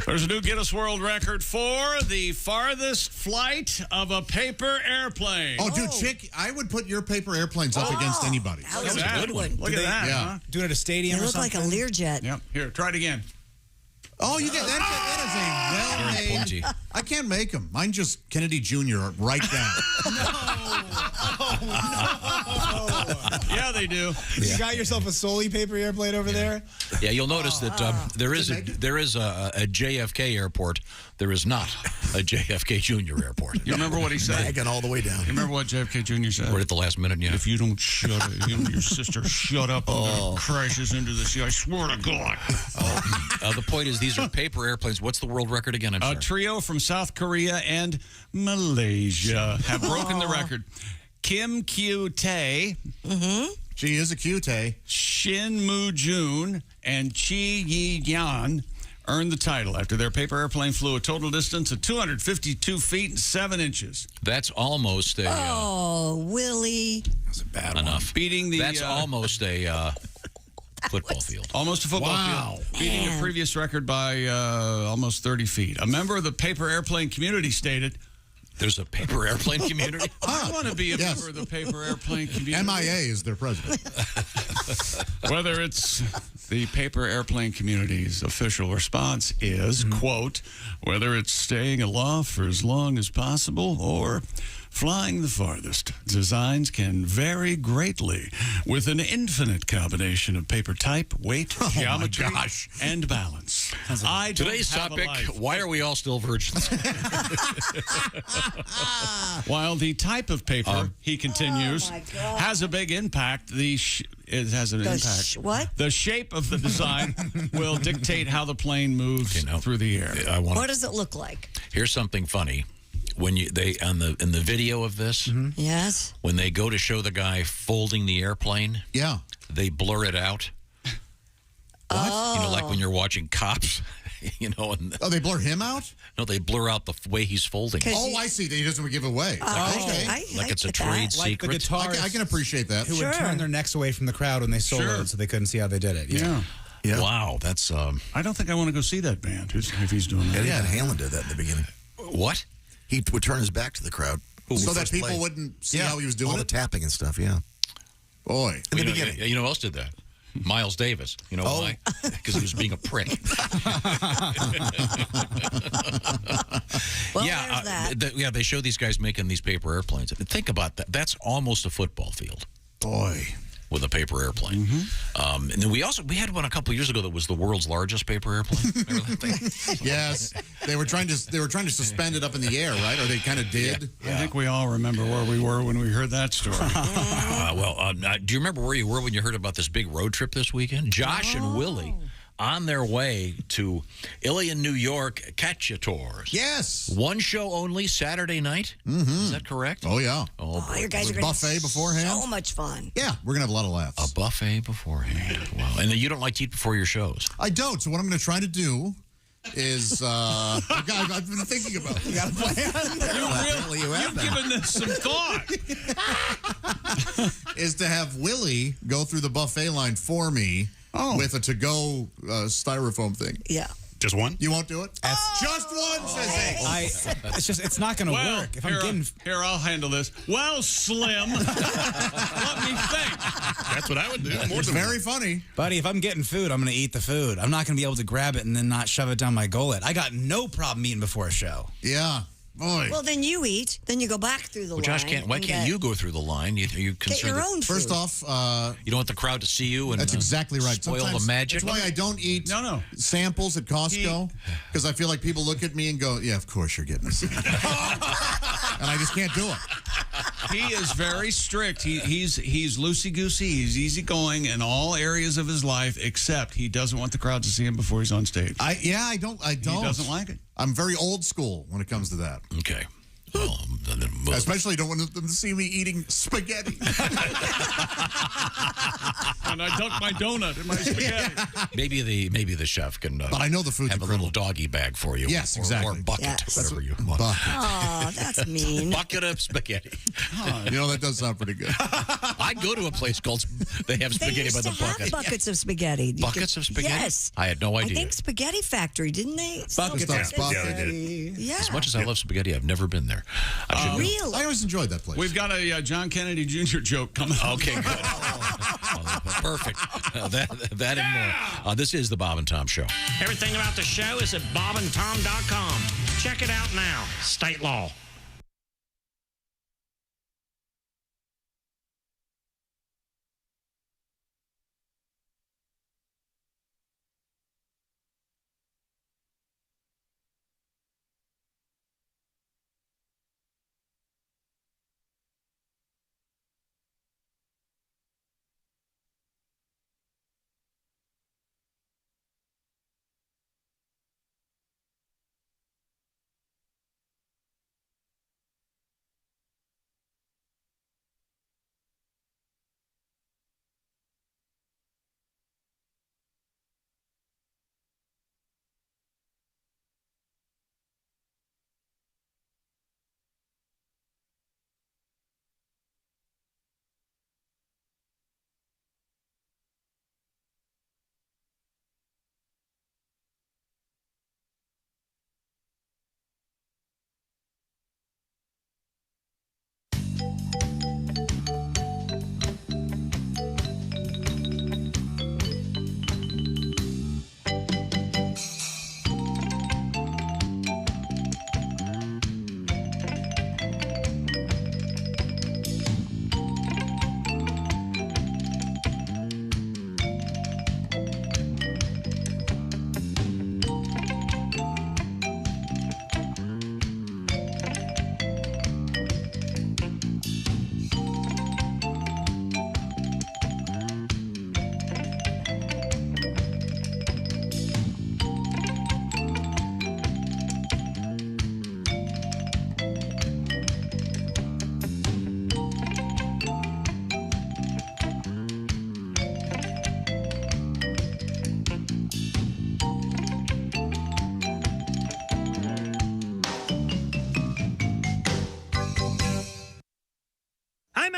There's a new Guinness World Record for the farthest flight of a paper airplane. Oh, dude, Chick, I would put your paper airplanes up against anybody. That was a good one. Look at that, huh? Do it at a stadium They or look like something? a Learjet. Yep. Here, try it again. Oh, you get that? That is a well-made. I can't make them. Mine just Kennedy Jr. right down. Yeah, they do. You got yourself a Soli paper airplane over there? Yeah, you'll notice that there is a JFK airport. There is not a JFK Jr. airport. You remember what he said? Bagging all the way down. You remember what JFK Jr. said? Right at the last minute, yeah. If you don't shut up, you and your sister shut up and crashes into the sea, I swear to God. The point is, these are paper airplanes. What's the world record again? I'm A sorry. trio from South Korea and Malaysia have broken the record. Kim Kyu-tae, She is a Q-tae. Shin Moo-jun, and Chi Yi-yan earned the title after their paper airplane flew a total distance of 252 feet and 7 inches. That's almost a... Willie. That's a bad one. enough. Beating the... That's almost a football field. Almost a football field. Beating the previous record by almost 30 feet. A member of the paper airplane community stated... There's a paper airplane community? I want to be a member of the paper airplane community. MIA is their president. Whether it's the paper airplane community's official response is, quote, whether it's staying aloft for as long as possible or flying the farthest, designs can vary greatly with an infinite combination of paper type, weight, geometry, and balance. Today's topic, why are we all still virgins? While the type of paper, he continues, has a big impact, it has an impact. What? The shape of the design will dictate how the plane moves through the air. What does it look like? Here's something funny. When in the video of this, Yes. when they go to show the guy folding the airplane, they blur it out. What? You know, like when you're watching Cops, you know. And, they blur him out? No, they blur out the way he's folding. Oh, I see. He doesn't give away. Like it's a trade Like the secret. guitarists I can appreciate that. who would turn their necks away from the crowd when they soloed so they couldn't see how they did it. Yeah. Wow, that's... I don't think I want to go see that band if he's doing that. Yeah, Hanlon did that in the beginning. What? He would turn his back to the crowd. So that people wouldn't see how he was doing all the it? tapping and stuff, yeah. Boy. In the beginning. You know who else did that? Miles Davis. You know why? Because he was being a prick. Well, there's that. They show these guys making these paper airplanes. Think about that. That's almost a football field. Boy. With a paper airplane. And then we had one a couple years ago that was the world's largest paper airplane. Remember that thing? Yes. They were trying to suspend it up in the air, right? Or they kind of did. I think we all remember where we were when we heard that story. Do you remember where you were when you heard about this big road trip this weekend? Josh and Willie on their way to Ilion, New York, Katya Tours. Yes. One show only, Saturday night. Is that correct? Oh, yeah. Oh, boy. You guys are going to buffet beforehand? So much fun. Yeah, we're going to have a lot of laughs. A buffet beforehand. Wow. And then you don't like to eat before your shows? I don't. So what I'm going to try to do is I've been thinking about it. You got a plan? You've given this some thought. Is to have Willie go through the buffet line for me with a to-go styrofoam thing. Yeah. Just one? You won't do it? Just one, says Ace. It's not going to work. If I'm getting... Here, I'll handle this. Well, Slim, let me think. That's what I would do. It's very funny. Buddy, if I'm getting food, I'm going to eat the food. I'm not going to be able to grab it and then not shove it down my gullet. I got no problem eating before a show. Yeah. Boy. Well, then you eat. Then you go back through the line. Josh, why can't you go through the line? Are you concerned? Get your own food. First off, you don't want the crowd to see you and that's exactly right. spoil the magic. That's why I don't eat samples at Costco, because I feel like people look at me and go, "Yeah, of course you're getting a sample," and I just can't do it. He is very strict. He's loosey-goosey. He's easygoing in all areas of his life, except he doesn't want the crowd to see him before he's on stage. I don't. He doesn't like it. I'm very old school when it comes to that. Okay. Well, I especially don't want them to see me eating spaghetti. And I dunk my donut in my spaghetti. Maybe the chef can. But I know the food's have a little doggy bag for you. Yes, exactly. Or bucket, Yes. whatever you want. Oh, that's mean. Bucket of spaghetti. You know, that does sound pretty good. I'd go to a place called. They have spaghetti by the bucket. Have buckets of spaghetti. Buckets of spaghetti? Yes. I had no idea. I think Spaghetti Factory, didn't they? Buckets of spaghetti. Yeah. As much as I love spaghetti, I've never been there. I should know. Really? I always enjoyed that place. We've got a John Kennedy Jr. joke coming up. Okay, good. Perfect. That and more. This is the Bob and Tom Show. Everything about the show is at bobandtom.com. Check it out now. State law.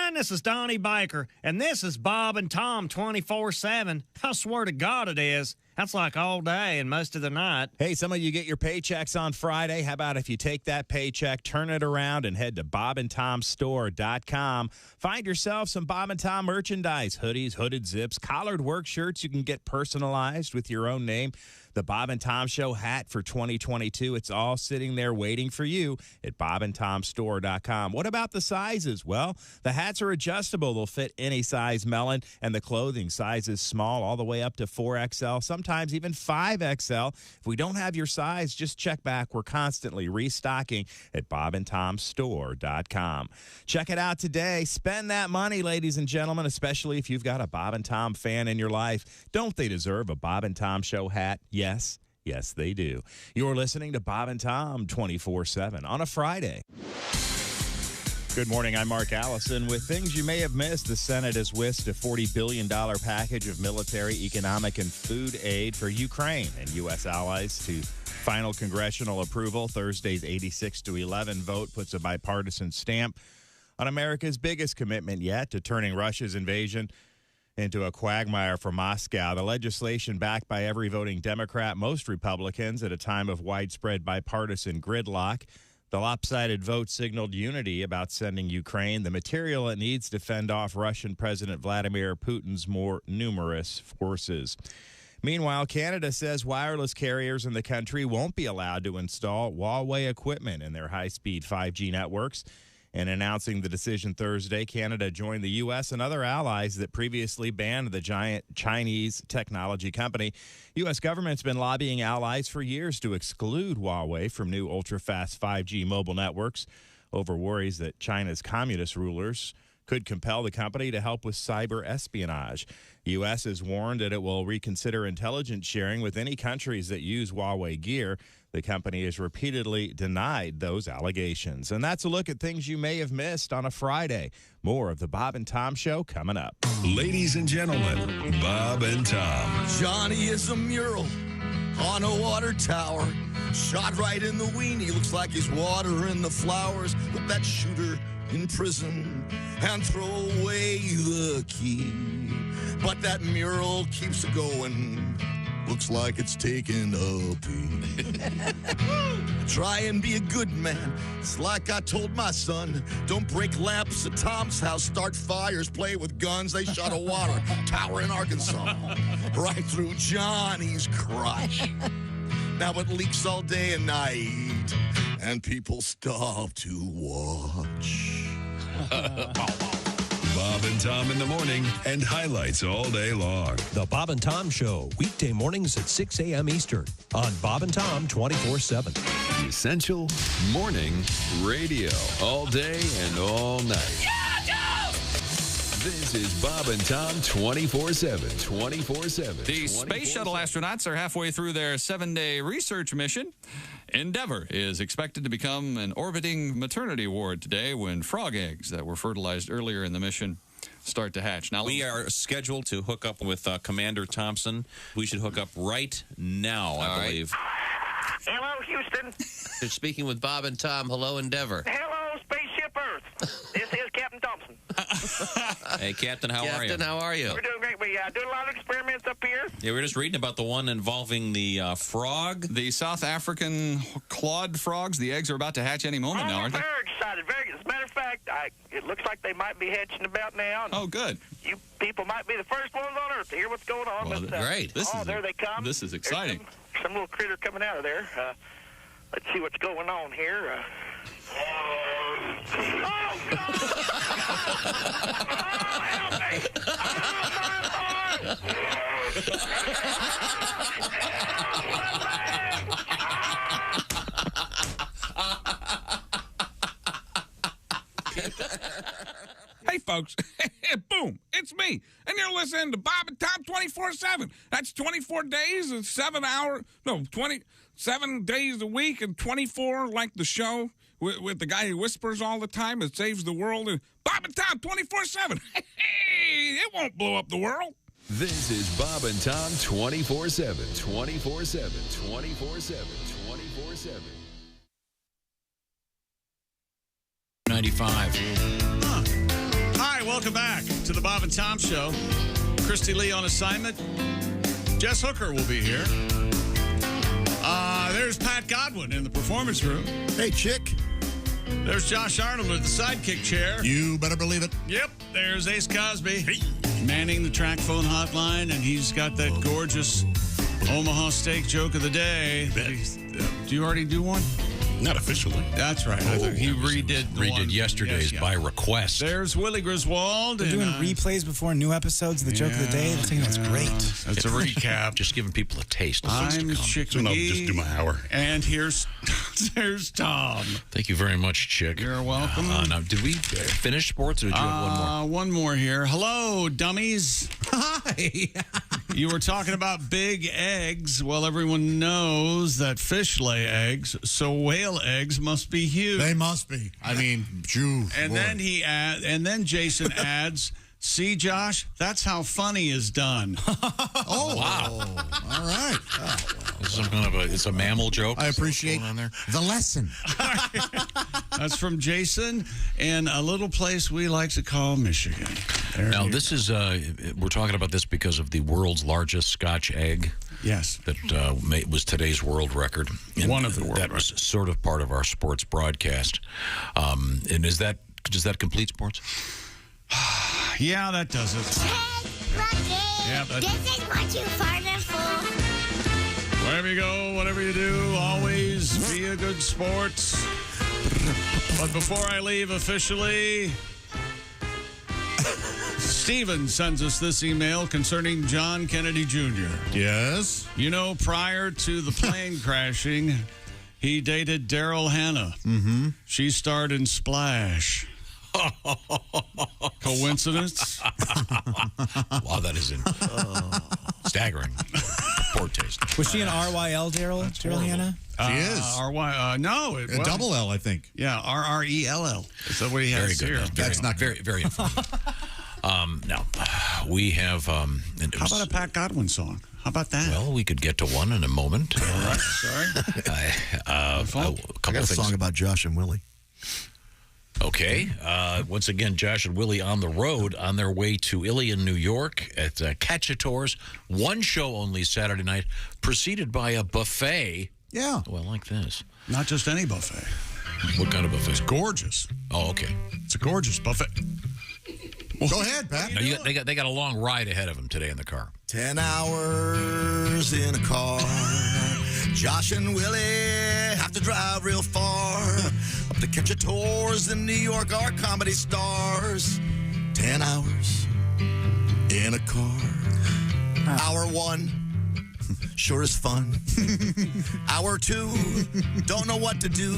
everyone. This is Donnie Baker, and this is Bob and Tom 24/7. I swear to God it is. That's like all day and most of the night. Hey, some of you get your paychecks on Friday. How about if you take that paycheck, turn it around, and head to bobandtomstore.com. Find yourself some Bob and Tom merchandise, hoodies, hooded zips, collared work shirts you can get personalized with your own name. The Bob and Tom Show hat for 2022. It's all sitting there waiting for you at bobandtomstore.com. What about the sizes? Well, the hats are adjustable. They'll fit any size melon, and the clothing sizes small all the way up to 4XL, sometimes even 5XL. If we don't have your size, just check back. We're constantly restocking at bobandtomstore.com. Check it out today. Spend that money, ladies and gentlemen, especially if you've got a Bob and Tom fan in your life. Don't they deserve a Bob and Tom Show hat? Yes, they do. You're listening to Bob and Tom 24/7 on a Friday. Good morning, I'm Mark Allison. With things you may have missed, the Senate has whisked a $40 billion package of military, economic, and food aid for Ukraine and U.S. allies to final congressional approval. Thursday's 86-11 vote puts a bipartisan stamp on America's biggest commitment yet to turning Russia's invasion into a quagmire for Moscow. The legislation backed by every voting Democrat, most Republicans, at a time of widespread bipartisan gridlock. The lopsided vote signaled unity about sending Ukraine the material it needs to fend off Russian President Vladimir Putin's more numerous forces. Meanwhile, Canada says wireless carriers in the country won't be allowed to install Huawei equipment in their high-speed 5G networks. In announcing the decision Thursday, Canada joined the U.S. and other allies that previously banned the giant Chinese technology company. U.S. government's been lobbying allies for years to exclude Huawei from new ultra-fast 5G mobile networks over worries that China's communist rulers could compel the company to help with cyber espionage. The U.S. has warned that it will reconsider intelligence sharing with any countries that use Huawei gear. The company has repeatedly denied those allegations. And that's a look at things you may have missed on a Friday. More of the Bob and Tom Show coming up. Ladies and gentlemen, Bob and Tom. Johnny is a mural on a water tower. Shot right in the weenie. Looks like he's watering the flowers. Put that shooter in prison and throw away the key. But that mural keeps going. Looks like it's taking a pee. Try and be a good man. It's like I told my son. Don't break lamps at Tom's house. Start fires. Play with guns. They shot a water tower in Arkansas right through Johnny's crotch. Now it leaks all day and night, and people stop to watch. Bob and Tom in the morning and highlights all day long. The Bob and Tom Show, weekday mornings at 6 a.m. Eastern on Bob and Tom 24/7. Essential morning radio. All day and all night. This is Bob and Tom 24/7. 24/7. The Space Shuttle astronauts are halfway through their 7-day research mission. Endeavour is expected to become an orbiting maternity ward today when frog eggs that were fertilized earlier in the mission start to hatch. Now we are scheduled to hook up with Commander Thompson. We should hook up right now, I believe. Hello, Houston. They're speaking with Bob and Tom. Hello, Endeavor. Hello, Spaceship Earth. This is Captain Thompson. Hey, Captain, how are you? Captain, how are you? We're doing great. We do a lot of experiments up here. Yeah, we're just reading about the one involving the frog. The South African clawed frogs. The eggs are about to hatch any moment now, aren't they? Very excited. Very. As a matter of fact, it looks like they might be hatching about now. Oh, good. You people might be the first ones on Earth to hear what's going on. Well, great. There they come. This is exciting. Some little critter coming out of there. Let's see what's going on here. Oh, God! Oh, help me! Hey, folks. Boom. It's me. And you're listening to Bob and Tom 24/7. That's 24 days and 7 hours. No, 27 days a week and 24 like the show with the guy who whispers all the time and saves the world. And Bob and Tom 24/7. Hey, it won't blow up the world. This is Bob and Tom 24/7. 24/7. 24/7. 24/7. 95. Hi, welcome back to the Bob and Tom Show. Christy Lee on assignment. Jess Hooker will be here. There's Pat Godwin in the performance room. Hey, chick. There's Josh Arnold at the sidekick chair. You better believe it. Yep, there's Ace Cosby manning the track phone hotline, and he's got that gorgeous Omaha steak joke of the day. Do you already do one? Not officially. That's right. I thought he redid yesterday's by request. There's Willie Griswold. We're doing replays before new episodes of the joke of the day. I think that's great. That's a recap. Just giving people a taste of I'm what's to come. Chick So I'll McGee, just do my hour. And there's Tom. Thank you very much, Chick. You're welcome. Now, did we finish sports, or did you have one more? One more here. Hello, dummies. Hi. You were talking about big eggs. Well, everyone knows that fish lay eggs, so whale eggs must be huge. They must be. I mean, Jew. And then Jason adds, "See, Josh, that's how funny is done." Oh, wow. All right. This is some kind of it's a mammal joke. I appreciate on there. the lesson. That's from Jason in a little place we like to call Michigan. Now, this is, we're talking about this because of the world's largest Scotch egg. Yes. That was today's world record. And one of the world that was sort of part of our sports broadcast. And does that complete sports? Yeah, that does it. Yeah, this is what you farted for. Wherever you go, whatever you do, always be a good sport. But before I leave officially, Steven sends us this email concerning John Kennedy Jr. Yes? You know, prior to the plane crashing, he dated Daryl Hannah. Mm-hmm. She starred in Splash. Coincidence? Wow, that is staggering. Poor taste. Was she an RYL, Daryl Hannah? She is. No. A double L, I think. Yeah, RRELL. Is that what he has Very good. here? That's not very, very informative. Now, we have... How about a Pat Godwin song? How about that? Well, we could get to one in a moment. All right, sorry. A couple I got a of things. song about Josh and Willie. Okay. Once again, Josh and Willie on the road on their way to Ilion, New York at Cacciatore's. One show only Saturday night, preceded by a buffet. Yeah. Well, like this. Not just any buffet. What kind of buffet? It's gorgeous. Oh, okay. It's a gorgeous buffet. Go ahead, Pat. Now, they got a long ride ahead of them today in the car. 10 hours in a car. Josh and Willie have to drive real far. Up to Cacciatore's in New York, our comedy stars. 10 hours in a car. Hour 1, sure is fun. Hour 2, don't know what to do.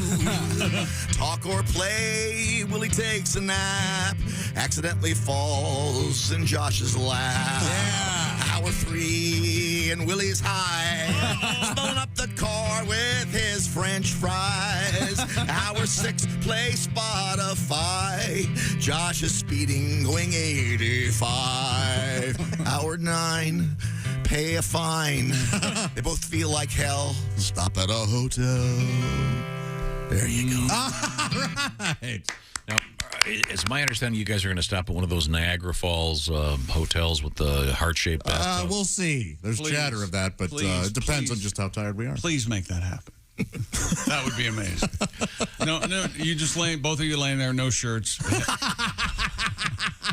Talk or play, Willie takes a nap. Accidentally falls in Josh's lap. Yeah. Hour 3, and Willie's high. Smelling up the car with his French fries. Hour 6, play Spotify. Josh is speeding, going 85. Hour 9, pay a fine. They both feel like hell. Stop at a hotel. There you go. All right. Now, it's my understanding you guys are going to stop at one of those Niagara Falls hotels with the heart-shaped bathtub. We'll see. There's chatter of that, but it depends on just how tired we are. Please make that happen. That would be amazing. No, you just both of you laying there, no shirts.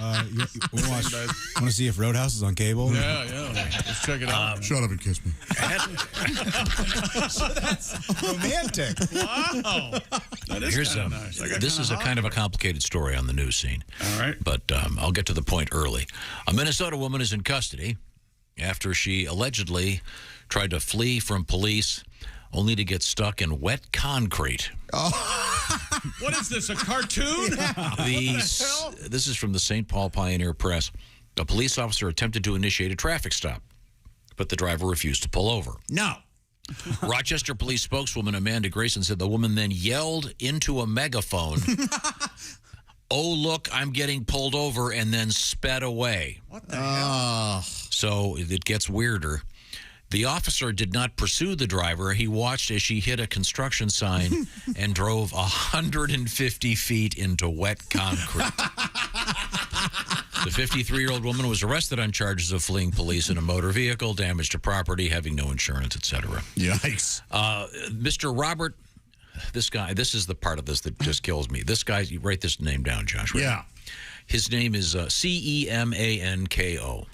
You want to see if Roadhouse is on cable? Yeah. Let's check it out. Shut up and kiss me. So that's romantic. Wow. That is kind of nice. This is a kind of a complicated story on the news scene. All right. But I'll get to the point early. A Minnesota woman is in custody after she allegedly tried to flee from police only to get stuck in wet concrete. What is this, a cartoon? This is from the St. Paul Pioneer Press. A police officer attempted to initiate a traffic stop, but the driver refused to pull over. No. Rochester police spokeswoman Amanda Grayson said the woman then yelled into a megaphone, "Oh, look, I'm getting pulled over," and then sped away. What the hell? So it gets weirder. The officer did not pursue the driver. He watched as she hit a construction sign and drove 150 feet into wet concrete. The 53-year-old woman was arrested on charges of fleeing police in a motor vehicle, damage to property, having no insurance, etc. Yikes. Mr. Robert, this guy, this is the part of this that just kills me. This guy, you write this name down, Josh. Right? Yeah. His name is Cemanko.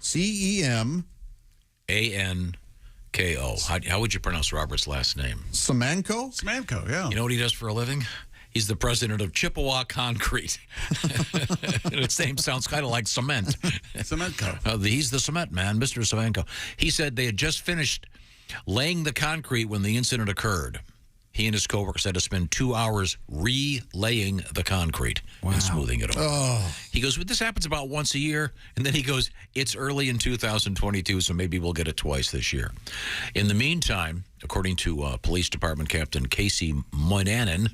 Cemanko. How would you pronounce Robert's last name? Semanko? Semanko, yeah. You know what he does for a living? He's the president of Chippewa Concrete. His name sounds kind of like cement. Semanko. He's the cement man, Mr. Semanko. He said they had just finished laying the concrete when the incident occurred. He and his coworkers had to spend 2 hours relaying the concrete and smoothing it over. Oh. He goes, well, this happens about once a year. And then he goes, it's early in 2022, so maybe we'll get it twice this year. In the meantime, according to Police Department Captain Casey Moynanen,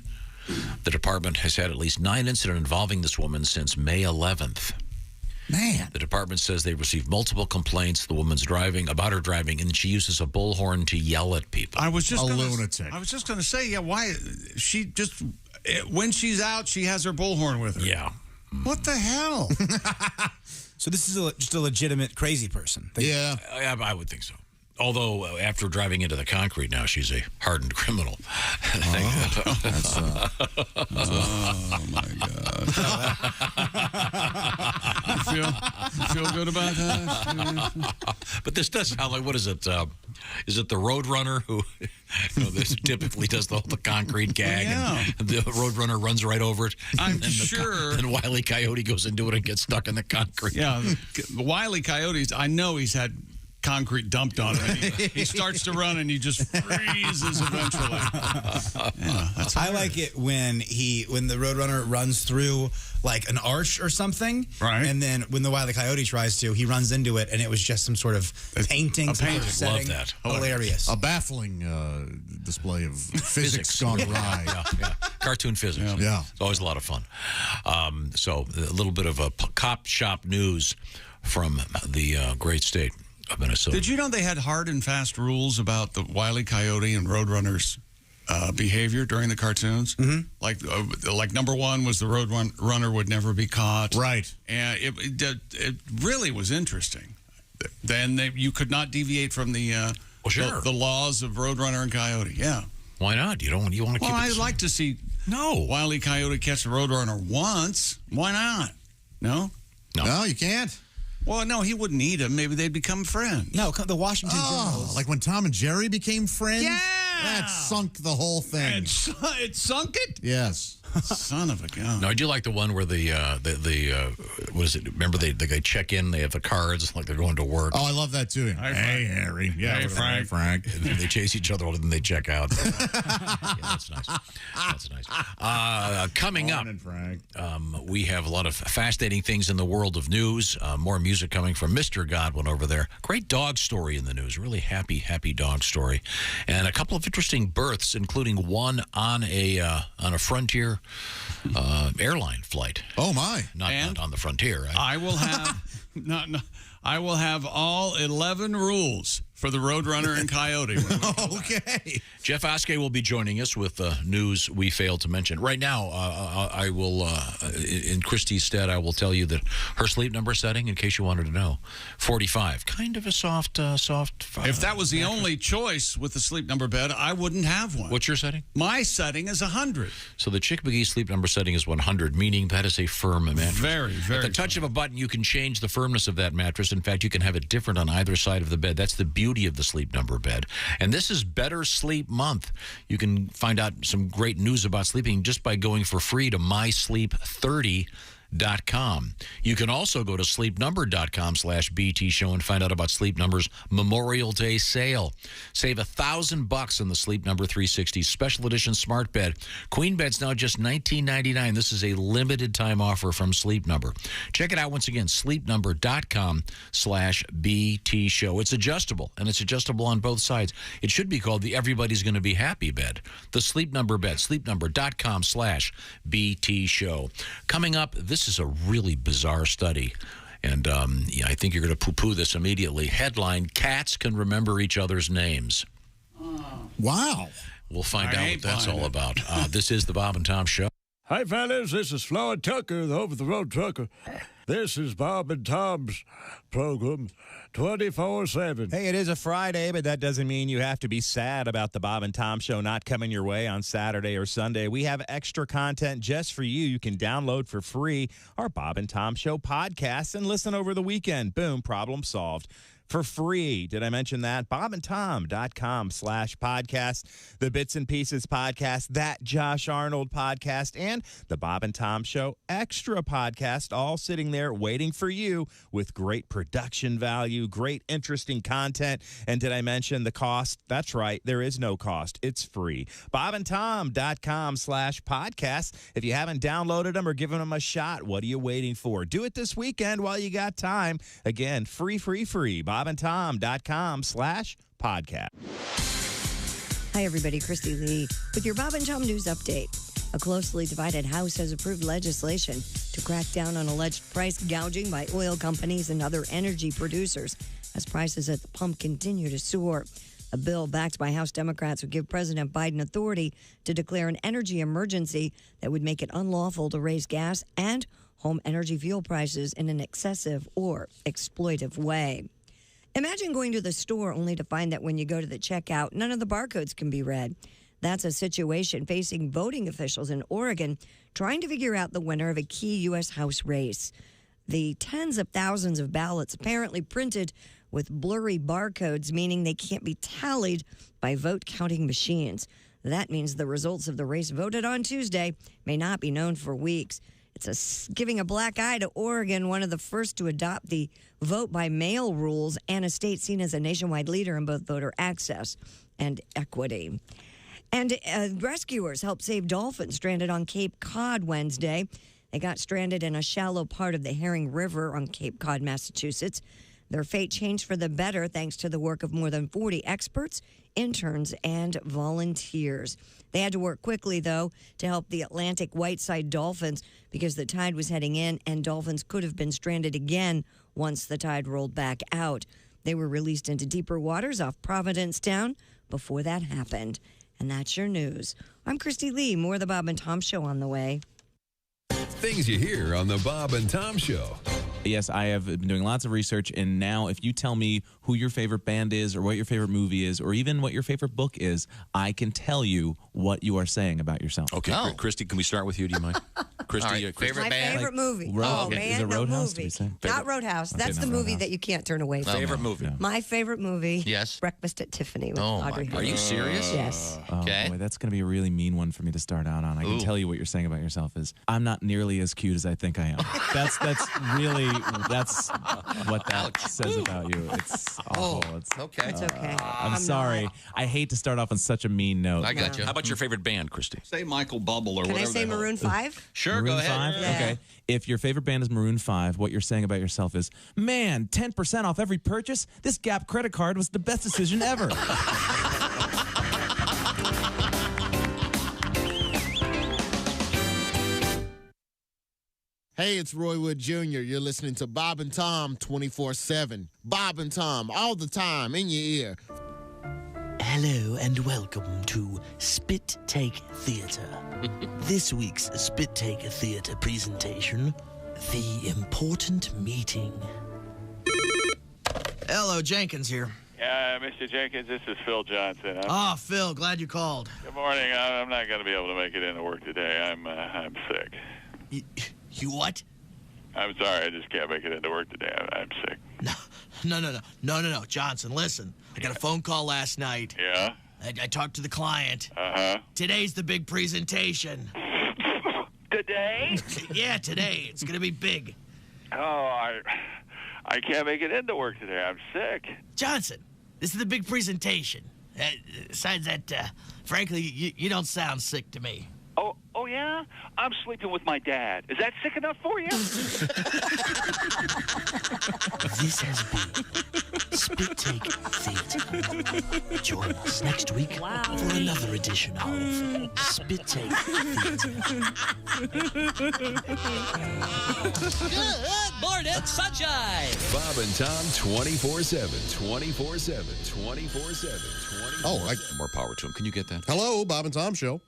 the department has had at least 9 incidents involving this woman since May 11th. Man. The department says they received multiple complaints about her driving, and she uses a bullhorn to yell at people. I was just lunatic. I was just going to say, yeah, why? She just, when she's out, she has her bullhorn with her. Yeah. What the hell? So this is just a legitimate crazy person. Yeah. I would think so. Although, after driving into the concrete now, she's a hardened criminal. Oh my God. you feel good about that? But this does sound like, what is it? Is it the Roadrunner who this typically does the concrete gag? Yeah. And the Roadrunner runs right over it. I'm sure. And Wile E. Coyote goes into it and gets stuck in the concrete. Yeah. Wile E. Coyote's, I know he's had concrete dumped on him. He starts to run and he just freezes eventually. Yeah, that's I like it when the Roadrunner runs through like an arch or something, right? And then when the Wile E. Coyote tries to, he runs into it, and it was just some sort of painting. Some sort of setting. Love that. Hilarious. A baffling display of physics gone awry. Yeah. Cartoon physics. Yeah. It's always a lot of fun. So a little bit of a cop shop news from the great state of Minnesota. Did you know they had hard and fast rules about the Wile E. Coyote and Roadrunner's behavior during the cartoons? Mm-hmm. Like number one was the Roadrunner would never be caught. Right. And it really was interesting. Then you could not deviate from the laws of Roadrunner and Coyote. Yeah. Why not? You want to keep it. Well, I'd like to see Wile E. Coyote catch the Roadrunner once. Why not? No, you can't. Well, no, he wouldn't eat him. Maybe they'd become friends. No, the Washington Journal. Like when Tom and Jerry became friends? Yeah. That sunk the whole thing. It sunk it? Yes. Son of a gun. No, I do like the one where what is it? Remember they check in, they have the cards like they're going to work. Oh, I love that too. Hey, Harry. Yeah, hey, Frank. And then they chase each other and then they check out. Yeah, that's nice. That's nice. Coming up, Frank. we have a lot of fascinating things in the world of news. More music coming from Mr. Godwin over there. Great dog story in the news. Really happy dog story. And a couple of interesting births, including one on a Frontier airline flight. Oh my! Not on the Frontier. Right? I will have I will have all 11 rules for the Roadrunner and Coyote. Okay. Jeff Oskey will be joining us with news we failed to mention. Right now, I will, in Christy's stead, I will tell you that her sleep number setting, in case you wanted to know, 45. Kind of a soft. If that was the only choice with the sleep number bed, I wouldn't have one. What's your setting? My setting is 100. So the Chick McGee sleep number setting is 100, meaning that is a firm mattress. Very, very. At the touch of a button, you can change the firmness of that mattress. In fact, you can have it different on either side of the bed. That's the beauty of the Sleep Number bed. And this is Better Sleep Month. You can find out some great news about sleeping just by going for free to mysleep30.com. You can also go to sleepnumber.com/BT show and find out about Sleep Number's Memorial Day sale. Save $1,000 on the Sleep Number 360 Special Edition Smart Bed. Queen bed's now just $19.99. This is a limited time offer from Sleep Number. Check it out once again, sleepnumber.com/BT show. It's adjustable, and it's adjustable on both sides. It should be called the Everybody's Gonna Be Happy bed. The Sleep Number bed, sleepnumber.com/BT show. Coming up, this is a really bizarre study, and I think you're going to poo-poo this immediately. Headline, cats can remember each other's names. Wow. We'll find out what that's all about. This is the Bob and Tom Show. Hi, fellas. This is Floyd Tucker, the over-the-road trucker. This is Bob and Tom's program 24/7. Hey, it is a Friday, but that doesn't mean you have to be sad about the Bob and Tom Show not coming your way on Saturday or Sunday. We have extra content just for you. You can download for free our Bob and Tom Show podcast and listen over the weekend. Boom, problem solved. For free. Did I mention that? BobandTom.com/podcast, the Bits and Pieces podcast, that Josh Arnold podcast, and the Bob and Tom Show extra podcast, all sitting there waiting for you with great production value, great interesting content. And did I mention the cost? That's right. There is no cost. It's free. BobandTom.com/podcast. If you haven't downloaded them or given them a shot, what are you waiting for? Do it this weekend while you got time. Again, free. BobandTom.com/podcast. Hi, everybody. Christy Lee with your Bob and Tom News Update. A closely divided House has approved legislation to crack down on alleged price gouging by oil companies and other energy producers as prices at the pump continue to soar. A bill backed by House Democrats would give President Biden authority to declare an energy emergency that would make it unlawful to raise gas and home energy fuel prices in an excessive or exploitive way. Imagine going to the store only to find that when you go to the checkout, none of the barcodes can be read. That's a situation facing voting officials in Oregon trying to figure out the winner of a key U.S. House race. The tens of thousands of ballots apparently printed with blurry barcodes, meaning they can't be tallied by vote counting machines. That means the results of the race voted on Tuesday may not be known for weeks. It's giving a black eye to Oregon, one of the first to adopt the vote by mail rules, and a state seen as a nationwide leader in both voter access and equity. And rescuers helped save dolphins stranded on Cape Cod Wednesday. They got stranded in a shallow part of the Herring River on Cape Cod, Massachusetts. Their fate changed for the better thanks to the work of more than 40 experts, interns, and volunteers. They had to work quickly, though, to help the Atlantic whiteside dolphins because the tide was heading in and dolphins could have been stranded again once the tide rolled back out. They were released into deeper waters off Providencetown before that happened. And that's your news. I'm Christy Lee. More of the Bob and Tom Show on the way. Things you hear on the Bob and Tom Show. Yes, I have been doing lots of research, and now if you tell me who your favorite band is or what your favorite movie is or even what your favorite book is, I can tell you what you are saying about yourself. Okay, Christy, can we start with you? Do you mind? Christy, Right, favorite band? Favorite movie. Road, band, is it no Roadhouse? movie. Did we say? Not Roadhouse. Okay, That's not the movie Roadhouse. that you can't turn away from. Favorite movie? My favorite movie. Yes. Breakfast at Tiffany with Oh, Audrey my. Are you Hepburn. serious? Yes. Oh, boy, that's going to be a really mean one for me to start out on. I can Ooh. tell you what you're saying about yourself is I'm not nearly as cute as I think I am. That's what that says about you. It's awful. okay. It's okay. I'm sorry. I hate to start off on such a mean note. I got you. How about your favorite band, Christy? Say Michael Bubble or Can I whatever. say the hell. Maroon 5? Sure, Maroon go ahead. 5? Yeah. Okay. If your favorite band is Maroon 5, what you're saying about yourself is, man, 10% off every purchase? This Gap credit card was the best decision ever. Hey, it's Roy Wood Jr. You're listening to Bob and Tom 24/7. Bob and Tom all the time in your ear. Hello and welcome to Spit Take Theater. This week's Spit Take Theater presentation, The Important Meeting. Hello, Jenkins here. Mr. Jenkins, this is Phil Johnson. Phil, glad you called. Good morning. I'm not going to be able to make it into work today. I'm sick. You what? I'm sorry. I just can't make it into work today. I'm sick. No, Johnson, listen. I got a phone call last night. Yeah? I talked to the client. Uh-huh. Today's the big presentation. Today? Yeah, today. It's going to be big. Oh, I can't make it into work today. I'm sick. Johnson, this is the big presentation. Besides that, frankly, you don't sound sick to me. Oh, yeah? I'm sleeping with my dad. Is that sick enough for you? This has been Spit Take Theater. Join us next week for another edition of Spit Take Theater. Good morning, sunshine. Bob and Tom 24/7. 24/7. 24/7. Oh, more power to him. Can you get that? Hello, Bob and Tom Show.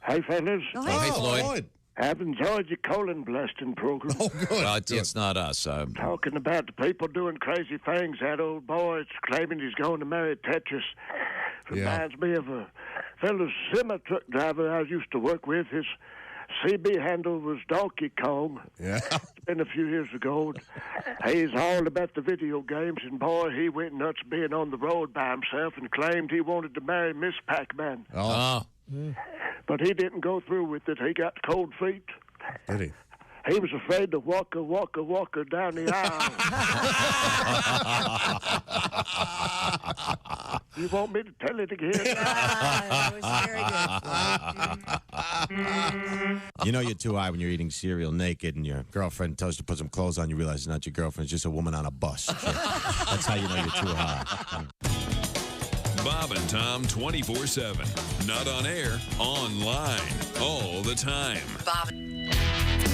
Hey, fellas. Oh, hey, Floyd. I've enjoyed your colon blasting program. Oh, good. Well, it's not us. Talking about the people doing crazy things. That old boy is claiming he's going to marry Tetris. Reminds me of a fellow semi-truck driver I used to work with. His CB handle was Donkey Kong. Yeah. It's been a few years ago. He's all about the video games, and boy, he went nuts being on the road by himself and claimed he wanted to marry Miss Pac-Man. Oh. But he didn't go through with it. He got cold feet. Did he? He was afraid to walk her down the aisle. You want me to tell it again? That was very good. You know you're too high when you're eating cereal naked and your girlfriend tells you to put some clothes on. You realize it's not your girlfriend. It's just a woman on a bus. That's how you know you're too high. Bob and Tom 24/7. Not on air, online, all the time.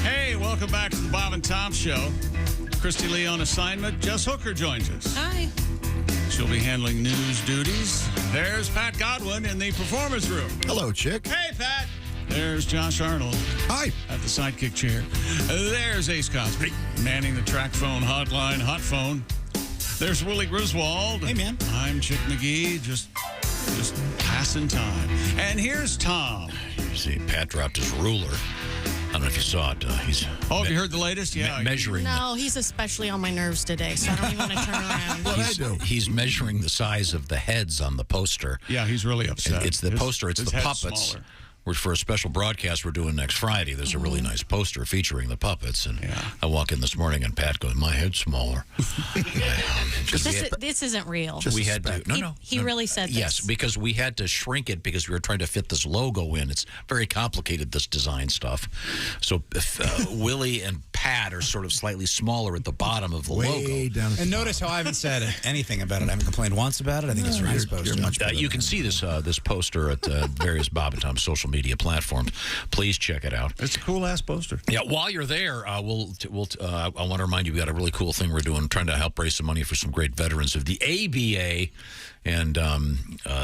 Hey, welcome back to the Bob and Tom Show. Christy Lee on assignment. Jess Hooker joins us. Hi. She'll be handling news duties. There's Pat Godwin in the performance room. Hello, chick. Hey, Pat. There's Josh Arnold. Hi. At the sidekick chair. There's Ace Cosby manning the track phone hotline, hot phone. There's Willie Griswold. Hey, man. I'm Chick McGee, just passing time. And here's Tom. You see, Pat dropped his ruler. I don't know if you saw it. Have you heard the latest? Yeah. Measuring. No, he's especially on my nerves today, so I don't even want to turn around. He's measuring the size of the heads on the poster. Yeah, he's really upset. It's the poster. It's his the head's puppets. smaller. For a special broadcast we're doing next Friday, there's a really nice poster featuring the puppets. And I walk in this morning and Pat goes, "My head's smaller." This isn't real. We had to. He really said this. Yes, because we had to shrink it because we were trying to fit this logo in. It's very complicated, this design stuff. So Willie and Pat are sort of slightly smaller at the bottom of the logo. Down and notice how I haven't said anything about it. I haven't complained once about it. I think it's a nice poster. You can see this poster at various Bob and Tom social media platforms. Please check it out. It's a cool-ass poster. Yeah, while you're there, I want to remind you we got a really cool thing we're doing, trying to help raise some money for some great veterans of the ABA and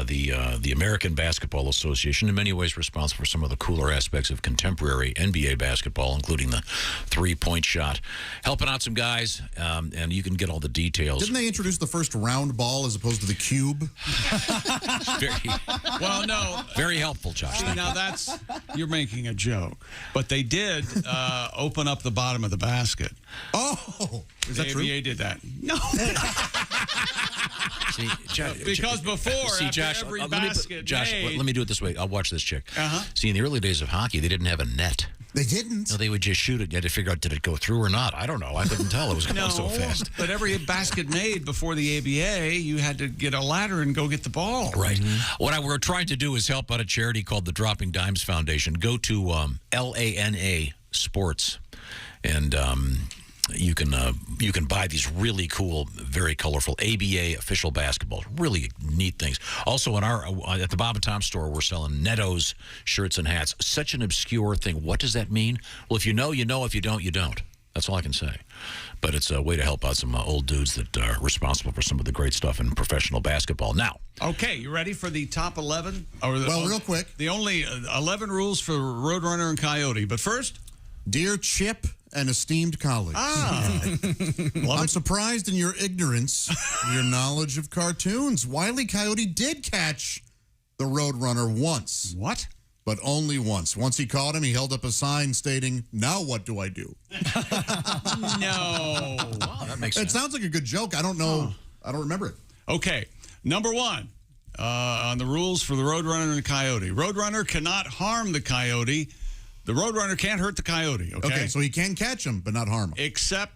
the American Basketball Association, in many ways responsible for some of the cooler aspects of contemporary NBA basketball, including the three-point shot. Helping out some guys, and you can get all the details. Didn't they introduce the first round ball as opposed to the cube? Well, no. Very helpful, Josh. See, now you're making a joke. But they did open up the bottom of the basket. Oh, is that true? The ABA did that. No. See, because before, Josh, every let basket me do it this way. I'll watch this chick. Uh-huh. See, in the early days of hockey, they didn't have a net. They didn't? No, they would just shoot it. You had to figure out, did it go through or not? I don't know. I couldn't tell. It was going so fast. But every basket made before the ABA, you had to get a ladder and go get the ball. Right. What we're trying to do is help out a charity called the Dropping Dimes Foundation. Go to LANA Sports, and you can buy these really cool, very colorful ABA official basketballs. Really neat things. Also, at the Bob and Tom store, we're selling Netto's shirts and hats. Such an obscure thing. What does that mean? Well, if you know, you know. If you don't, you don't. That's all I can say. But it's a way to help out some old dudes that are responsible for some of the great stuff in professional basketball. Now. Okay, you ready for the top 11? Real quick. The only 11 rules for Roadrunner and Coyote. But first. Dear Chip and esteemed colleagues. I'm surprised in your ignorance, your knowledge of cartoons. Wile E. Coyote did catch the Roadrunner once. What? But only once. Once he caught him, he held up a sign stating, "Now what do I do?" No. Wow, that makes sense. It sounds like a good joke. I don't know. I don't remember it. Okay. Number one on the rules for the Roadrunner and the Coyote. Roadrunner cannot harm the coyote. The Roadrunner can't hurt the coyote, okay? So he can catch him, but not harm him. Except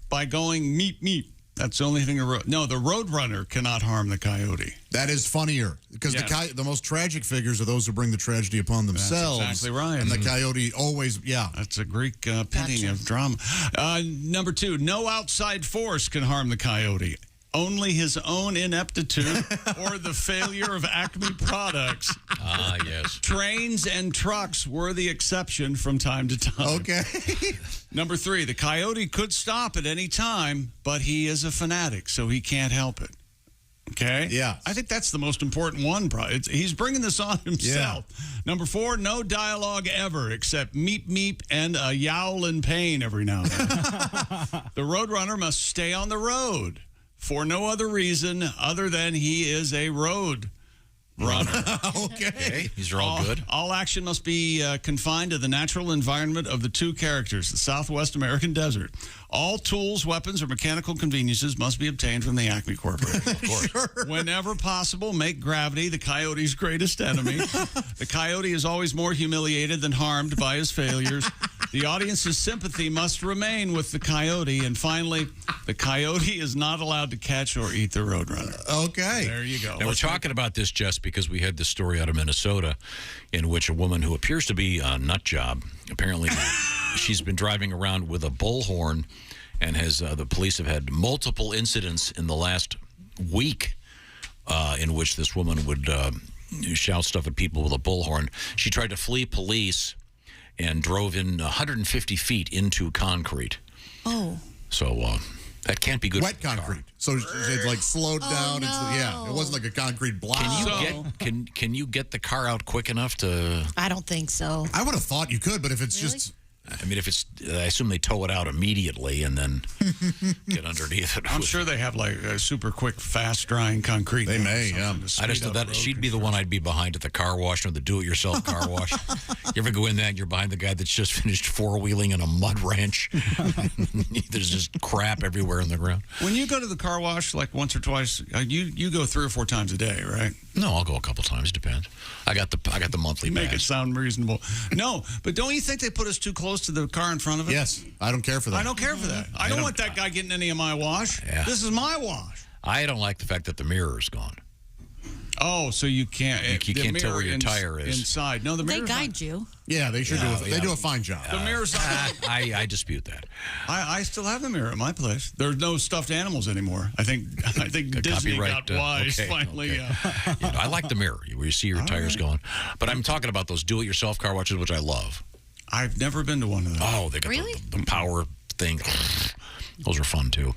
by going meep, meep. That's the only thing. The Roadrunner cannot harm the coyote. That is funnier, because the most tragic figures are those who bring the tragedy upon themselves. That's exactly right. And the coyote always, That's a Greek painting of drama. Number two, no outside force can harm the coyote. Only his own ineptitude or the failure of Acme products. Ah, yes. Trains and trucks were the exception from time to time. Okay. Number three, the coyote could stop at any time, but he is a fanatic, so he can't help it. Okay. Yeah. I think that's the most important one. He's bringing this on himself. Yeah. Number 4, no dialogue ever except meep meep and a yowl in pain every now and then. The roadrunner must stay on the road for no other reason other than he is a road runner. Okay. These are all good. All action must be confined to the natural environment of the two characters, the Southwest American desert. All tools, weapons, or mechanical conveniences must be obtained from the Acme Corporation. Of course. Sure. Whenever possible, make gravity the coyote's greatest enemy. The coyote is always more humiliated than harmed by his failures. The audience's sympathy must remain with the coyote. And finally, the coyote is not allowed to catch or eat the roadrunner. Okay. There you go. Now, we're talking about this just because we had this story out of Minnesota in which a woman who appears to be a nut job, apparently she's been driving around with a bullhorn and has the police have had multiple incidents in the last week in which this woman would shout stuff at people with a bullhorn. She tried to flee police and drove in 150 feet into concrete. Oh. So that can't be good. Wet concrete. So it like slowed down. No. Yeah, it wasn't like a concrete block. Can you get the car out quick enough to? I don't think so. I would have thought you could, but if it's just. I mean, if it's, I assume they tow it out immediately and then get underneath it. I'm sure they have like a super quick, fast drying concrete. They may, yeah. I just thought that she'd be the one I'd be behind at the car wash or the do-it-yourself car wash. You ever go in that and you're behind the guy that's just finished four-wheeling in a mud ranch? There's just crap everywhere in the ground. When you go to the car wash like once or twice, you go 3 or 4 times a day, right? No, I'll go a couple times. Depends. I got the monthly pass. Make it sound reasonable. No, but don't you think they put us too close to the car in front of it? Yes, I don't care for that. I don't care for that. I don't want that guy getting any of my wash. Yeah. This is my wash. I don't like the fact that the mirror is gone. Oh, so you can't. You can't tell where your tire is inside. No, the mirror. They guide you. Yeah, they sure do. They do a fine job. The mirror's not. I dispute that. I still have the mirror at my place. There's no stuffed animals anymore. I think Disney got wise finally. Okay. Yeah, I like the mirror where you see your tires going. But I'm talking about those do-it-yourself car washes, which I love. I've never been to one of those. Oh, they got the power thing. Those are fun too.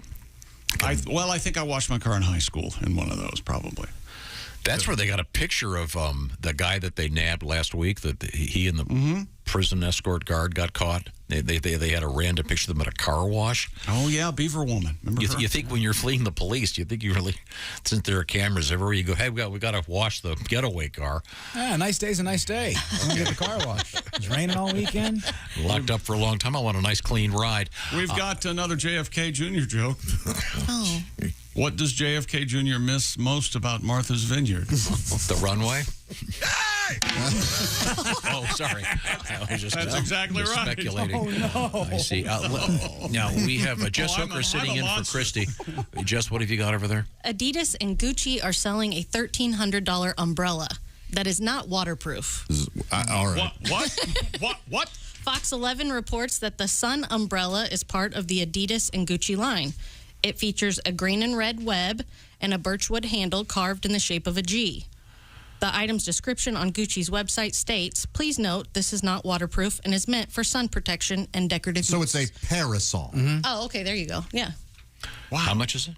I think I washed my car in high school in one of those, probably. That's where they got a picture of the guy that they nabbed last week. That he and the prison escort guard got caught. They had a random picture of them at a car wash. Oh yeah, Beaver Woman. Remember her? You think when you're fleeing the police, you think you really, since there are cameras everywhere, you go, hey, we got to wash the getaway car. Yeah, a nice day's a nice day. Don't get the car washed. It's raining all weekend. Locked up for a long time. I want a nice clean ride. We've got another JFK Jr. joke. Oh. What does JFK Jr. miss most about Martha's Vineyard? The runway? Oh, sorry. That's exactly right. Speculating. Oh, no. I see. Now, we have Jess Hooker sitting in for Christy. Jess, what have you got over there? Adidas and Gucci are selling a $1,300 umbrella that is not waterproof. All right. What? Fox 11 reports that the Sun umbrella is part of the Adidas and Gucci line. It features a green and red web and a birchwood handle carved in the shape of a G. The item's description on Gucci's website states, please note this is not waterproof and is meant for sun protection and decorative So use. it's a parasol. Oh, okay, there you go. Yeah. Wow. How much is it?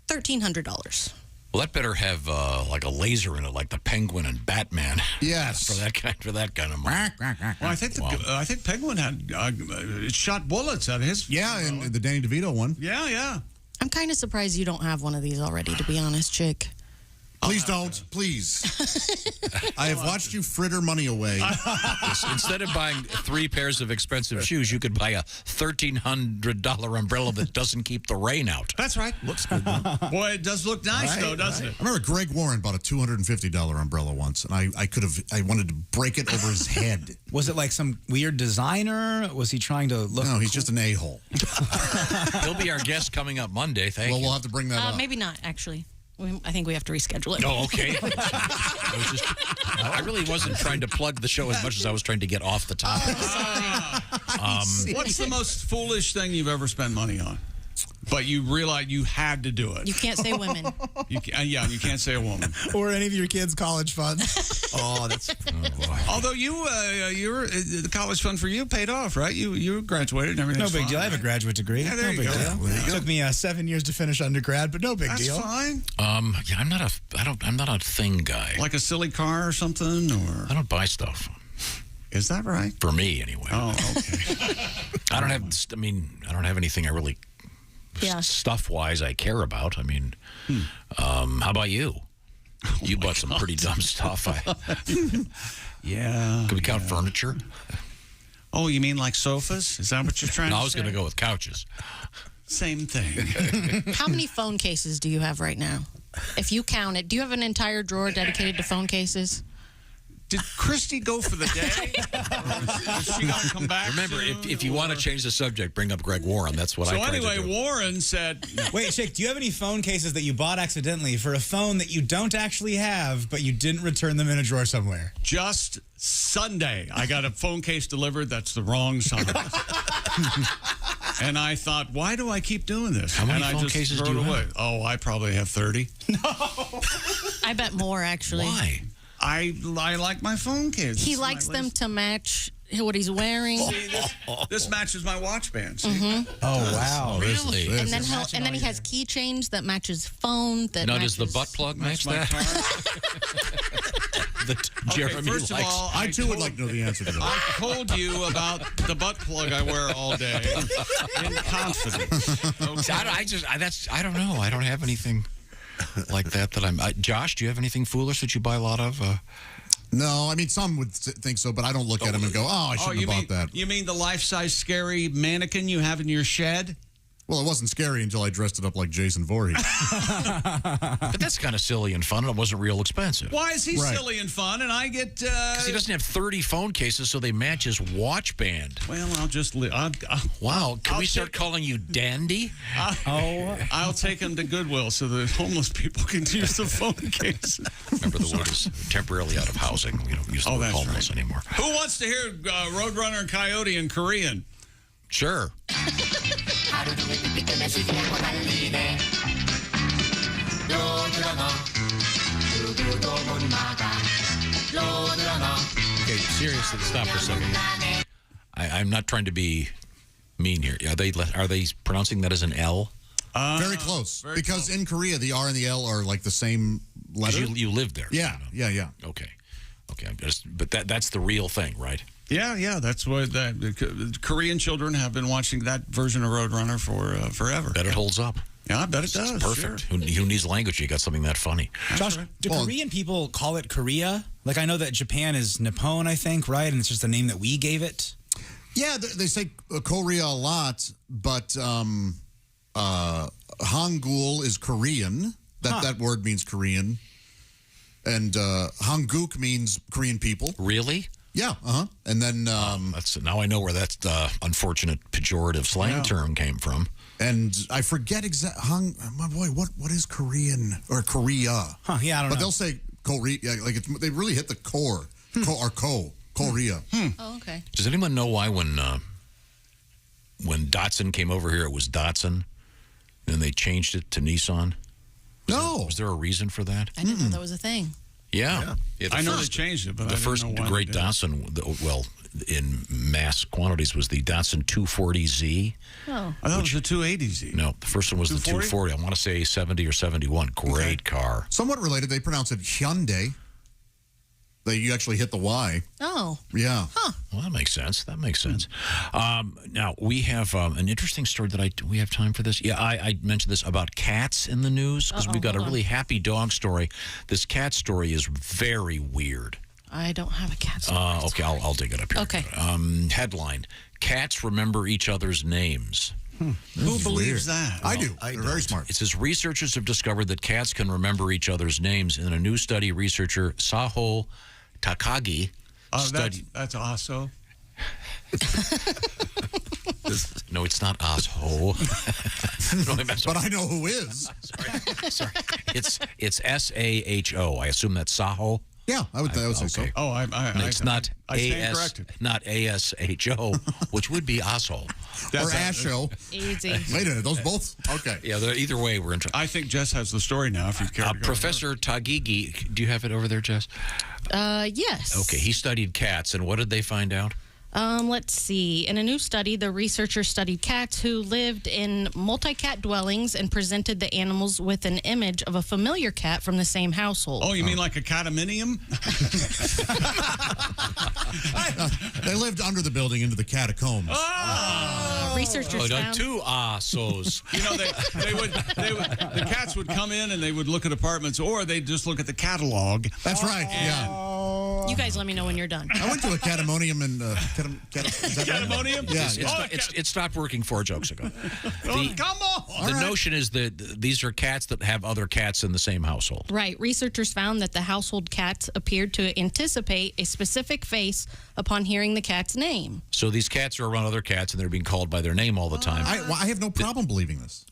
$1,300. Well, that better have like a laser in it, like the Penguin and Batman. Yes, for that kind of money. Well, I think Penguin had it shot bullets out of his. Yeah, and the Danny DeVito one. Yeah. I'm kind of surprised you don't have one of these already, to be honest, chick. Please don't. Please. I have watched you fritter money away. Instead of buying 3 pairs of expensive shoes, you could buy a $1,300 umbrella that doesn't keep the rain out. That's right. Looks good, though. Boy, it does look nice, though, doesn't it? I remember Greg Warren bought a $250 umbrella once, and I wanted to break it over his head. Was it like some weird designer? Was he trying to look? No, he's just an a-hole. He'll be our guest coming up Monday. Thank you. Well, we'll have to bring that up. Maybe not, actually. I think we have to reschedule it. Oh, okay. I really wasn't trying to plug the show as much as I was trying to get off the topic. What's the most foolish thing you've ever spent money on? But you realize you had to do it. You can't say women. You can't say a woman. Or any of your kids' college funds. Oh, that's. Oh, boy. Although the college fund for you paid off, right? You graduated and everything. No big deal. I have a graduate degree. Yeah, there no you big go. deal. It took me 7 years to finish undergrad, but no big That's deal. fine. I'm not a thing guy. Like a silly car or something, or I don't buy stuff. Is that right? For me, anyway. Oh, okay. I don't have anything I really stuff-wise I care about. I mean, how about you? You bought some pretty dumb stuff. Yeah. Could we count furniture? Oh, you mean like sofas? Is that what you're trying to say? I was going to go with couches. Same thing. How many phone cases do you have right now? If you count it, do you have an entire drawer dedicated to phone cases? Did Christy go for the day? Is she going to come back? Remember, if you want to change the subject, bring up Greg Warren. That's what I tried to do. So anyway, Warren said... Wait, Chick, do you have any phone cases that you bought accidentally for a phone that you don't actually have, but you didn't return them in a drawer somewhere? Just Sunday, I got a phone case delivered that's the wrong size. And I thought, why do I keep doing this? How many and phone cases do you have? Oh, I probably have 30. I bet more, actually. Why? I like my phone case. He likes them to match what he's wearing. See, this matches my watch band. See? Mm-hmm. Oh, wow. Really? And then he has keychains that match his phone. That does the butt plug match that? Jeremy first of all, I too would like to know the answer to that. I told you about the butt plug I wear all day in confidence. Okay. I don't know. I don't have anything like that I'm... Josh, do you have anything foolish that you buy a lot of? No, I mean, some would think so, but I don't look at them and go, I shouldn't have bought that. You mean the life-size scary mannequin you have in your shed? Well, it wasn't scary until I dressed it up like Jason Voorhees. But that's kind of silly and fun, and it wasn't real expensive. Why is he silly and fun, and I get... Because he doesn't have 30 phone cases, so they match his watch band. Well, I'll just... Wow, can we start calling you Dandy? I'll take him to Goodwill so the homeless people can use the phone case. Remember, the word is temporarily out of housing. We don't use the word homeless anymore. Who wants to hear Roadrunner and Coyote in Korean? Sure. Okay, seriously, stop for a second. I'm not trying to be mean here. Are they pronouncing that as an L? Very close. Because in Korea, the R and the L are like the same letter. You lived there. Yeah, yeah. Okay. But that's the real thing, right? Yeah, that's what the Korean children have been watching that version of Roadrunner for forever. Bet it holds up. Yeah, I bet it does. It's perfect. Sure. Who needs language? You got something that funny. Josh, do Korean people call it Korea? Like, I know that Japan is Nippon, I think, right? And it's just the name that we gave it. Yeah, they say Korea a lot, but Hangul is Korean. That word means Korean. And Hanguk means Korean people. Really? Yeah, And then... now I know where that unfortunate pejorative slang term came from. And I forget my boy, what is Korean or Korea? Huh, yeah, I don't know. But they'll say Korea, like they really hit the core, Korea. Oh, okay. Does anyone know why when Datsun came over here, it was Datsun, and they changed it to Nissan? Was there a reason for that? I didn't know that was a thing. Yeah. I know they changed it, but the first great Datsun, in mass quantities, was the Datsun 240Z. Oh. I thought it was the 280Z. No, the first one was 240? The 240. I want to say 70 or 71. Great car. Somewhat related, they pronounce it Hyundai. You actually hit the Y. Oh. Yeah. Huh. Well, that makes sense. Now, we have an interesting story that we have time for this. Yeah, I mentioned this about cats in the news because we've got a really happy dog story. This cat story is very weird. I don't have a cat story. Okay, I'll dig it up here. Okay. Headline, Cats Remember Each Other's Names. Who believes that? I do. They're very smart. It says researchers have discovered that cats can remember each other's names. In a new study, researcher Saho Takagi studied... That's Aso. No, it's not Aso. But I know who is. Sorry. It's Saho. I assume that's Saho. Yeah, I would say so. Oh, It's not I stand AS, corrected. not ASHO, which would be asshole. Or ASHO. Easy. Wait a minute, those both? Okay. Yeah, either way, we're in trouble. I think Jess has the story now. If you care, to go Professor Tagigi, do you have it over there, Jess? Yes. Okay, he studied cats, and what did they find out? Let's see. In a new study, the researchers studied cats who lived in multi-cat dwellings and presented the animals with an image of a familiar cat from the same household. Oh, you mean like a cataminium? They lived under the building into the catacombs. Researchers found two assos. You know, the cats would come in and they would look at apartments, or they'd just look at the catalog. That's right. Yeah. You guys let me know when you're done. I went to a catamonium and catamonium. Yeah. It stopped working 4 jokes ago. Come on. The notion is that these are cats that have other cats in the same household. Right. Researchers found that the household cats appeared to anticipate a specific face upon hearing the cat's name. So these cats are around other cats, and they're being called by their name all the time. I have no problem believing this.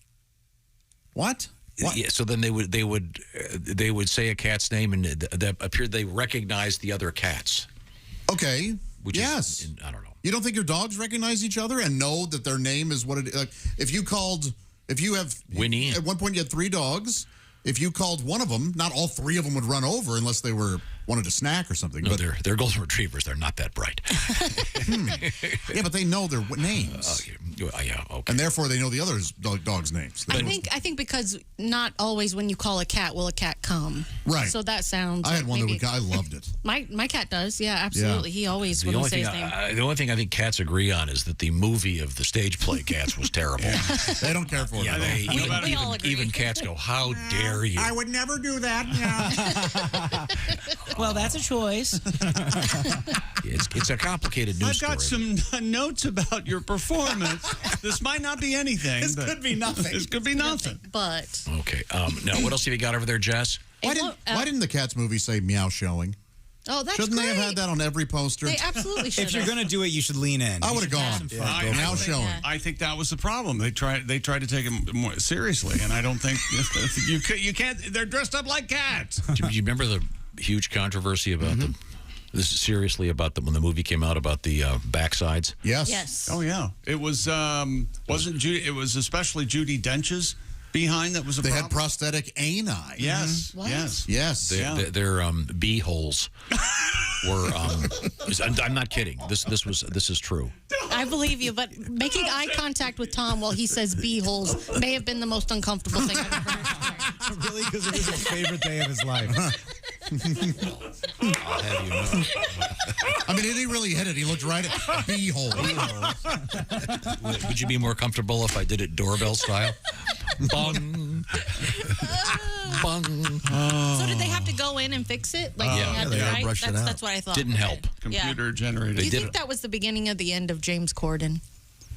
What? Yeah, so then they would say a cat's name, and that appeared they recognized the other cats. Okay. Yes. I don't know. You don't think your dogs recognize each other and know that their name is what it is? Like, if you have Winnie. At one point you had 3 dogs. If you called one of them, not all 3 of them would run over unless they wanted a snack or something. No, they're golden retrievers. They're not that bright. Yeah, but they know their names. Yeah, okay. And therefore they know the other dogs' names. I think because not always when you call a cat will a cat come. Right. So that sounds. I had one maybe, I loved it. My cat does. Yeah, absolutely. He always wouldn't say his name. The only thing I think cats agree on is that the movie of the stage play Cats was terrible. They don't care for it. Yeah, even cats go, "How dare you?" I would never do that. Yeah. Well, that's a choice. It's a complicated news I've got story. some notes about your performance. This might not be anything. This could be nothing. This could be nothing. But Okay. Now, what else have you got over there, Jess? Why didn't the Cats movie say meow showing? Oh, that's Shouldn't great. they have had that on every poster? They absolutely should. If you're going to do it, you should lean in. I would have gone. Meow showing. I think that was the problem. They tried to take him more seriously, and I don't think you can't. They're dressed up like cats. Do you remember the huge controversy about them? This is seriously about when the movie came out about the backsides. Yes. Oh yeah. It was wasn't Judy. It was especially Judi Dench's behind that was a They problem. had prosthetic ani. Yes. What? Yes. Their bee holes were. I'm not kidding. This is true. I believe you, but making eye contact with Tom while he says bee holes may have been the most uncomfortable thing I've ever heard. Really? Because it was his favorite day of his life. I'll have you know. I mean, he didn't really hit it. He looked right at bee hole. Would you be more comfortable if I did it doorbell style? Bung. Bung. So did they have to go in and fix it? Like Yeah. had They to, had to right? brush it out. That's what I thought. Didn't help. Computer generated. Do you They think did. that was the beginning of the end of James Corden?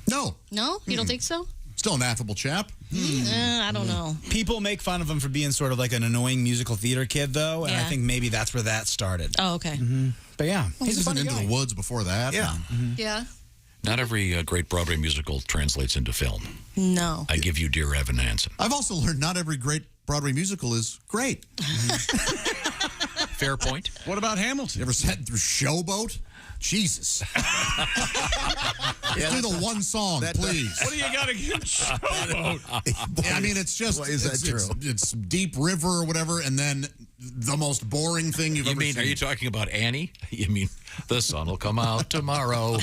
No. No? You don't think so? Still an affable chap. I don't know. People make fun of him for being sort of like an annoying musical theater kid, though, and I Yeah. think maybe that's where that started. Oh, okay. But yeah, He he's a was funny into guy. the woods before that. Yeah. Yeah. Not every great Broadway musical translates into film. No. I give you Dear Evan Hansen. I've also learned not every great Broadway musical is great. Fair point. What about Hamilton? You ever sat through Showboat? Jesus. Let's do the one song, please. What do you got against Showboat? I mean, it's just Is that true? It's Deep River or whatever, and then the most boring thing you've You ever mean, seen. are you talking about Annie? You mean, the sun will come out tomorrow.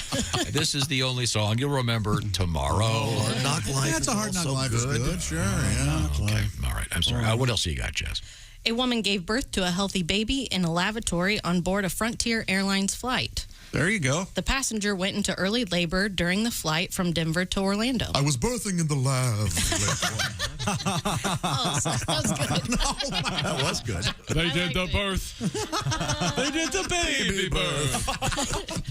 This is the only song you'll remember tomorrow. Knock Life. That's is a hard knock also life is good. Sure, yeah. Okay, all right. I'm sorry. What else do you got, Jess? A woman gave birth to a healthy baby in a lavatory on board a Frontier Airlines flight. There you go. The passenger went into early labor during the flight from Denver to Orlando. I was birthing in the lab. Oh, that was good. That was good. They did the birth. They did the baby birth.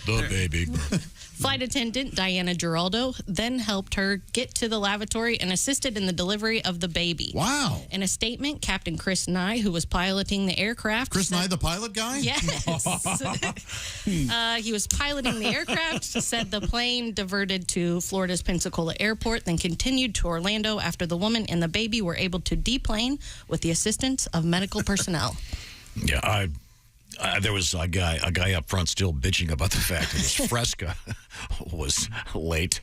The baby birth. Flight attendant Diana Giraldo then helped her get to the lavatory and assisted in the delivery of the baby. Wow. In a statement, Captain Chris Nye, who was piloting the aircraft... Chris Nye, the pilot guy? Yes. He was piloting the aircraft, said the plane diverted to Florida's Pensacola Airport, then continued to Orlando after the woman and the baby were able to deplane with the assistance of medical personnel. Yeah, There was a guy up front still bitching about the fact that his Fresca was late.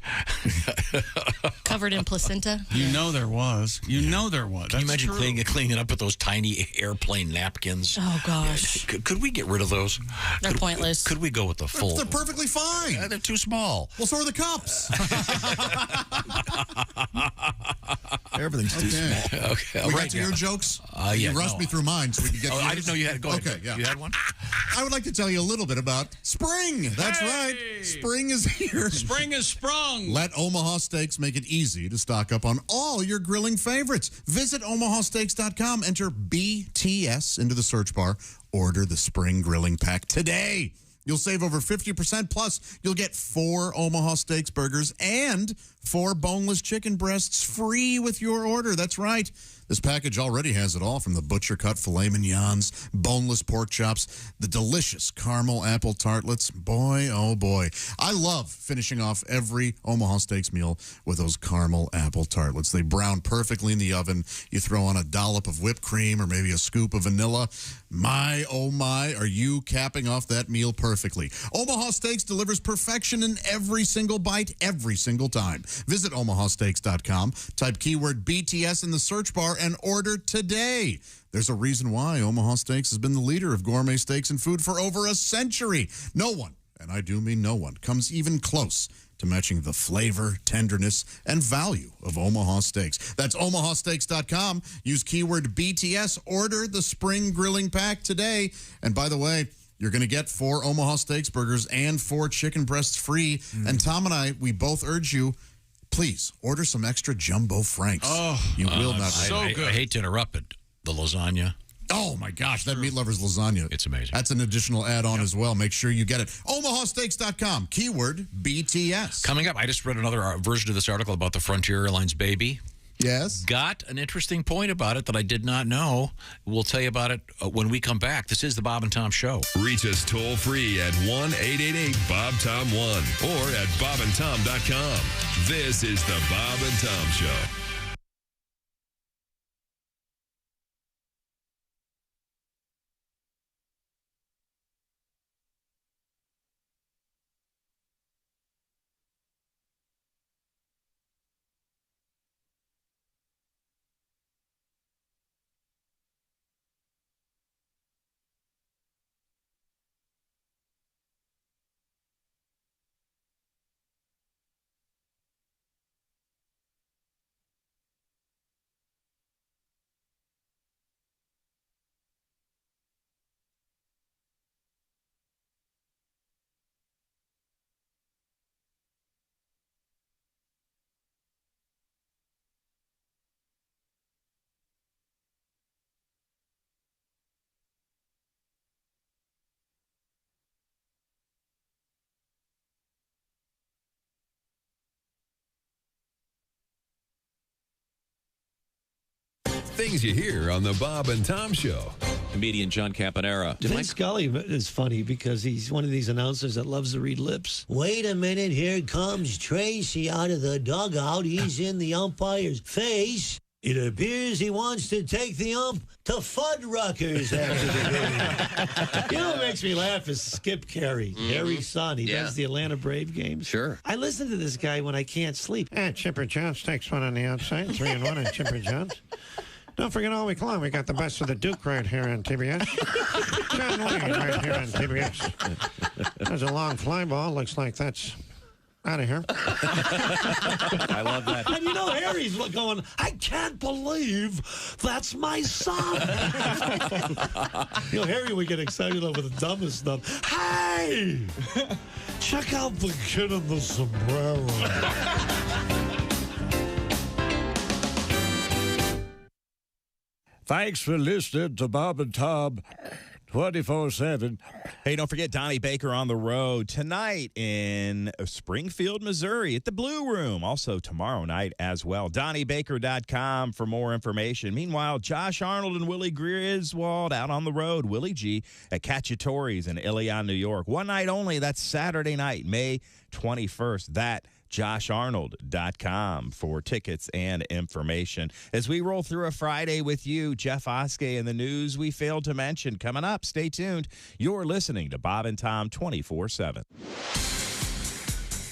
Covered in placenta. You know there was. You know there was. Can you That's imagine true. cleaning it up with those tiny airplane napkins? Oh, gosh. Could we get rid of those? They're pointless. Could we go with the full? They're perfectly fine. They're too small. Well, so are the cups. Everything's too small. Okay. We right got to now. your jokes? Yeah, you rushed me through mine so we could get to I yours. didn't know you had. Go ahead. Okay, yeah. You had one? I would like to tell you a little bit about spring. That's right. Spring is here. Spring is sprung. Let Omaha Steaks make it easy to stock up on all your grilling favorites. Visit omahasteaks.com, enter BTS into the search bar, order the spring grilling pack today. You'll save over 50%, plus you'll get 4 Omaha Steaks burgers and 4 boneless chicken breasts free with your order. That's right. This package already has it all, from the butcher-cut filet mignons, boneless pork chops, the delicious caramel apple tartlets. Boy, oh boy. I love finishing off every Omaha Steaks meal with those caramel apple tartlets. They brown perfectly in the oven. You throw on a dollop of whipped cream or maybe a scoop of vanilla. My, oh my, are you capping off that meal perfectly. Omaha Steaks delivers perfection in every single bite, every single time. Visit omahasteaks.com, type keyword BTS in the search bar, and order today. There's a reason why Omaha Steaks has been the leader of gourmet steaks and food for over a century. No one, and I do mean no one, comes even close to matching the flavor, tenderness, and value of Omaha Steaks. That's omahasteaks.com. Use keyword BTS. Order the spring grilling pack today. And by the way, you're going to get 4 Omaha Steaks burgers and 4 chicken breasts free. And Tom and I, we both urge you, please order some extra jumbo franks. Oh, you will not. so good. I hate to interrupt, but the lasagna. Oh, my gosh, that meat lover's lasagna. It's amazing. That's an additional add-on as well. Make sure you get it. omahasteaks.com, keyword BTS. Coming up, I just read another version of this article about the Frontier Airlines baby. Yes. Got an interesting point about it that I did not know. We'll tell you about it when we come back. This is the Bob and Tom Show. Reach us toll free at 1-888-BOB-TOM-1 or at bobandtom.com. This is the Bob and Tom Show. Things you hear on the Bob and Tom Show. Comedian John Campanera. Vin Scully is funny because he's one of these announcers that loves to read lips. Wait a minute, here comes Tracy out of the dugout. He's in the umpire's face. It appears he wants to take the ump to Fuddruckers after the game. You know what makes me laugh is Skip Carey, Harry's son. He does the Atlanta Brave games. Sure. I listen to this guy when I can't sleep. Chipper Jones takes one on the outside, 3-1 on Chipper Jones. Don't forget all week long, we got the best of the Duke right here on TBS. John Wayne right here on TBS. There's a long fly ball. Looks like that's out of here. I love that. And you know, Harry's going, I can't believe that's my son. You know, Harry would get excited over the dumbest stuff. Hey! Check out the kid in the sombrero. Thanks for listening to Bob and Tom 24/7. Hey, don't forget Donnie Baker on the road tonight in Springfield, Missouri at the Blue Room. Also tomorrow night as well. DonnieBaker.com for more information. Meanwhile, Josh Arnold and Willie Griswold out on the road. Willie G at Cacciatore's in Ilion, New York. One night only. That's Saturday night, May 21st. That JoshArnold.com for tickets and information. As we roll through a Friday with you, Jeff Oskey, and the news we failed to mention coming up. Stay tuned. You're listening to Bob and Tom 24/7.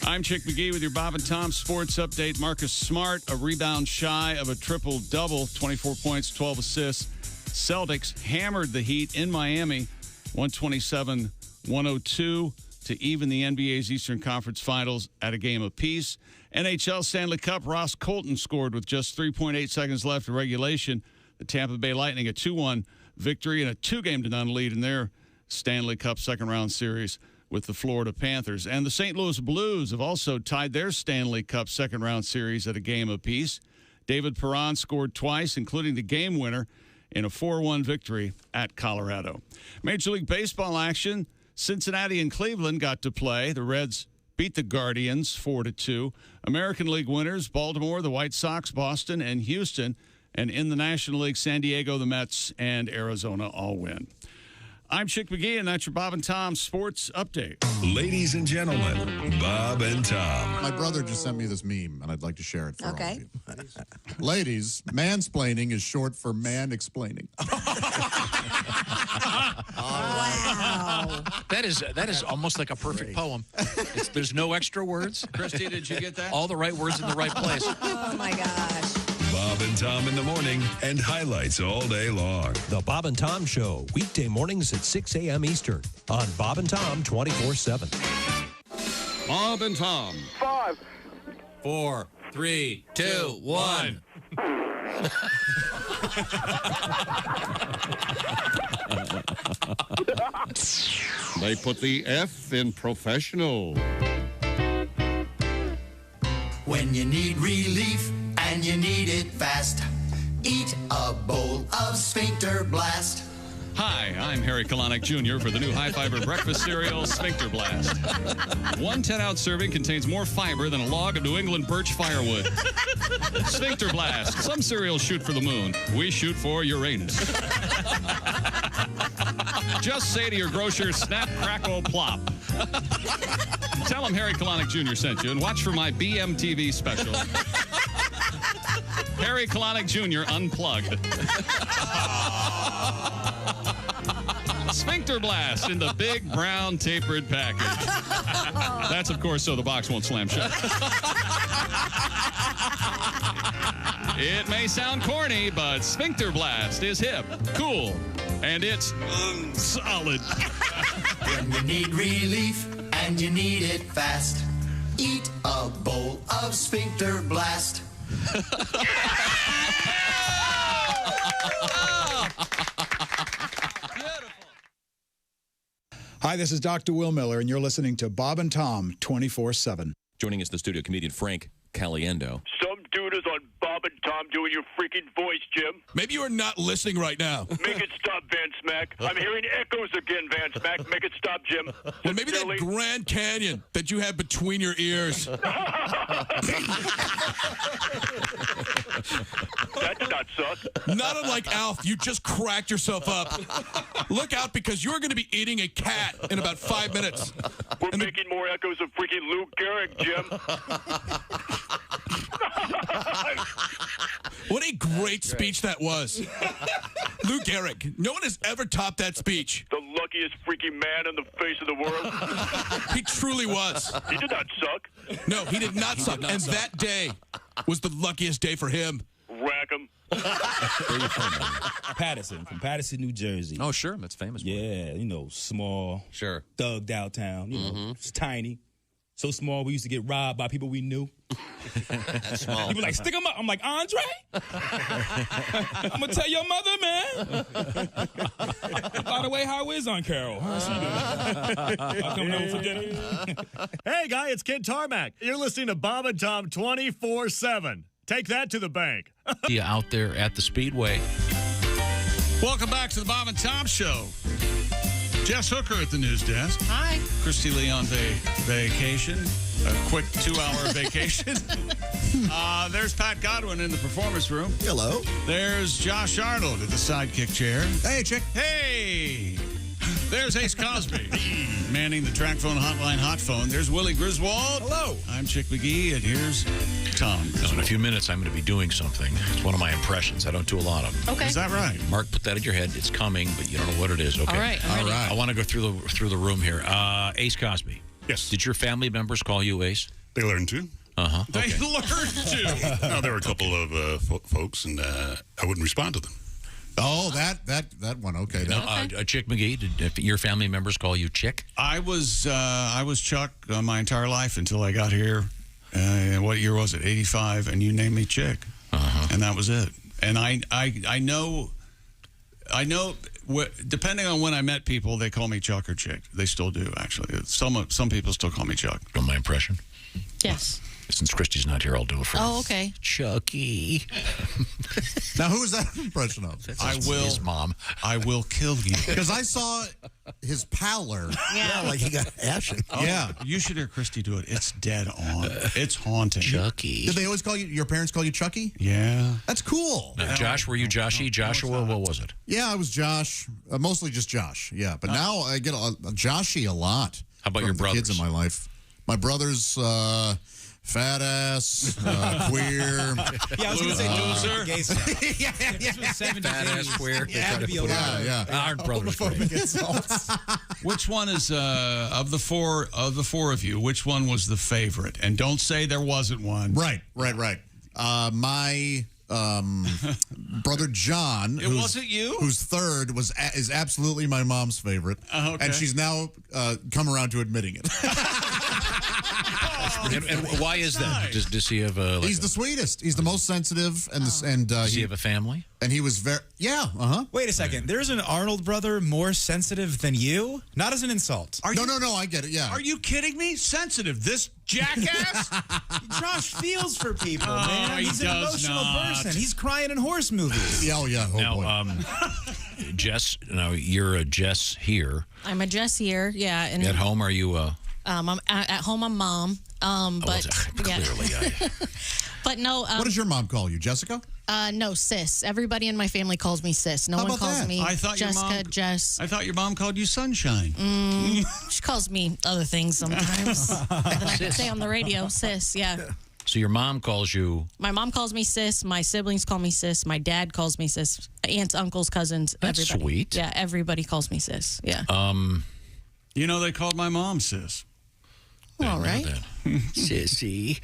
I'm Chick McGee with your Bob and Tom Sports Update. Marcus Smart, a rebound shy of a triple-double, 24 points, 12 assists. Celtics hammered the Heat in Miami, 127-102 to even the NBA's Eastern Conference Finals at a game apiece. NHL Stanley Cup, Ross Colton scored with just 3.8 seconds left in regulation. The Tampa Bay Lightning a 2-1 victory and a 2-0 lead in their Stanley Cup second-round series with the Florida Panthers. And the St. Louis Blues have also tied their Stanley Cup second-round series at a game apiece. David Perron scored twice, including the game winner, in a 4-1 victory at Colorado. Major League Baseball action, Cincinnati and Cleveland got to play. The Reds beat the Guardians 4-2. American League winners, Baltimore, the White Sox, Boston, and Houston. And in the National League, San Diego, the Mets, and Arizona all win. I'm Chick McGee, and that's your Bob and Tom Sports Update. Ladies and gentlemen, Bob and Tom. My brother just sent me this meme, and I'd like to share it for all Okay. of you. Ladies, mansplaining is short for man explaining. Wow. That is almost like a perfect poem. There's no extra words. Christy, did you get that? All the right words in the right place. Oh, my gosh. Bob and Tom in the morning and highlights all day long. The Bob and Tom Show, weekday mornings at 6 a.m. Eastern on Bob and Tom 24/7. Bob and Tom. 5, 4, 3, 2, 1. They put the F in professional. When you need relief and you need it fast, eat a bowl of Sphincter Blast. Hi, I'm Harry Kalanick Jr. for the new high-fiber breakfast cereal, Sphincter Blast. One 10-ounce serving contains more fiber than a log of New England birch firewood. Sphincter Blast. Some cereals shoot for the moon. We shoot for Uranus. Just say to your grocer, snap, crackle, plop. Tell him Harry Kalanick Jr. sent you, and watch for my BMTV special. Harry Kalanick Jr. Unplugged. Sphincter Blast in the big brown tapered package. That's, of course, so the box won't slam shut. It may sound corny, but Sphincter Blast is hip, cool, and it's solid. When you need relief and you need it fast, eat a bowl of Sphincter Blast. Hi, this is Dr. Will Miller, and you're listening to Bob and Tom 24/7. Joining us, the studio comedian Frank Caliendo. Some dude is on Bob and Tom doing your freaking voice, Jim. Maybe you are not listening right now. Make it stop, Van Smack. I'm hearing echoes again, Van Smack. Make it stop, Jim. Well, maybe that Grand Canyon that you have between your ears. That did not suck. Not unlike Alf, you just cracked yourself up. Look out, because you're going to be eating a cat in about 5 minutes. We're making more echoes of freaking Lou Gehrig, Jim. What a great speech that was. Lou Gehrig. No one has ever topped that speech. The luckiest freaking man on the face of the world. He truly was. He did not suck. No, he did not suck. And that day was the luckiest day for him. Rack him. Where you from, man? Patterson, from Patterson, New Jersey. Oh, sure. That's famous. Yeah, you know, small. Sure. Thugged out town. You know, it's tiny. So small, we used to get robbed by people we knew. Small. People like, stick them up. I'm like, Andre? I'm going to tell your mother, man. By the way, how is Aunt Carol? How's she doing? I'll come over for dinner. Hey, guy, it's Kid Tarmac. You're listening to Bob and Tom 24/7. Take that to the bank. Out there at the Speedway. Welcome back to the Bob and Tom Show. Jess Hooker at the news desk. Hi. Christy Lee on vacation. A quick 2-hour vacation. There's Pat Godwin in the performance room. Hello. There's Josh Arnold at the sidekick chair. Hey, chick. Hey. There's Ace Cosby. manning the track phone hotline hot phone. There's Willie Griswold. Hello. I'm Chick McGee, and here's Tom. In a few minutes, I'm going to be doing something. It's one of my impressions. I don't do a lot of them. Okay. Is that right? Mark, put that in your head. It's coming, but you don't know what it is. Okay. All right, I'm ready. I want to go through the room here. Ace Cosby. Yes. Did your family members call you Ace? They learned to. Uh-huh. They learned to. No, there were a couple of folks, and I wouldn't respond to them. Oh, that one. Okay. Chick McGee, did your family members call you Chick? I was Chuck my entire life until I got here. What year was it? 85, and you named me Chick, and that was it. And I know. Depending on when I met people, they call me Chuck or Chick. They still do, actually. Some people still call me Chuck. From my impression. Yes. Since Christy's not here, I'll do it for Oh, okay. Chucky. Now, who was that impression of? His mom. I will kill you. Because I saw his pallor. Yeah, like he got ashen. Yeah. You should hear Christy do it. It's dead on. It's haunting. Chucky. Did they always call you? Your parents call you Chucky? Yeah. That's cool. Josh, were you Joshy? Joshua? What was it? Yeah, I was Josh. Mostly just Josh. Yeah, but now I get Joshy a lot. How about your from the brothers? kids in my life? My brothers. Fat ass, queer. Yeah, I was going to say loser. Gay stuff. yeah. Fat ass, queer. You had to be allowed. Yeah. Aren't brothers great? Which one is of the four of you? Which one was the favorite? And don't say there wasn't one. Right. My brother John. It wasn't you? Whose third is absolutely my mom's favorite. Okay. And she's now come around to admitting it. And why is that? Does he have a? He's the sweetest. He's the most sensitive, and does he have a family? And he was very Wait a second. There's an Arnold brother more sensitive than you? Not as an insult. No. I get it. Yeah. Are you kidding me? Sensitive. This jackass. Josh feels for people, man. He He's an does emotional not. person. He's crying in horse movies. Oh yeah. Now, Jess. Now you're a Jess here. I'm a Jess here. Yeah. And At home, are you? I'm at home. I'm mom. But clearly, but no. What does your mom call you, Jessica? No, sis. Everybody in my family calls me sis. No How one about calls that? me I thought Jessica, your mom, Jess. I thought your mom called you Sunshine. She calls me other things sometimes. Then I can say on the radio, sis. Yeah. So your mom calls you. My mom calls me sis. My siblings call me sis. My dad calls me sis. Aunts, uncles, cousins. That's everybody. sweet. Yeah, everybody calls me sis. Yeah. You know they called my mom sis. All right. Sissy.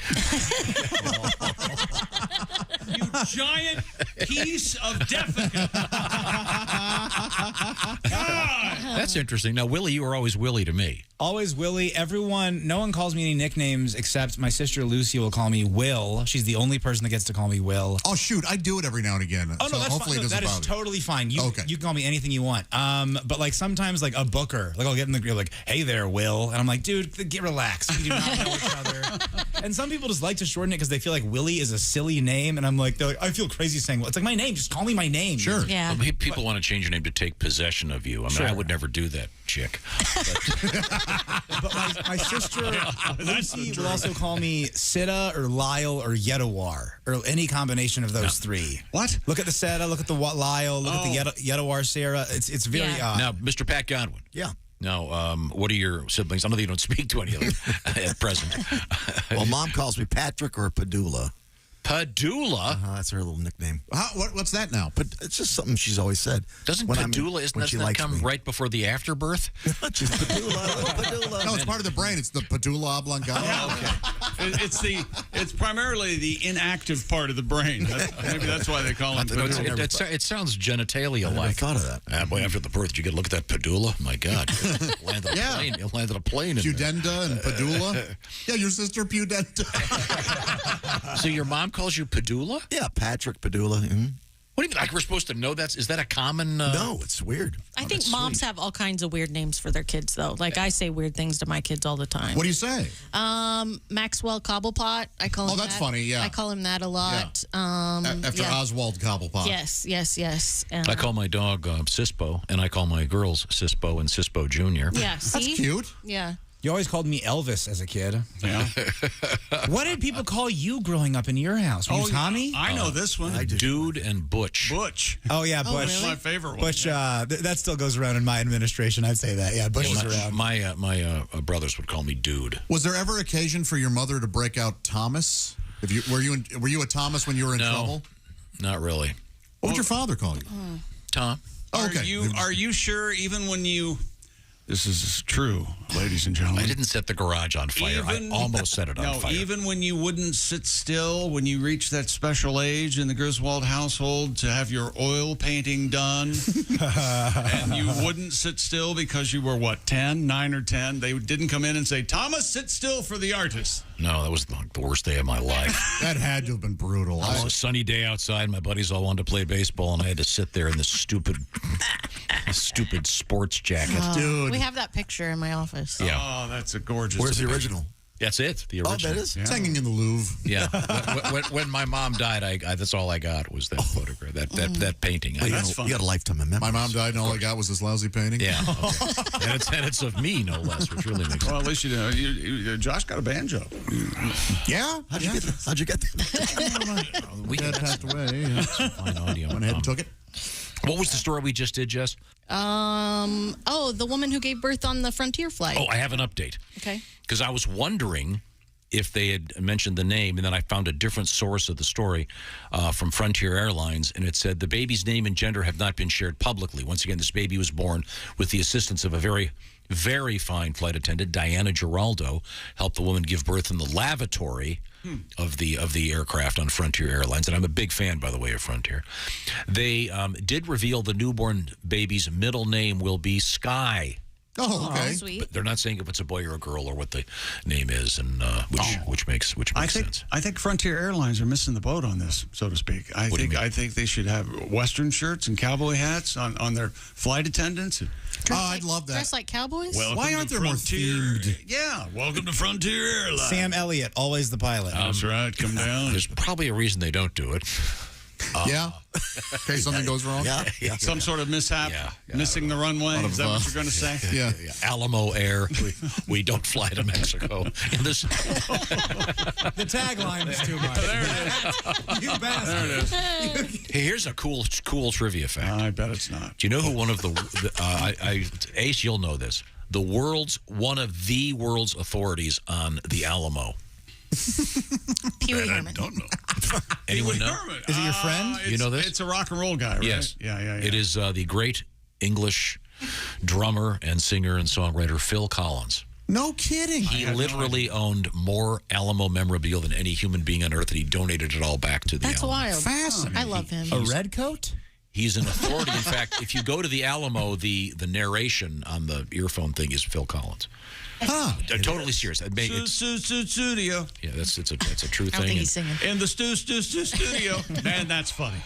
You giant piece of defecate. That's interesting. Now, Willie, you were always Willie to me. Always Willie. No one calls me any nicknames except my sister Lucy will call me Will. She's the only person that gets to call me Will. Oh, shoot. I do it every now and again. Oh, no, so that's hopefully fine. it doesn't That is bother you. totally fine. You Okay. can call me anything you want. But like sometimes like a booker, like I'll get in the like, hey there, Will. And I'm like, dude, get relaxed. We do not know each other. And some people just like to shorten it because they feel like Willie is a silly name. And I'm like, they're like, I feel crazy saying, well, it's like my name. Just call me my name. Sure. Yeah. Well, people want to change your name to take possession of you. I mean, I would never do that, chick. But my sister Lucy will also call me Sita or Lyle or Yedawar or any combination of those three. What? Look at the Sita, look at the Lyle, look at the Yedawar Sarah. It's very odd. Now, Mr. Pat Godwin. Yeah. Now, what are your siblings? I know that you don't speak to any of them at present. Well, Mom calls me Patrick or Padula. Padula? That's her little nickname. What's that now? But it's just something she's always said. Doesn't Padula, doesn't that come right before the afterbirth? Just Padula. No, it's part of the brain. It's the Padula oblongata. It's primarily the inactive part of the brain. Maybe that's why they call it. It sounds genitalia-like. I thought of that. Boy, after the birth, you get to look at that Padula. My God. You landed a plane in Pudenda and Padula. Yeah, your sister Pudenda. So your mom calls you Padula? Yeah, Patrick Padula. Mm-hmm. What do you mean? Like we're supposed to know that? Is that a common? No, it's weird. I think moms have all kinds of weird names for their kids, though. Like I say weird things to my kids all the time. What do you say? Maxwell Cobblepot. I call him. Oh, that's that. funny. Yeah, I call him that a lot. After Oswald Cobblepot. Yes. I call my dog Sispo, and I call my girls Sispo and Sispo Jr. Yeah, see? That's cute. Yeah. You always called me Elvis as a kid. Yeah. What did people call you growing up in your house? Were you Tommy? I know this one. Dude and Butch. Butch. Oh, yeah, Butch. That's my favorite one. Butch, that still goes around in my administration. I'd say that. Yeah, Butch is around. My brothers would call me Dude. Was there ever occasion for your mother to break out Thomas? Were you a Thomas when you were in trouble? Not really. What would your father call you? Tom. Oh, okay. Are you sure even when you... This is true, ladies and gentlemen. I didn't set the garage on fire. I almost set it on fire. Even when you wouldn't sit still, when you reached that special age in the Griswold household to have your oil painting done, and you wouldn't sit still because you were, 9 or 10? They didn't come in and say, Thomas, sit still for the artist. No, that was the worst day of my life. That had to have been brutal. It was a sunny day outside. My buddies all wanted to play baseball, and I had to sit there in this stupid sports jacket. Dude. We have that picture in my office. Yeah. Oh, that's a gorgeous Where's the picture. original? That's it. The original. Oh, that is? It's hanging in the Louvre. Yeah. when my mom died, I that's all I got was that photograph, that painting. Well, you got a lifetime of memories. My mom died, and all I got was this lousy painting. Yeah. Okay. and it's of me, no less, which really makes sense. Well, at least you know. Josh got a banjo. Yeah? How'd you get that? How'd you get that? Dad passed away. Fine audio. Went ahead and took it. What was the story we just did, Jess? The woman who gave birth on the Frontier flight. Oh, I have an update. Okay. Because I was wondering if they had mentioned the name, and then I found a different source of the story from Frontier Airlines, and it said the baby's name and gender have not been shared publicly. Once again, this baby was born with the assistance of a very, very fine flight attendant, Diana Giraldo, helped the woman give birth in the lavatory of the aircraft on Frontier Airlines, and I'm a big fan, by the way, of Frontier. They did reveal the newborn baby's middle name will be Sky. Oh, okay. Sweet. But they're not saying if it's a boy or a girl or what the name is, and which makes sense. I think Frontier Airlines are missing the boat on this, so to speak. I think they should have Western shirts and cowboy hats on their flight attendants. I'd love that. Dressed like cowboys? Why aren't there more themed? Yeah, welcome to Frontier Airlines. Sam Elliott, always the pilot. That's right. Come down. There's probably a reason they don't do it. Yeah? In case something goes wrong? Yeah. Some sort of mishap, missing the runway. Is that what you're going to say? Yeah. Alamo Air, we don't fly to Mexico. And this, The tagline is too much. There it is. You bastard. There it is. Hey, here's a cool trivia fact. I bet it's not. Do you know who one of Ace, you'll know this. One of the world's authorities on the Alamo. Pee Wee Herman. I don't know. Anyone know? Is it your friend? You know this? It's a rock and roll guy, right? Yes. Yeah. It is the great English drummer and singer and songwriter Phil Collins. No kidding. He literally owned more Alamo memorabilia than any human being on earth, and he donated it all back to the That's Alamo. wild. Fascinating. I love him. A red coat? He's an authority. In fact, if you go to the Alamo, the narration on the earphone thing is Phil Collins. Huh. Totally serious. Studio. Yeah, it's a true I don't thing. think he's singing. In the studio. Man, that's funny.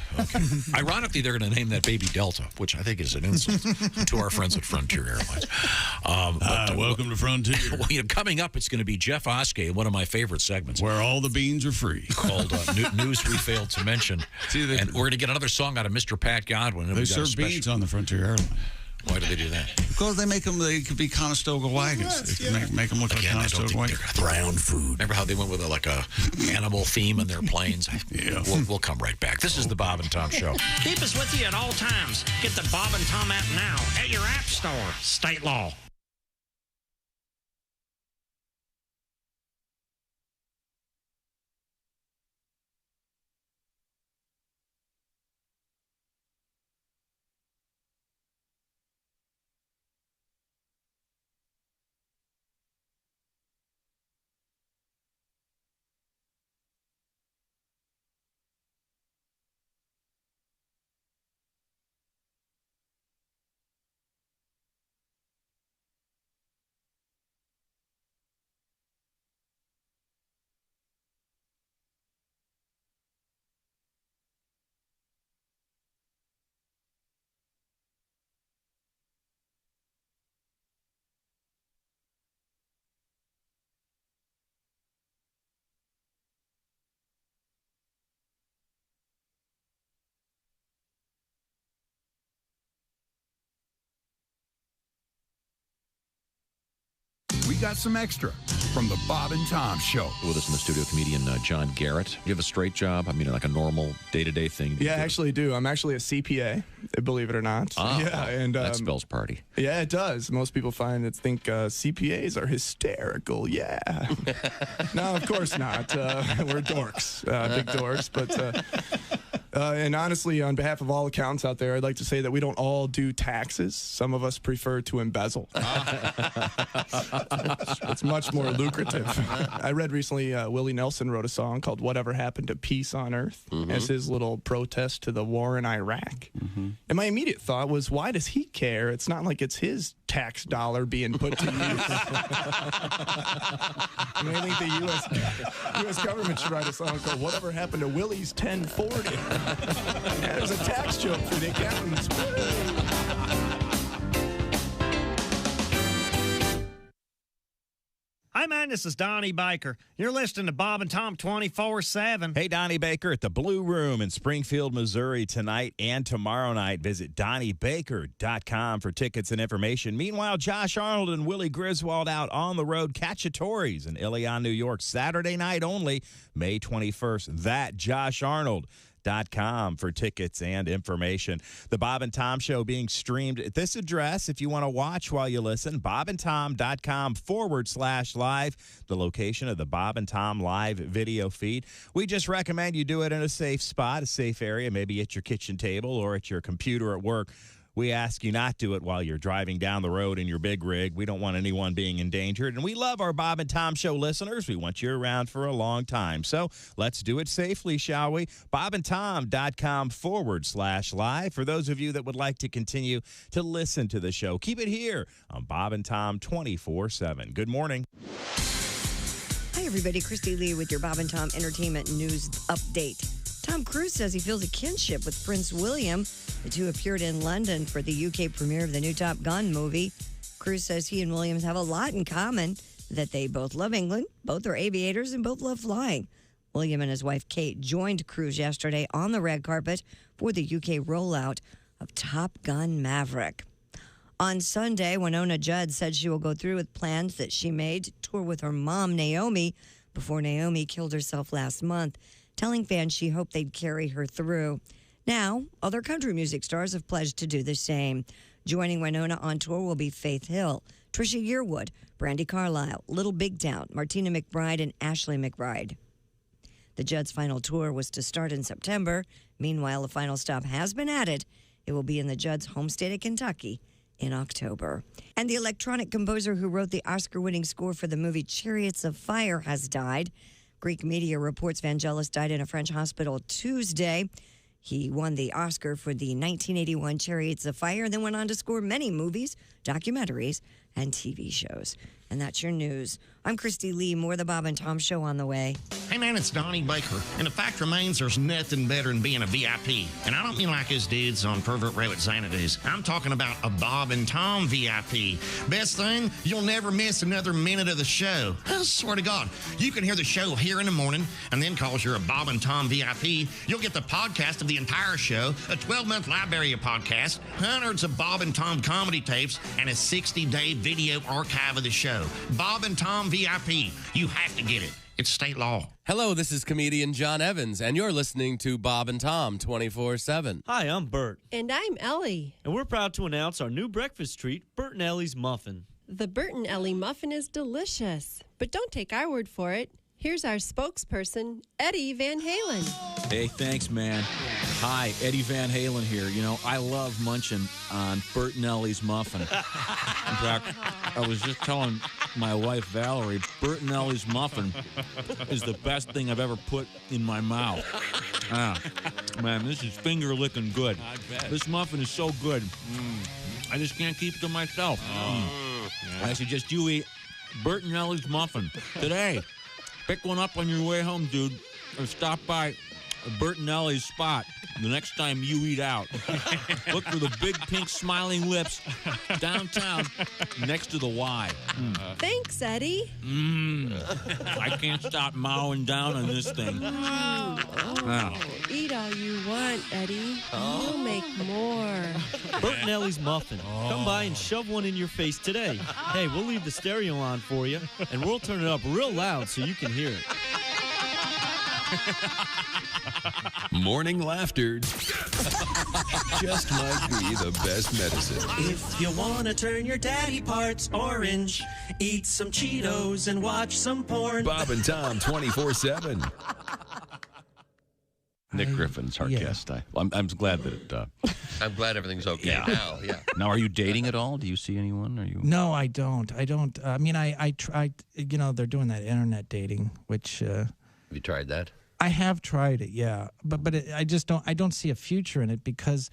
Ironically, they're going to name that baby Delta, which I think is an insult to our friends at Frontier Airlines. Welcome to Frontier. Well, coming up, it's going to be Jeff Oskey, one of my favorite segments. Where all the beans are free. Called News We Failed to Mention. And we're going to get another song out of Mr. Pat Godwin. And They we've got a serve special- beans on the Frontier Airline. Why do they do that? Because they could be Conestoga wagons. They can make them look like Again, I don't Conestoga think wagons. they're brown food. Remember how they went with a animal theme in their planes? Yeah. We'll come right back. This is the Bob and Tom Show. Keep us with you at all times. Get the Bob and Tom app now at your app store. State law. got some extra from the Bob and Tom Show. With us in the studio, comedian John Garrett. You have a straight job? I mean, like a normal day-to-day thing? Yeah, I actually do. I'm actually a CPA, believe it or not. Yeah, and that spells party. Yeah, it does. Most people think CPAs are hysterical. Yeah. No, of course not. We're dorks, big dorks. But and honestly, on behalf of all accountants out there, I'd like to say that we don't all do taxes. Some of us prefer to embezzle. It's much more lucrative. I read recently Willie Nelson wrote a song called Whatever Happened to Peace on Earth as his little protest to the war in Iraq. And my immediate thought was, why does he care? It's not like it's his tax dollar being put to use. I mean, I think the U.S. government should write a song called Whatever Happened to Willie's 1040. Yeah, there's a tax joke for the accountants. Hi, man, this is Donnie Baker. You're listening to Bob and Tom 24/7. Hey, Donnie Baker at the Blue Room in Springfield, Missouri tonight and tomorrow night. Visit DonnieBaker.com for tickets and information. Meanwhile, Josh Arnold and Willie Griswold out on the road. Cacciatore's in Ilion, New York, Saturday night only, May 21st. That Josh Arnold. .com for tickets and information. The Bob and Tom Show being streamed at this address if you want to watch while you listen, bobandtom.com/live, the location of the Bob and Tom live video feed. We just recommend you do it in a safe spot, a safe area, maybe at your kitchen table or at your computer at work. We ask you not to do it while you're driving down the road in your big rig. We don't want anyone being endangered. And we love our Bob and Tom Show listeners. We want you around for a long time. So let's do it safely, shall we? bobandtom.com/live for those of you that would like to continue to listen to the show. Keep it here on Bob and Tom 24/7. Good morning. Hi, everybody. Christy Lee with your Bob and Tom Entertainment News Update. Tom Cruise says he feels a kinship with Prince William. The two appeared in London for the UK premiere of the new Top Gun movie. Cruise says he and Williams have a lot in common, that they both love England, both are aviators, and both love flying. William and his wife Kate joined Cruise yesterday on the red carpet for the UK rollout of Top Gun Maverick. On Sunday, Winona Judd said she will go through with plans that she made to tour with her mom, Naomi, before Naomi killed herself last month, telling fans she hoped they'd carry her through. Now, other country music stars have pledged to do the same. Joining Winona on tour will be Faith Hill, Trisha Yearwood, Brandi Carlile, Little Big Town, Martina McBride, and Ashley McBride. The Judds' final tour was to start in September. Meanwhile, a final stop has been added. It will be in the Judds' home state of Kentucky in October. And the electronic composer who wrote the Oscar-winning score for the movie Chariots of Fire has died. Greek media reports Vangelis died in a French hospital Tuesday. He won the Oscar for the 1981 Chariots of Fire and then went on to score many movies, documentaries, and TV shows. And that's your news. I'm Christy Lee. More of the Bob and Tom Show on the way. Hey, man, it's Donnie Baker. And the fact remains there's nothing better than being a VIP. And I don't mean like his dudes on Pervert Row at Xanadu's. I'm talking about a Bob and Tom VIP. Best thing, you'll never miss another minute of the show. I swear to God. You can hear the show here in the morning, and then because you're a Bob and Tom VIP, you'll get the podcast of the entire show, a 12-month library of podcasts, hundreds of Bob and Tom comedy tapes, and a 60-day video archive of the show. Bob and Tom VIP. You have to get it. It's state law. Hello, this is comedian John Evans, and you're listening to Bob and Tom 24/7. Hi, I'm Bert. And I'm Ellie. And we're proud to announce our new breakfast treat, Bert and Ellie's Muffin. The Bert and Ellie Muffin is delicious. But don't take our word for it. Here's our spokesperson, Eddie Van Halen. Hey, thanks, man. Hi, Eddie Van Halen here. You know, I love munching on Bert and Ellie's Muffin. In fact, I was just telling my wife, Valerie, Bert and Ellie's Muffin is the best thing I've ever put in my mouth. Man, this is finger-licking good. I bet. This muffin is so good. I just can't keep it to myself. I suggest you eat Bert and Ellie's Muffin today. Pick one up on your way home, dude, or stop by Bert and Ellie's spot the next time you eat out. Look for the big pink smiling lips downtown next to the Y. Thanks, Eddie. I can't stop mowing down on this thing. Wow. Eat all you want, Eddie. We'll make more. Bert and Ellie's Muffin. Come by and shove one in your face today. Hey, we'll leave the stereo on for you, and we'll turn it up real loud so you can hear it. Morning laughter just might be the best medicine. If you want to turn your daddy parts orange, eat some Cheetos and watch some porn. Bob and Tom 24/7. Nick Griffin's our guest. I'm glad that I'm glad everything's okay now. Yeah. Now, are you dating at all? Do you see anyone? Are you? No, I don't. I mean, I tried. You know, they're doing that internet dating, which. Have you tried that? I have tried it, yeah, but I just don't. I don't see a future in it because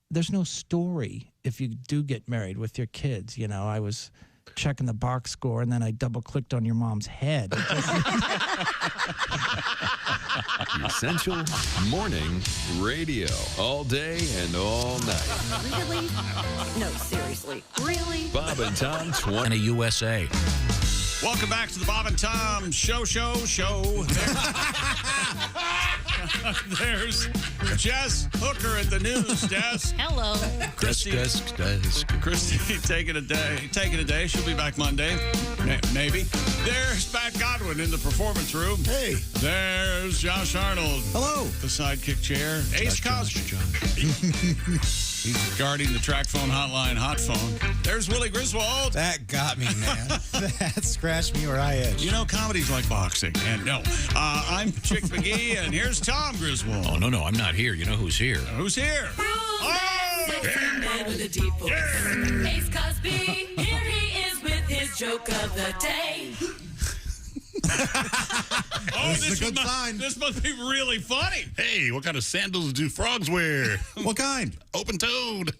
there's no story if you do get married with your kids. You know, I was checking the box score and then I double clicked on your mom's head. Essential morning radio all day and all night. Really? No, seriously. Really? Bob and Tom 20 in a USA. Welcome back to the Bob and Tom show. There's Jess Hooker at the news desk. Hello. Christy, Desk. Christy taking a day. She'll be back Monday, maybe. There's Pat Godwin in the performance room. Hey. There's Josh Arnold. Hello. The sidekick chair. Ace Cosby. He's guarding the track phone hotline hot phone. There's Willie Griswold. That got me, man. That scratched me where I itch. You know, comedy's like boxing. And no, I'm Chick McGee, and here's Tom Griswold. Oh, no, I'm not here. You know who's here? Who's here? Man with a deep voice. Ace Cosby, here he is with his joke of the day. This is a good sign. This must be really funny. Hey, what kind of sandals do frogs wear? What kind? Open-toed.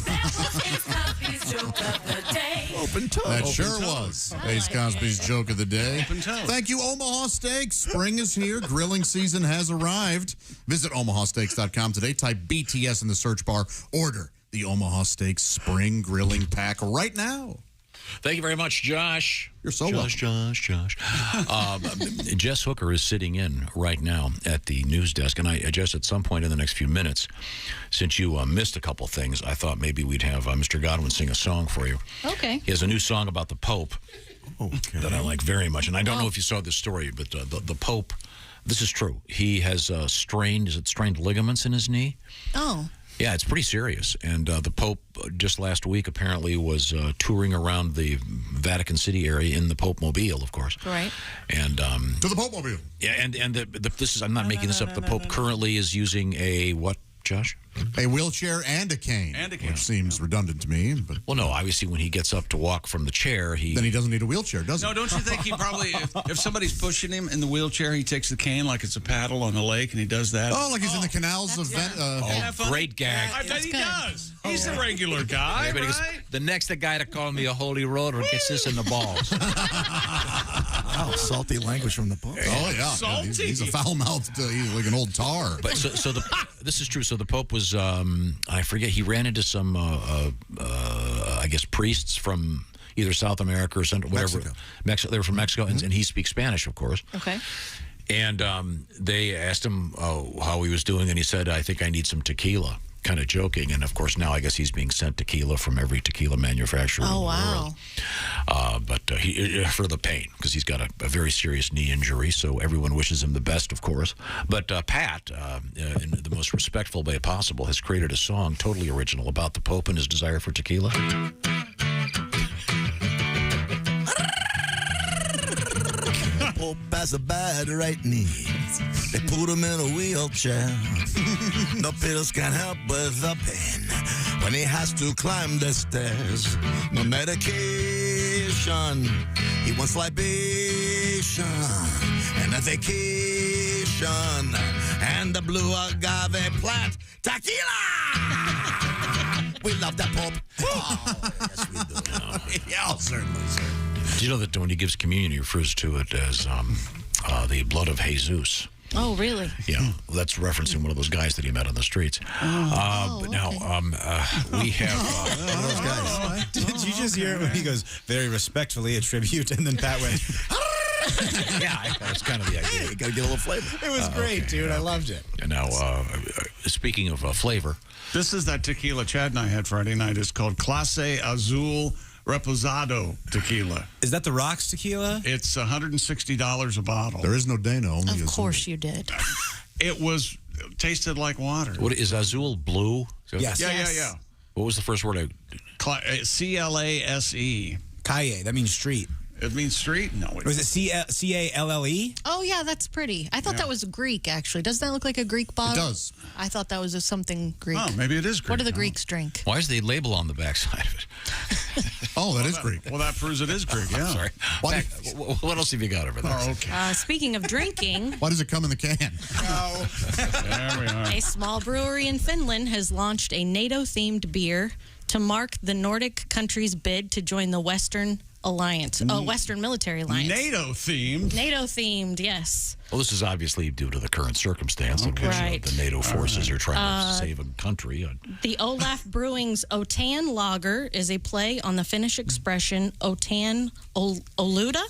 Ace Cosby's joke of the day. Open toe. That sure was Ace Cosby's joke of the day. Thank you, Omaha Steaks. Spring is here. Grilling season has arrived. Visit omahasteaks.com today. Type BTS in the search bar. Order the Omaha Steaks Spring Grilling Pack right now. Thank you very much, Josh. You're so welcome. Josh. Jess Hooker is sitting in right now at the news desk, and I just at some point in the next few minutes, since you missed a couple things, I thought maybe we'd have Mr. Godwin sing a song for you. Okay. He has a new song about the Pope that I like very much, and I don't know if you saw this story, but the Pope, this is true. He has strained ligaments in his knee? Oh. Yeah, it's pretty serious. And the Pope just last week apparently was touring around the Vatican City area in the Pope Mobile, of course. Right. And to the Pope Mobile. Yeah, and this is, I'm not making this up. The Pope currently is using a what, Josh? A wheelchair and a cane. Which seems redundant to me. But well, no, obviously when he gets up to walk from the chair, then he doesn't need a wheelchair, does he? No, don't you think he probably, if somebody's pushing him in the wheelchair, he takes the cane like it's a paddle on the lake and he does that? Oh, like he's in the canals of great gag. I bet he does. He's a regular guy, yeah, but right? he goes, the next guy to call me a holy roller gets this in the balls. Oh, salty language from the Pope. Oh, yeah. Salty. He's a foul-mouthed, he's like an old tar. But so this is true. So the Pope was, I forget, he ran into some, I guess, priests from either South America or Central, whatever. Mexico. They were from Mexico, and he speaks Spanish, of course. Okay. And they asked him how he was doing, and he said, I think I need some tequila, kind of joking. And, of course, now I guess he's being sent tequila from every tequila manufacturer in the world. But he, for the pain, because he's got a very serious knee injury, so everyone wishes him the best, of course. But Pat, in the most respectful way possible, has created a song totally original about the Pope and his desire for tequila. The Pope has a bad right knee. They put him in a wheelchair. No pills can help with the pain when he has to climb the stairs. No medication. He wants libation and a vacation and the blue agave plant tequila. We love that Pope. Oh, yes, we do. Yeah, certainly, sir. Do you know that when he gives communion, he refers to it as the blood of Jesus? Oh, really? Yeah, that's referencing one of those guys that he met on the streets. But now we have one of those guys. Did you just hear it when he goes, very respectfully a tribute, and then Pat went, yeah, that's kind of the idea. You got to get a little flavor. It was great, okay, dude. I loved it. And now, speaking of flavor. This is that tequila Chad and I had Friday night. It's called Clase Azul Reposado Tequila. Is that the Rocks tequila? It's $160 a bottle. There is no Dana, only Of Azul. course you did. It tasted like water. What is Azul blue? Yes. Yeah. What was the first word? C-L-A-S-E. Calle. That means street. It means street? No. Was it C-A-L-L-E? Oh, yeah, that's pretty. I thought that was Greek, actually. Doesn't that look like a Greek bottle? It does. I thought that was something Greek. Oh, maybe it is Greek. What do the Greeks drink? Why is the label on the backside of it? Oh, that is Greek. Well, that proves it is Greek, yeah. Sorry. What else have you got over there? Oh, okay. Speaking of drinking, Why does it come in the can? There we are. a small brewery in Finland has launched a NATO-themed beer to mark the Nordic country's bid to join the Western Alliance. Western Military Alliance. NATO-themed? NATO-themed, yes. Well, this is obviously due to the current circumstance in which Right. the NATO forces are trying to save a country. The Olaf Brewing's Otan Lager is a play on the Finnish expression Otan Oluda,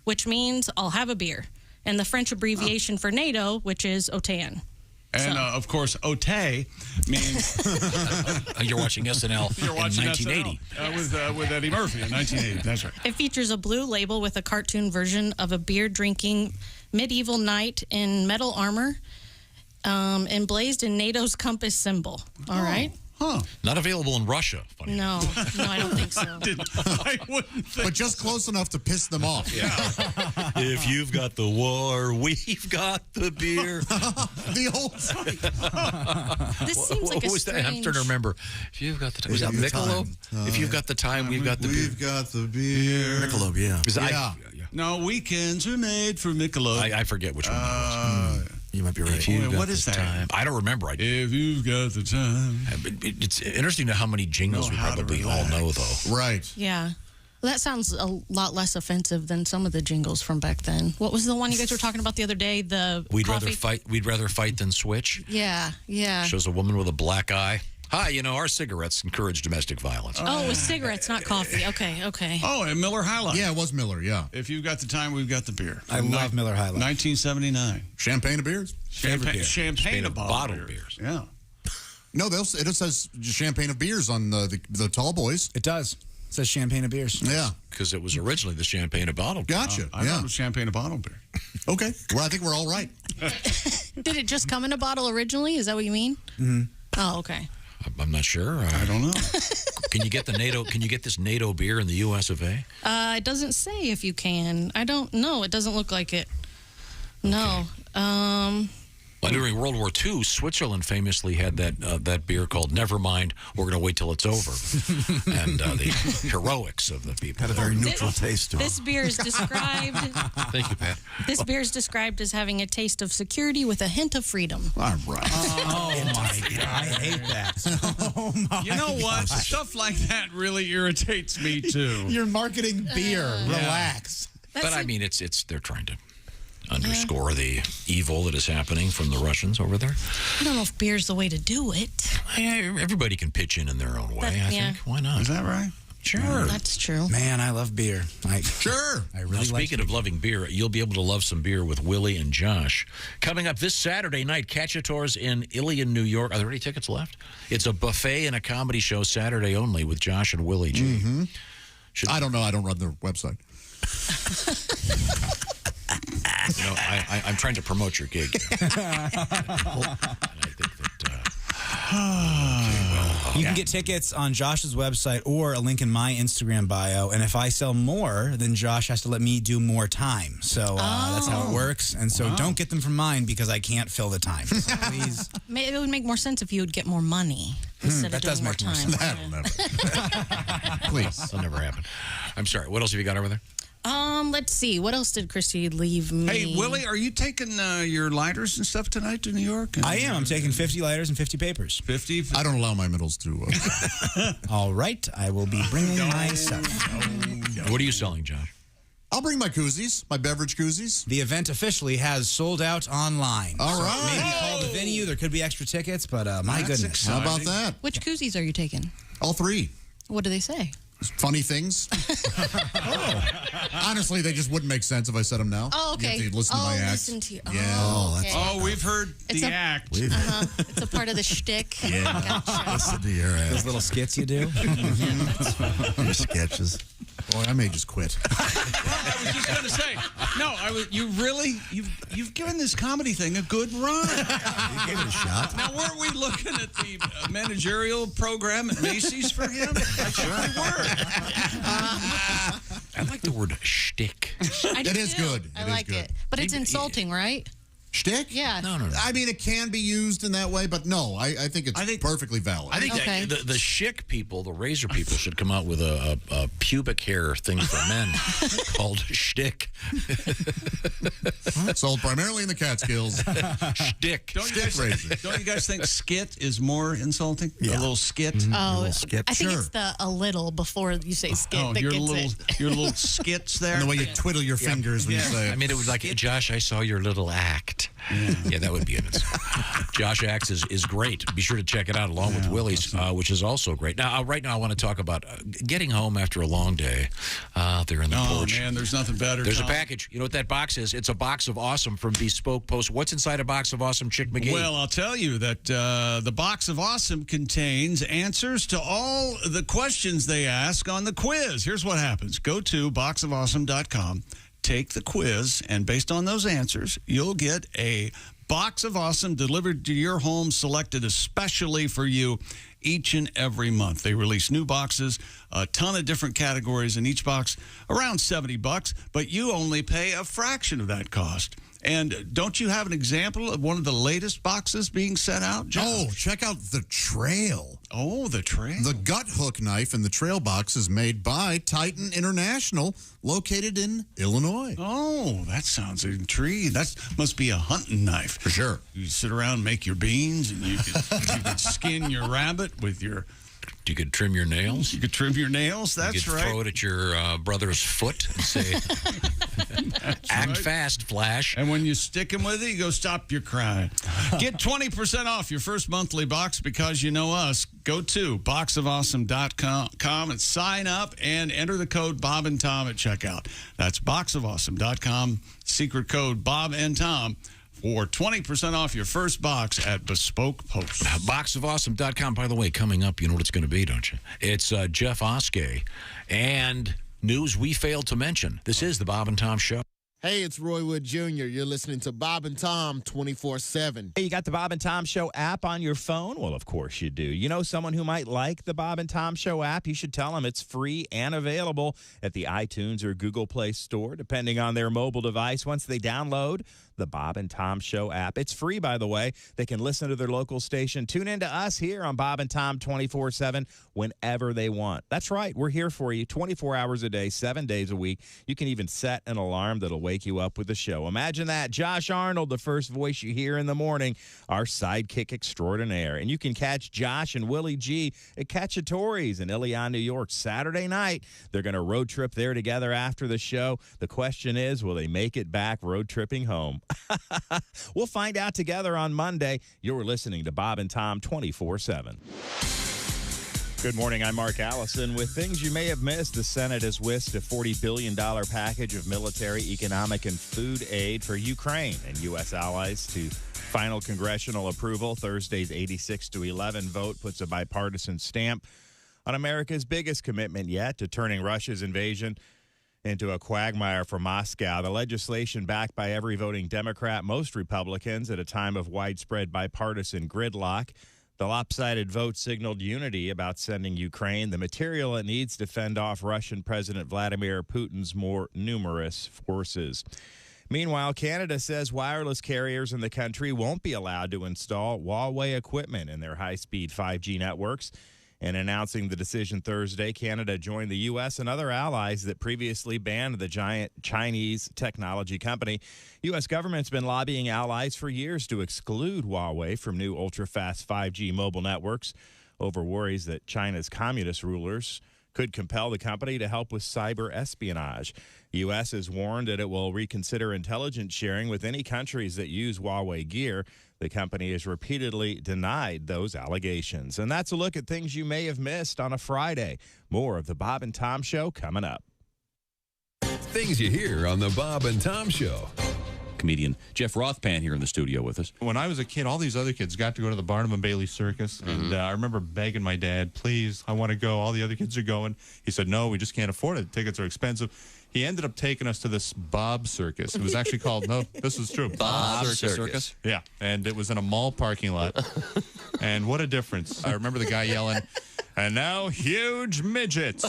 which means I'll have a beer, and the French abbreviation for NATO, which is Otan. And, of course, ote means... You're watching SNL You're watching in 1980. SNL, with Eddie Murphy in 1980. That's right. It features a blue label with a cartoon version of a beer-drinking medieval knight in metal armor, emblazoned in NATO's compass symbol. All right? Huh. Not available in Russia. Funny. No, I don't think so. I wouldn't think But just close enough to piss them off. Yeah. If you've got the war, we've got the beer. The old This seems like a What was that? I'm strange... trying to remember. If you've got the time. Was that We've got the Michelob? time. If you've got the time, we've got the beer. We've got the beer. Michelob, yeah. 'Cause Yeah. No, weekends are made for Michelob. I forget which one that was. You might be right. If you've Wait, got what is the that? time. I don't remember. If you've got the time. It's interesting to how many jingles we Know how to probably all know, though. Right. Yeah. Well, that sounds a lot less offensive than some of the jingles from back then. What was the one you guys were talking about the other day? The We'd coffee? rather fight than switch. Yeah. Shows a woman with a black eye. Hi, our cigarettes encourage domestic violence. Oh, it was cigarettes, not coffee. Okay. Oh, and Miller High Life. Yeah, it was Miller, yeah. If you've got the time, we've got the beer. I love Miller High Life. 1979. Champagne of beers? Champagne of bottled beers. Yeah. No, it says champagne of beers on the tall boys. It does. It says champagne of beers. Yeah. Because it was originally the champagne of bottled beer. Gotcha. I thought yeah. it was champagne of bottled beer. Okay. Well, I think we're all right. Did it just come in a bottle originally? Is that what you mean? Mm-hmm. Oh, okay. I'm not sure. I don't know. Can you get the NATO? Can you get this NATO beer in the U.S. of A? It doesn't say if you can. I don't know. It doesn't look like it. No. Well, during World War II, Switzerland famously had that beer called Nevermind, we're going to wait till it's over. And the heroics of the people. Had a very neutral taste to it. This beer is described. Thank you, Pat. This beer is described as having a taste of security with a hint of freedom. All right. Oh, my God. I hate that. Oh, my You know what? Stuff like that really irritates me, too. You're marketing beer. Relax. But I mean, it's they're trying to underscore the evil that is happening from the Russians over there. I don't know if beer's the way to do it. Everybody can pitch in their own way, I think. Why not? Is that right? Sure. That's true. Man, I love beer. Sure. I really Now, like speaking of loving beer, you'll be able to love some beer with Willie and Josh. Coming up this Saturday night, Cacciatores in Ilion, New York. Are there any tickets left? It's a buffet and a comedy show Saturday only with Josh and Willie. Mm-hmm. I don't know. I don't run their website. I'm trying to promote your gig. And I think that... You can get tickets on Josh's website or a link in my Instagram bio. And if I sell more, then Josh has to let me do more time. So that's how it works. And so don't get them from mine because I can't fill the time. So please. It would make more sense if you would get more money instead of doing more time. That'll never. Please. That'll never happen. I'm sorry. What else have you got over there? Let's see. What else did Christy leave me? Hey, Willie, are you taking your lighters and stuff tonight to New York? I am. I'm taking 50 lighters and 50 papers. 50? I don't allow my middles to. All right. I will be bringing my stuff. What are you selling, Josh? I'll bring my koozies, my beverage koozies. The event officially has sold out online. All right. Maybe call the venue. There could be extra tickets, but my goodness. Exciting. How about that? Which koozies are you taking? All three. What do they say? Funny things. Honestly, they just wouldn't make sense if I said them now. Oh, okay. You have to listen to my act. Listen to you. Yeah. Okay. We've heard It's the a- act. It's a part of the shtick. Yeah. Gotcha. Listen to your ass. Those little skits you do. Your sketches. Boy, I may just quit. I was just going to say, you've given this comedy thing a good run. You gave it a shot. Now, weren't we looking at the managerial program at Macy's for him? I sure we were. I like the word shtick. I do It is too. good. I It is like good. it. But it's insulting, right? Shtick? Yeah. No. I mean, it can be used in that way, but no, I think it's perfectly valid. I think Okay. the chic people, the razor people, should come out with a pubic hair thing for men called shtick. Sold primarily in the Catskills. Shtick. Don't you guys think skit is more insulting? Yeah. A little skit? Oh, skit. I think Sure. it's the a little before you say skit that your gets little it. your little skits there. And the way you twiddle your fingers when you say it. I mean, it was like, Josh, I saw your little act. Yeah, that would be it. Josh Acts is great. Be sure to check it out along with Willie's, which is also great. Now, right now, I want to talk about getting home after a long day out there in the porch. Oh, man, there's nothing better. There's Tom. a package. You know what that box is? It's a box of awesome from Bespoke Post. What's inside a box of awesome, Chick McGee? Well, I'll tell you that the box of awesome contains answers to all the questions they ask on the quiz. Here's what happens. Go to boxofawesome.com, take the quiz, and based on those answers, you'll get a box of awesome delivered to your home, selected especially for you each and every month. They release new boxes, a ton of different categories in each box, around $70, but you only pay a fraction of that cost. And don't you have an example of one of the latest boxes being sent out, Josh? Oh, check out the Trail. Oh, the Trail. The gut hook knife in the Trail box is made by Titan International, located in Illinois. Oh, that sounds intriguing. That must be a hunting knife. For sure. You sit around and make your beans, and you could skin your rabbit with your... You could trim your nails. You could trim your nails, that's you could right. throw it at your brother's foot and say, act fast, Flash. And when you stick him with it, you go, stop your crying. Get 20% off your first monthly box because you know us. Go to boxofawesome.com and sign up and enter the code Bob and Tom at checkout. That's boxofawesome.com, secret code Bob and Tom, for 20% off your first box at Bespoke Post. Boxofawesome.com, by the way, coming up, you know what it's going to be, don't you? It's Jeff Oskey and news we failed to mention. This is the Bob and Tom Show. Hey, it's Roy Wood Jr. You're listening to Bob and Tom 24/7. Hey, you got the Bob and Tom Show app on your phone? Well, of course you do. You know someone who might like the Bob and Tom Show app? You should tell them it's free and available at the iTunes or Google Play Store, depending on their mobile device. Once they download the Bob and Tom Show app, it's free, by the way. They can listen to their local station, tune into us here on Bob and Tom 24/7 whenever they want. That's right. We're here for you 24 hours a day, 7 days a week. You can even set an alarm that'll wake you up with the show. Imagine that. Josh Arnold, the first voice you hear in the morning, our sidekick extraordinaire. And you can catch Josh and Willie G at Cacciatore's in Ilion, New York, Saturday night. They're going to road trip there together after the show. The question is, will they make it back road tripping home? We'll find out together on Monday. You're listening to Bob and Tom 24/7. Good morning. I'm Mark Allison. With things you may have missed, the Senate has whisked a $40 billion package of military, economic, and food aid for Ukraine and U.S. allies to final congressional approval. Thursday's 86-11 vote puts a bipartisan stamp on America's biggest commitment yet to turning Russia's invasion into a quagmire for Moscow. The legislation backed by every voting Democrat, most Republicans, at a time of widespread bipartisan gridlock. The lopsided vote signaled unity about sending Ukraine the material it needs to fend off Russian President Vladimir Putin's more numerous forces. Meanwhile, Canada says wireless carriers in the country won't be allowed to install Huawei equipment in their high-speed 5G networks. In announcing the decision Thursday, Canada joined the U.S. and other allies that previously banned the giant Chinese technology company. U.S. government's been lobbying allies for years to exclude Huawei from new ultra-fast 5G mobile networks over worries that China's communist rulers could compel the company to help with cyber espionage. The U.S. has warned that it will reconsider intelligence sharing with any countries that use Huawei gear. The company has repeatedly denied those allegations. And that's a look at things you may have missed on a Friday. More of the Bob and Tom Show coming up. Things you hear on the Bob and Tom Show. Comedian Jeff Rothpan here in the studio with us. When I was a kid, all these other kids got to go to the Barnum and Bailey Circus, and I remember begging my dad, please, I want to go. All the other kids are going. He said, no, we just can't afford it. Tickets are expensive. He ended up taking us to this Bob Circus. It was actually called, no, this is true. Bob Circus. Yeah, and it was in a mall parking lot. And what a difference. I remember the guy yelling, and now huge midgets.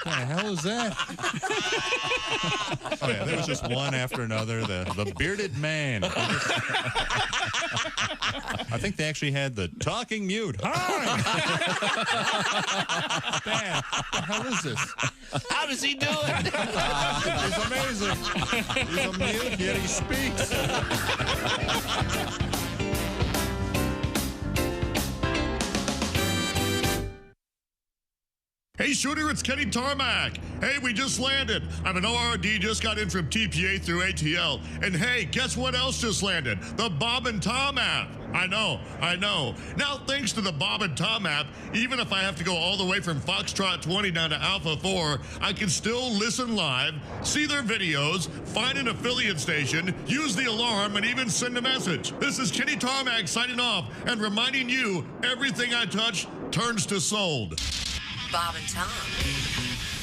What the hell is that? Oh, yeah, there was just one after another. The bearded man. I think they actually had the talking mute. Hi! Dan, what the hell is this? How does he do it? He's amazing. He's a mute, yet he speaks. Hey, Shooter, it's Kenny Tarmac. Hey, we just landed. I'm an ORD, just got in from TPA through ATL. And hey, guess what else just landed? The Bob and Tom app. I know. Now, thanks to the Bob and Tom app, even if I have to go all the way from Foxtrot 20 down to Alpha 4, I can still listen live, see their videos, find an affiliate station, use the alarm, and even send a message. This is Kenny Tarmac signing off and reminding you, everything I touch turns to sold. Bob and Tom,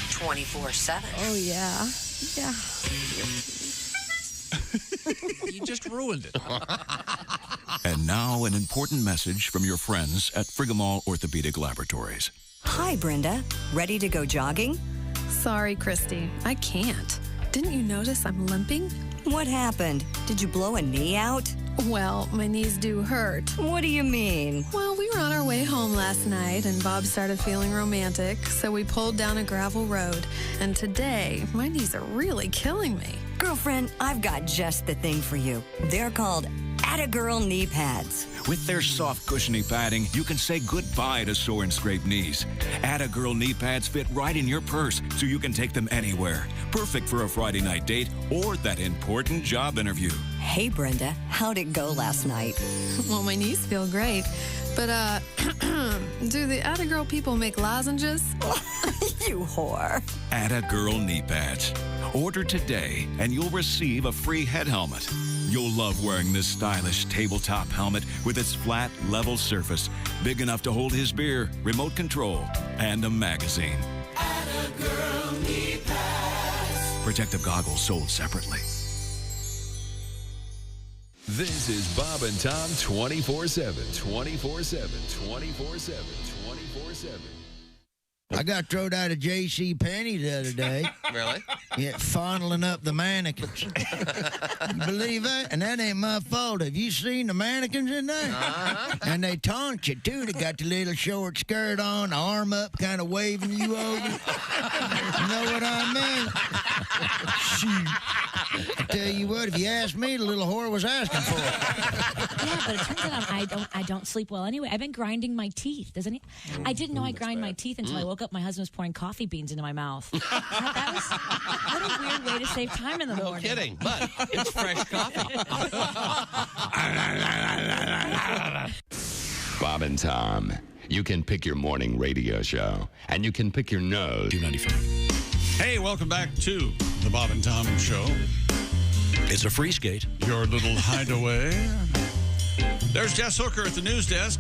24/7. Oh, yeah. You just ruined it. And now an important message from your friends at Frigamall Orthopedic Laboratories. Hi, Brenda. Ready to go jogging? Sorry, Christy. I can't. Didn't you notice I'm limping? What happened? Did you blow a knee out? Well, my knees do hurt. What do you mean? Well, we were on our way home last night, and Bob started feeling romantic, so we pulled down a gravel road. And today, my knees are really killing me. Girlfriend, I've got just the thing for you. They're called Attagirl knee pads. With their soft, cushiony padding, you can say goodbye to sore and scraped knees. Attagirl knee pads fit right in your purse, so you can take them anywhere. Perfect for a Friday night date or that important job interview. Hey, Brenda, how'd it go last night? Well, my knees feel great. But, do the Attagirl people make lozenges? You whore. Attagirl knee pads. Order today, and you'll receive a free head helmet. You'll love wearing this stylish tabletop helmet with its flat, level surface, big enough to hold his beer, remote control, and a magazine. Attagirl knee pads. Protective goggles sold separately. This is Bob and Tom 24/7. 24/7. 24/7. 24/7. I got thrown out of J.C. Penney the other day. Really? Yeah, fondling up the mannequins. You believe that? And that ain't my fault. Have you seen the mannequins in there? And they taunt you, too. They got the little short skirt on, arm up, kind of waving you over. You know what I mean? Shoot. I tell you what, if you ask me, the little whore was asking for it. Yeah, but it turns out I don't sleep well anyway. I've been grinding my teeth. I didn't know I grind my teeth until I woke up. My husband was pouring coffee beans into my mouth. That was what a weird way to save time in the morning. No kidding, but it's fresh coffee. Bob and Tom, you can pick your morning radio show, and you can pick your nose. 295. Hey, welcome back to the Bob and Tom Show. It's a free skate. Your little hideaway. There's Jess Hooker at the news desk.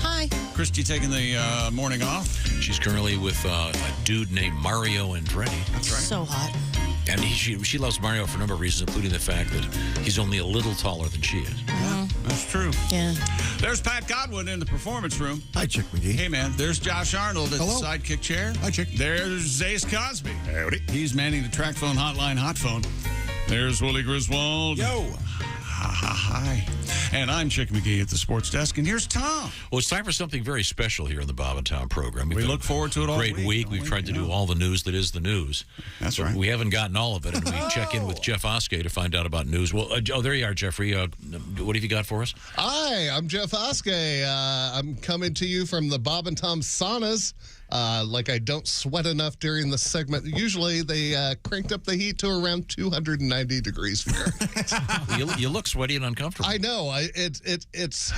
Hi. Christy taking the morning off. She's currently with a dude named Mario Andretti. That's right. So hot. And she loves Mario for a number of reasons, including the fact that he's only a little taller than she is. Yeah, that's true. Yeah. There's Pat Godwin in the performance room. Hi, Chick McGee. Hey, man. There's Josh Arnold at Hello. the sidekick chair. Hi, Chick. There's Ace Cosby. Howdy. He's manning the track phone hotline hot phone. There's Willie Griswold. Yo. Hi. And I'm Chick McGee at the sports desk, and here's Tom. Well, it's time for something very special here in the Bob and Tom program. We look forward to it all Great week. We've tried to do all the news that is the news. That's but right. We haven't gotten all of it, and we check in with Jeff Oskey to find out about news. Well, there you are, Jeffrey. What have you got for us? Hi, I'm Jeff Oskey. I'm coming to you from the Bob and Tom saunas. Like I don't sweat enough during the segment. Usually they cranked up the heat to around 290 degrees Fahrenheit. You look sweaty and uncomfortable. I know. It's.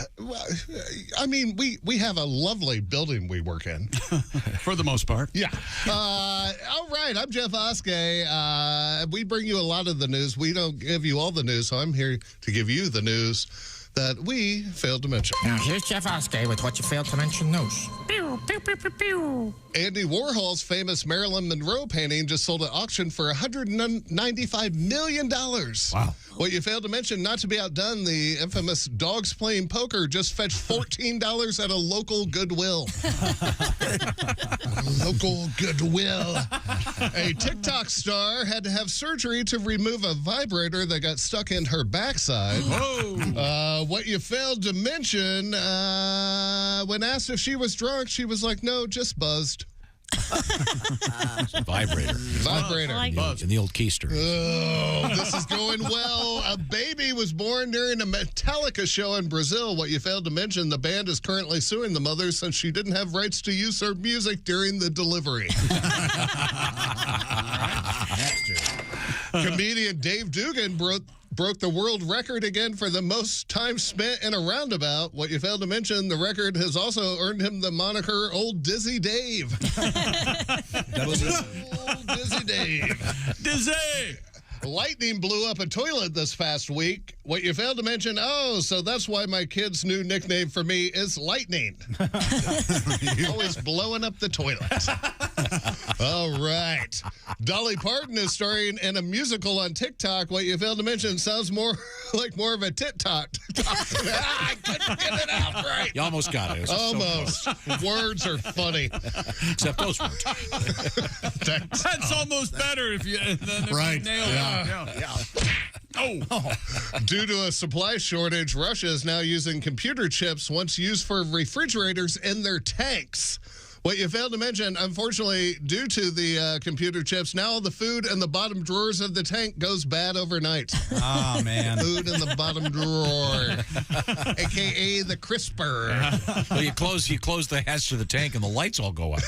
I mean, we have a lovely building we work in. For the most part. Yeah. All right. I'm Jeff Oskey. We bring you a lot of the news. We don't give you all the news, so I'm here to give you the news that we failed to mention. Now, here's Jeff Oskey with what you failed to mention news. Pew, pew, pew, pew, pew. Andy Warhol's famous Marilyn Monroe painting just sold at auction for $195 million. Wow. What you failed to mention, not to be outdone, the infamous Dogs Playing Poker just fetched $14 at a local Goodwill. Local Goodwill. A TikTok star had to have surgery to remove a vibrator that got stuck in her backside. Whoa. What you failed to mention, when asked if she was drunk, she was like, no, just buzzed. Vibrator. In the old keister. Oh, this is going well. A baby was born during a Metallica show in Brazil. What you failed to mention, the band is currently suing the mother since she didn't have rights to use her music during the delivery. Comedian Dave Dugan broke the world record again for the most time spent in a roundabout. What you failed to mention, the record has also earned him the moniker Old Dizzy Dave. That was it. Old Dizzy Dave. Dizzy! Lightning blew up a toilet this past week. What you failed to mention, so that's why my kid's new nickname for me is Lightning. Always blowing up the toilet. All right. Dolly Parton is starring in a musical on TikTok. What you failed to mention sounds more of a tit-tot. I couldn't get it out right. You almost got it. Almost. Words are funny. Except those words. That's almost better if you Right. nail it. Yeah. Oh. Due to a supply shortage, Russia is now using computer chips once used for refrigerators in their tanks. What you failed to mention, unfortunately, due to the computer chips, now the food in the bottom drawers of the tank goes bad overnight. Oh, man. Food in the bottom drawer, a.k.a. the crisper. Well, you close the hatch to the tank and the lights all go out.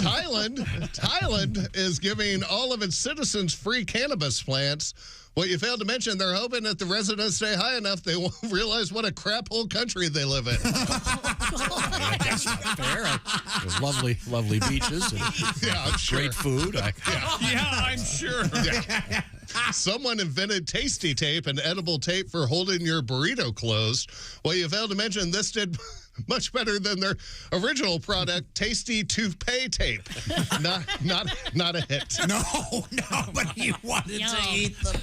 Thailand is giving all of its citizens free cannabis plants. What you failed to mention, they're hoping that the residents stay high enough they won't realize what a crap hole country they live in. That's not fair. There's lovely beaches and I'm sure. great food. Yeah, I'm sure. Yeah. Someone invented Tasty Tape, an edible tape for holding your burrito closed. Well, you failed to mention this did much better than their original product, Tasty Toupee Tape. Not a hit. No, nobody wanted to eat them.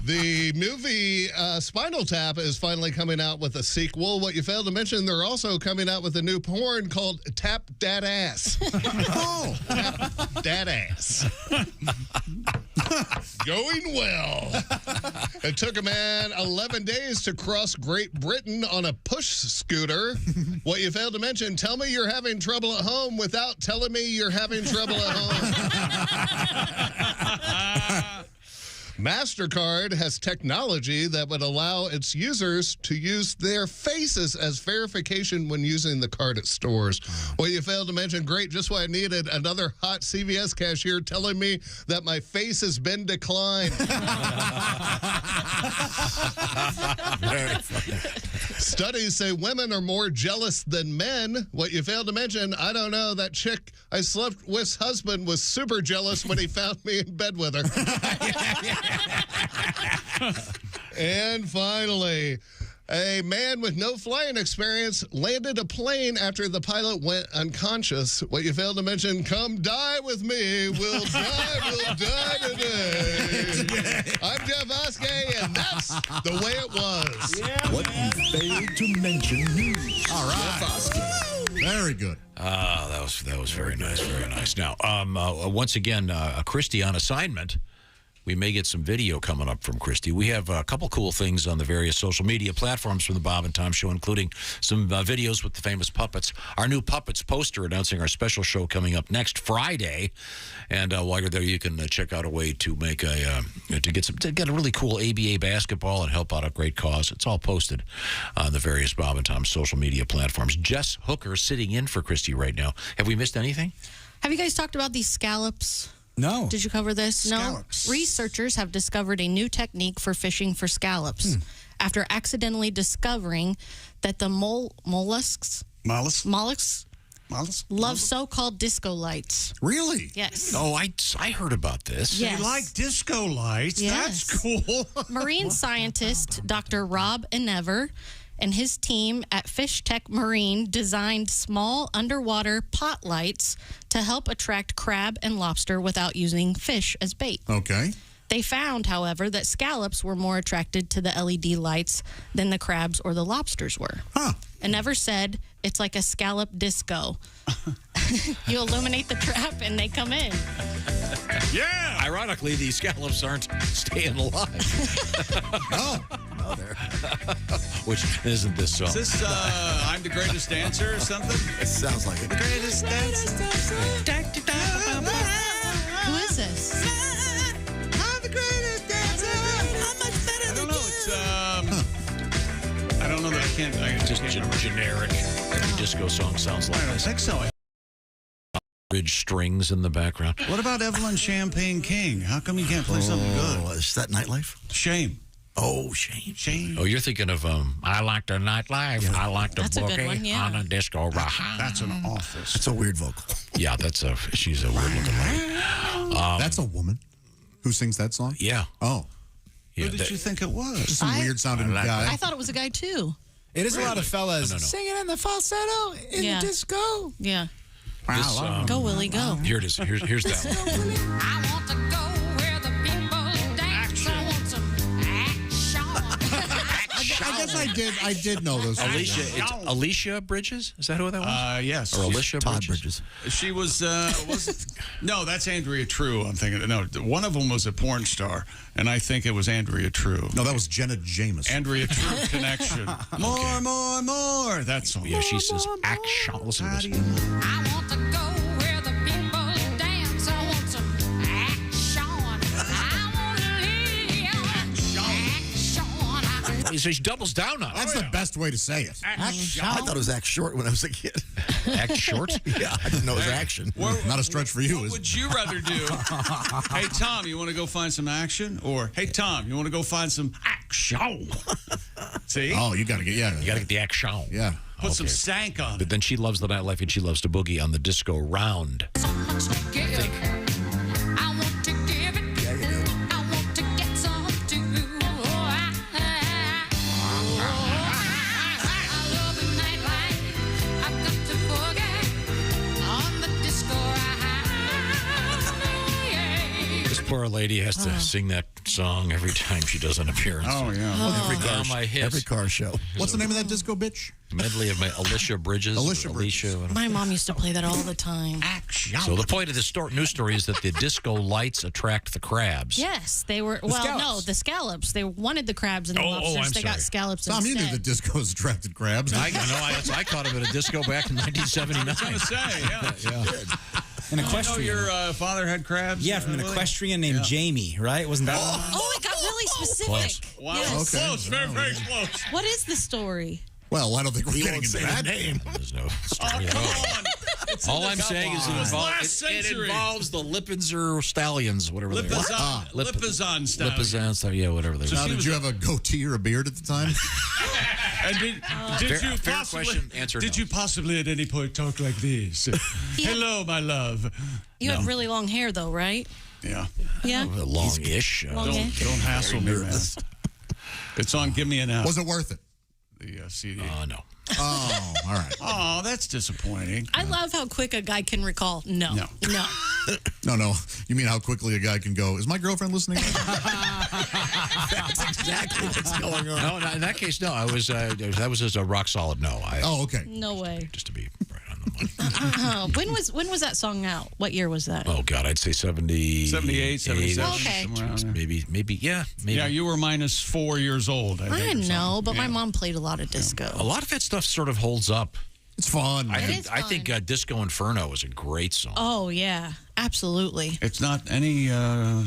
The movie Spinal Tap is finally coming out with a sequel. What you failed to mention, they're also coming out with a new porn called Tap Dat Ass. Tap Dat Ass. Going well. It took a man 11 days to cross Great Britain on a push scooter. What you failed to mention, tell me you're having trouble at home without telling me you're having trouble at home. MasterCard has technology that would allow its users to use their faces as verification when using the card at stores. Well, you failed to mention, great, just what I needed, another hot CVS cashier telling me that my face has been declined. Very funny. Studies say women are more jealous than men. What you failed to mention, I don't know, that chick I slept with's husband was super jealous when he found me in bed with her. And finally, a man with no flying experience landed a plane after the pilot went unconscious. What you failed to mention, come die with me. We'll die today. I'm Jeff Oskey, and that's the way it was. Yeah, what you failed to mention news. All right. Jeff Oskey. Very good. That was very nice, very nice. Now, once again, Christy on assignment we may get some video coming up from Christy. We have a couple cool things on the various social media platforms from the Bob and Tom Show, including some videos with the famous puppets. Our new Puppets poster announcing our special show coming up next Friday. And while you're there, you can check out a way to make to get a really cool ABA basketball and help out a great cause. It's all posted on the various Bob and Tom social media platforms. Jess Hooker sitting in for Christy right now. Have we missed anything? Have you guys talked about these scallops? No. Did you cover this? Scallops. No. Researchers have discovered a new technique for fishing for scallops after accidentally discovering that the mollusks love so-called disco lights. Really? Yes. Oh, I heard about this. Yes. They like disco lights. Yes. That's cool. Marine scientist Dr. Rob Enever and his team at Fish Tech Marine designed small underwater pot lights to help attract crab and lobster without using fish as bait. Okay. They found, however, that scallops were more attracted to the LED lights than the crabs or the lobsters were. Huh. Enever said, it's like a scallop disco. You illuminate the trap and they come in. Yeah. Ironically, these scallops aren't staying alive. Oh, there. Which isn't this song? Is this I'm the Greatest Dancer or something? It sounds like it. Greatest Dancer. Who is this? I'm the greatest dancer. I don't know. It's I don't know that I can't. Just generic. Every disco song sounds like I don't this. think so. Bridge strings in the background. What about Evelyn Champagne King? How come you can't play something good? Is that nightlife? Shame. Oh, shame. Oh, you're thinking of I like the nightlife. Yeah. I like the That's a good one, boogie yeah. on a disco. That's an office. That's a weird vocal. Yeah, she's a weird looking lady. That's a woman who sings that song? Yeah. Oh. Yeah, Who did you think it was? Just some weird sounding guy. I thought it was a guy, too. It is Really? a lot of fellas No. singing in the falsetto in the disco. Yeah. This, Go, Willie, go. Here it is. Here's that one. I want to go where the people dance. I want some action. I guess I did know those. It's Alicia Bridges? Is that who that was? Yes. Or Alicia Todd Bridges? She was no, that's Andrea True. I'm thinking no, one of them was a porn star, and I think it was Andrea True. No, that was Jenna Jameson. Andrea True Connection. More. That song. Yeah, she says action. Listen to this. I want to go where the people dance. I want some action. I want to live action. So she doubles down on it. That's the best way to say it. Action. I thought it was act short when I was a kid. Act short? Yeah, I didn't know it was action. Not a stretch for you, What is would it? you rather do? Hey, Tom, you want to go find some action? Or, hey, Tom, you want to go find some action? See? Oh, you got to get, You got to get the action. Yeah. Put some stank on But it. then she loves the nightlife and she loves to boogie on the disco round. So much to give. I want to give it. Yeah, you do. I want to get some too. I love the nightlife. I've got to boogie on the disco ride. This poor lady has to sing that song every time she does an appearance. Oh, yeah. Every car, my hits. every car show. What's the name of that disco bitch? Medley of Alicia Bridges. Alicia Bridges. whatever. My mom used to play that all the time. Action. So the point of this news story is that the disco lights attract the crabs. Yes, they were. Well, scallops. no, the scallops. They wanted the crabs and the lobsters. I'm They got sorry. scallops Tom, you instead. knew the discos attracted crabs. I caught him at a disco back in 1979. I was going to say, yeah. An I know equestrian. your father had crabs? Yeah, from an equestrian named Jamie, right? Wasn't that one? Oh, it got really specific. Wow. Yes. Okay. Close, very, very close. What is the story? Well, I don't think we're getting into that. name. There's no story at Come all. on. It's All in I'm the saying is last it century. involves the Lipizzan stallions, whatever they are. Lipizzan style. Lipizzan style, yeah, whatever they Now, are. did you have a goatee or a beard at the time? And did you fair possibly, question, answer did no. you possibly at any point talk like this? Hello, my love. You had really long hair, though, right? Yeah. Yeah. Long-ish. Don't hassle me, man. It's on Give Me an Out. Was it worth it? The CD. No. Oh, all right. Oh, that's disappointing. I love how quick a guy can recall. No. No. You mean how quickly a guy can go, is my girlfriend listening? That's exactly what's going on. No, in that case, no. That was just a rock solid no. Oh, okay. No way. Just to be right on When was that song out? What year was that? Oh, God, I'd say 78, 77. Okay. Maybe. Yeah, you were minus 4 years old. I know, but my mom played a lot of disco. A lot of that stuff sort of holds up. It's fun. I think Disco Inferno is a great song. Oh, yeah. Absolutely. It's not any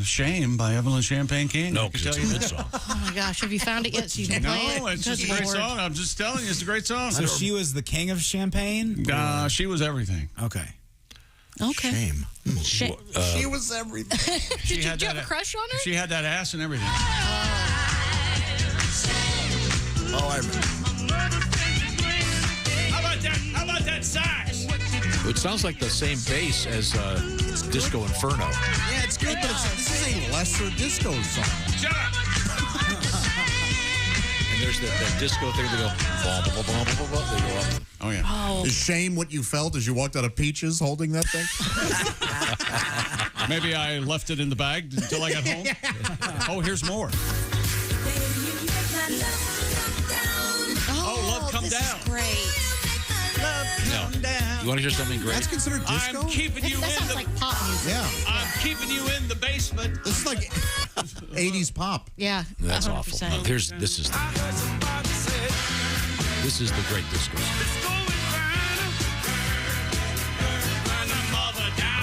Shame by Evelyn Champagne King. No, because it's a good song. Oh, my gosh. Have you found it yet so you can play it? No, it's just a great song. I'm just telling you, it's a great song. So she was the king of champagne? She was everything. Okay. Okay. Shame. She was everything. Did you have a crush on her? She had that ass and everything. Oh, I remember. How about that sax? It sounds like the same bass as Disco Inferno. Yeah, it's good, but this is a lesser disco song. Shut up! And there's that disco thing. They go, blah, blah, blah, blah, blah, blah. They go up. Oh, yeah. Oh. Is Shame what you felt as you walked out of Peaches holding that thing? Maybe I left it in the bag until I got home. Oh, here's more. Oh, Love Come this Down. Is great. Love Come Down. You want to hear something great? That's considered disco? I'm keeping you That in sounds the... like pop music. Yeah. I'm keeping you in the basement. This is like 80s pop. Yeah. That's 100%. awful. No, this is the great disco song.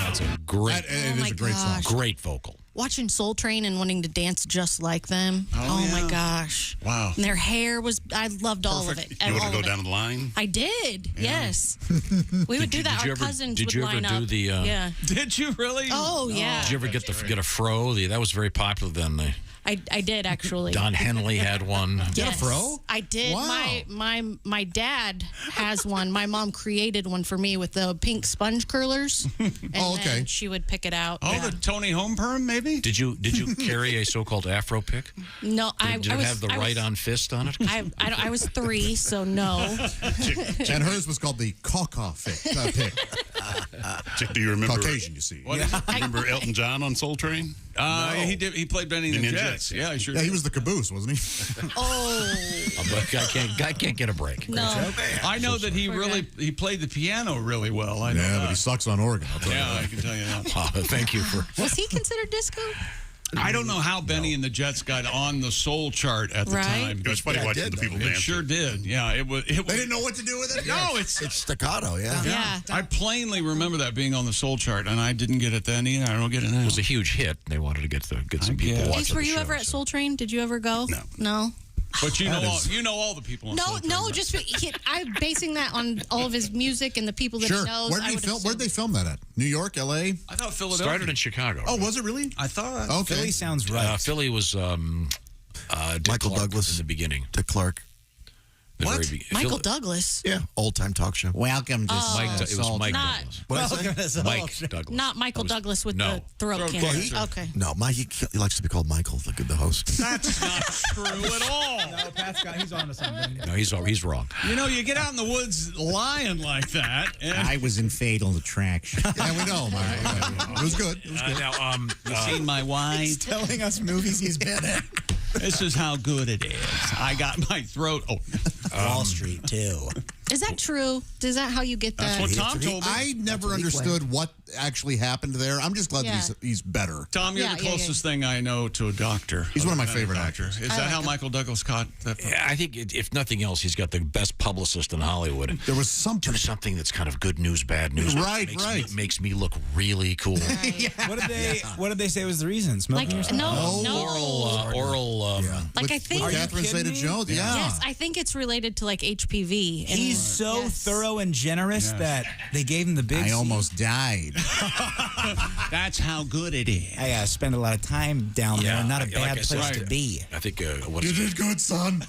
That's a great, It is a great song. great vocal. Watching Soul Train and wanting to dance just like them. Oh yeah. my gosh. Wow. And their hair was, I loved all of it. You want to all go of it. down the line? I did, yes. We would do that. Our cousins would line up. Yeah. Did you really? Oh, yeah. Did you ever get a fro? That was very popular then. I did, actually. Don Henley had one. Did a fro? I did. Wow. My dad has one. My mom created one for me with the pink sponge curlers. And then she would pick it out. Oh, the Tony Home perm, maybe? Did you carry a so-called Afro pick? No, Did it have the right-on fist on it? I was 3, so no. And hers was called the caw-caw pick. Do you remember? Caucasian, you see. Remember Elton John on Soul Train? He did. He played Benny and the Jets. Yeah, he sure did. He was the caboose, wasn't he? I can't get a break. No. I know that he played the piano really well. I know but he sucks on organ. I'll tell you that. I can tell you that. Thank you for. Was he considered disco? I don't know how Benny and the Jets got on the soul chart at the time. It was funny watching the people It dance. sure did. Yeah, it was. They didn't know what to do with it? No, it's staccato, yeah. I plainly remember that being on the soul chart, and I didn't get it then either. I don't get it now. It was a huge hit. They wanted to get some people watching. Ace, were you ever at Soul Train? Did you ever go? No. But you know all the people on Soul Train. No, just I'm basing that on all of his music and the people that he knows. Where'd they film that at? New York, L.A.? I thought Philadelphia. Started in Chicago. Oh, was it really? I thought. Okay. Philly sounds right. Philly was Michael Douglas in the beginning. Dick Clark. What? Michael Douglas? Yeah, old time talk show. Welcome to It was Mike Douglas. What did I say? Mike Douglas. Not Michael Douglas with the throat cancer. Okay. No, Mike. He likes to be called Michael, the host. That's not true at all. No, Pat's he's on to something. No, he's wrong. You know, you get out in the woods lying like that. And I was in Fatal Attraction. Yeah, we know, Mike. It was good. It was good. You seen my wife? He's telling us movies he's been in. This is how good it is. I got my throat. Wall Street too. Is that true? Is that how you get that? That's what Tom told me. I never understood what actually happened there. I'm just glad that he's better. Tom, you're the closest thing I know to a doctor. He's one of my favorite actors. Is that how Michael Douglas caught that? Yeah, I think if nothing else, he's got the best publicist in Hollywood. There was something that's kind of good news, bad news. Right. Makes me look really cool. What did they say was the reason? Smoking or something? Oral. Like I think Catherine Zeta-Jones. Yeah. Yes, I think it's related to like HPV. And, He's so thorough and generous that they gave him the big. I almost died. That's how good it is. I spend a lot of time down there. Not a bad place to be. I think You did good, son.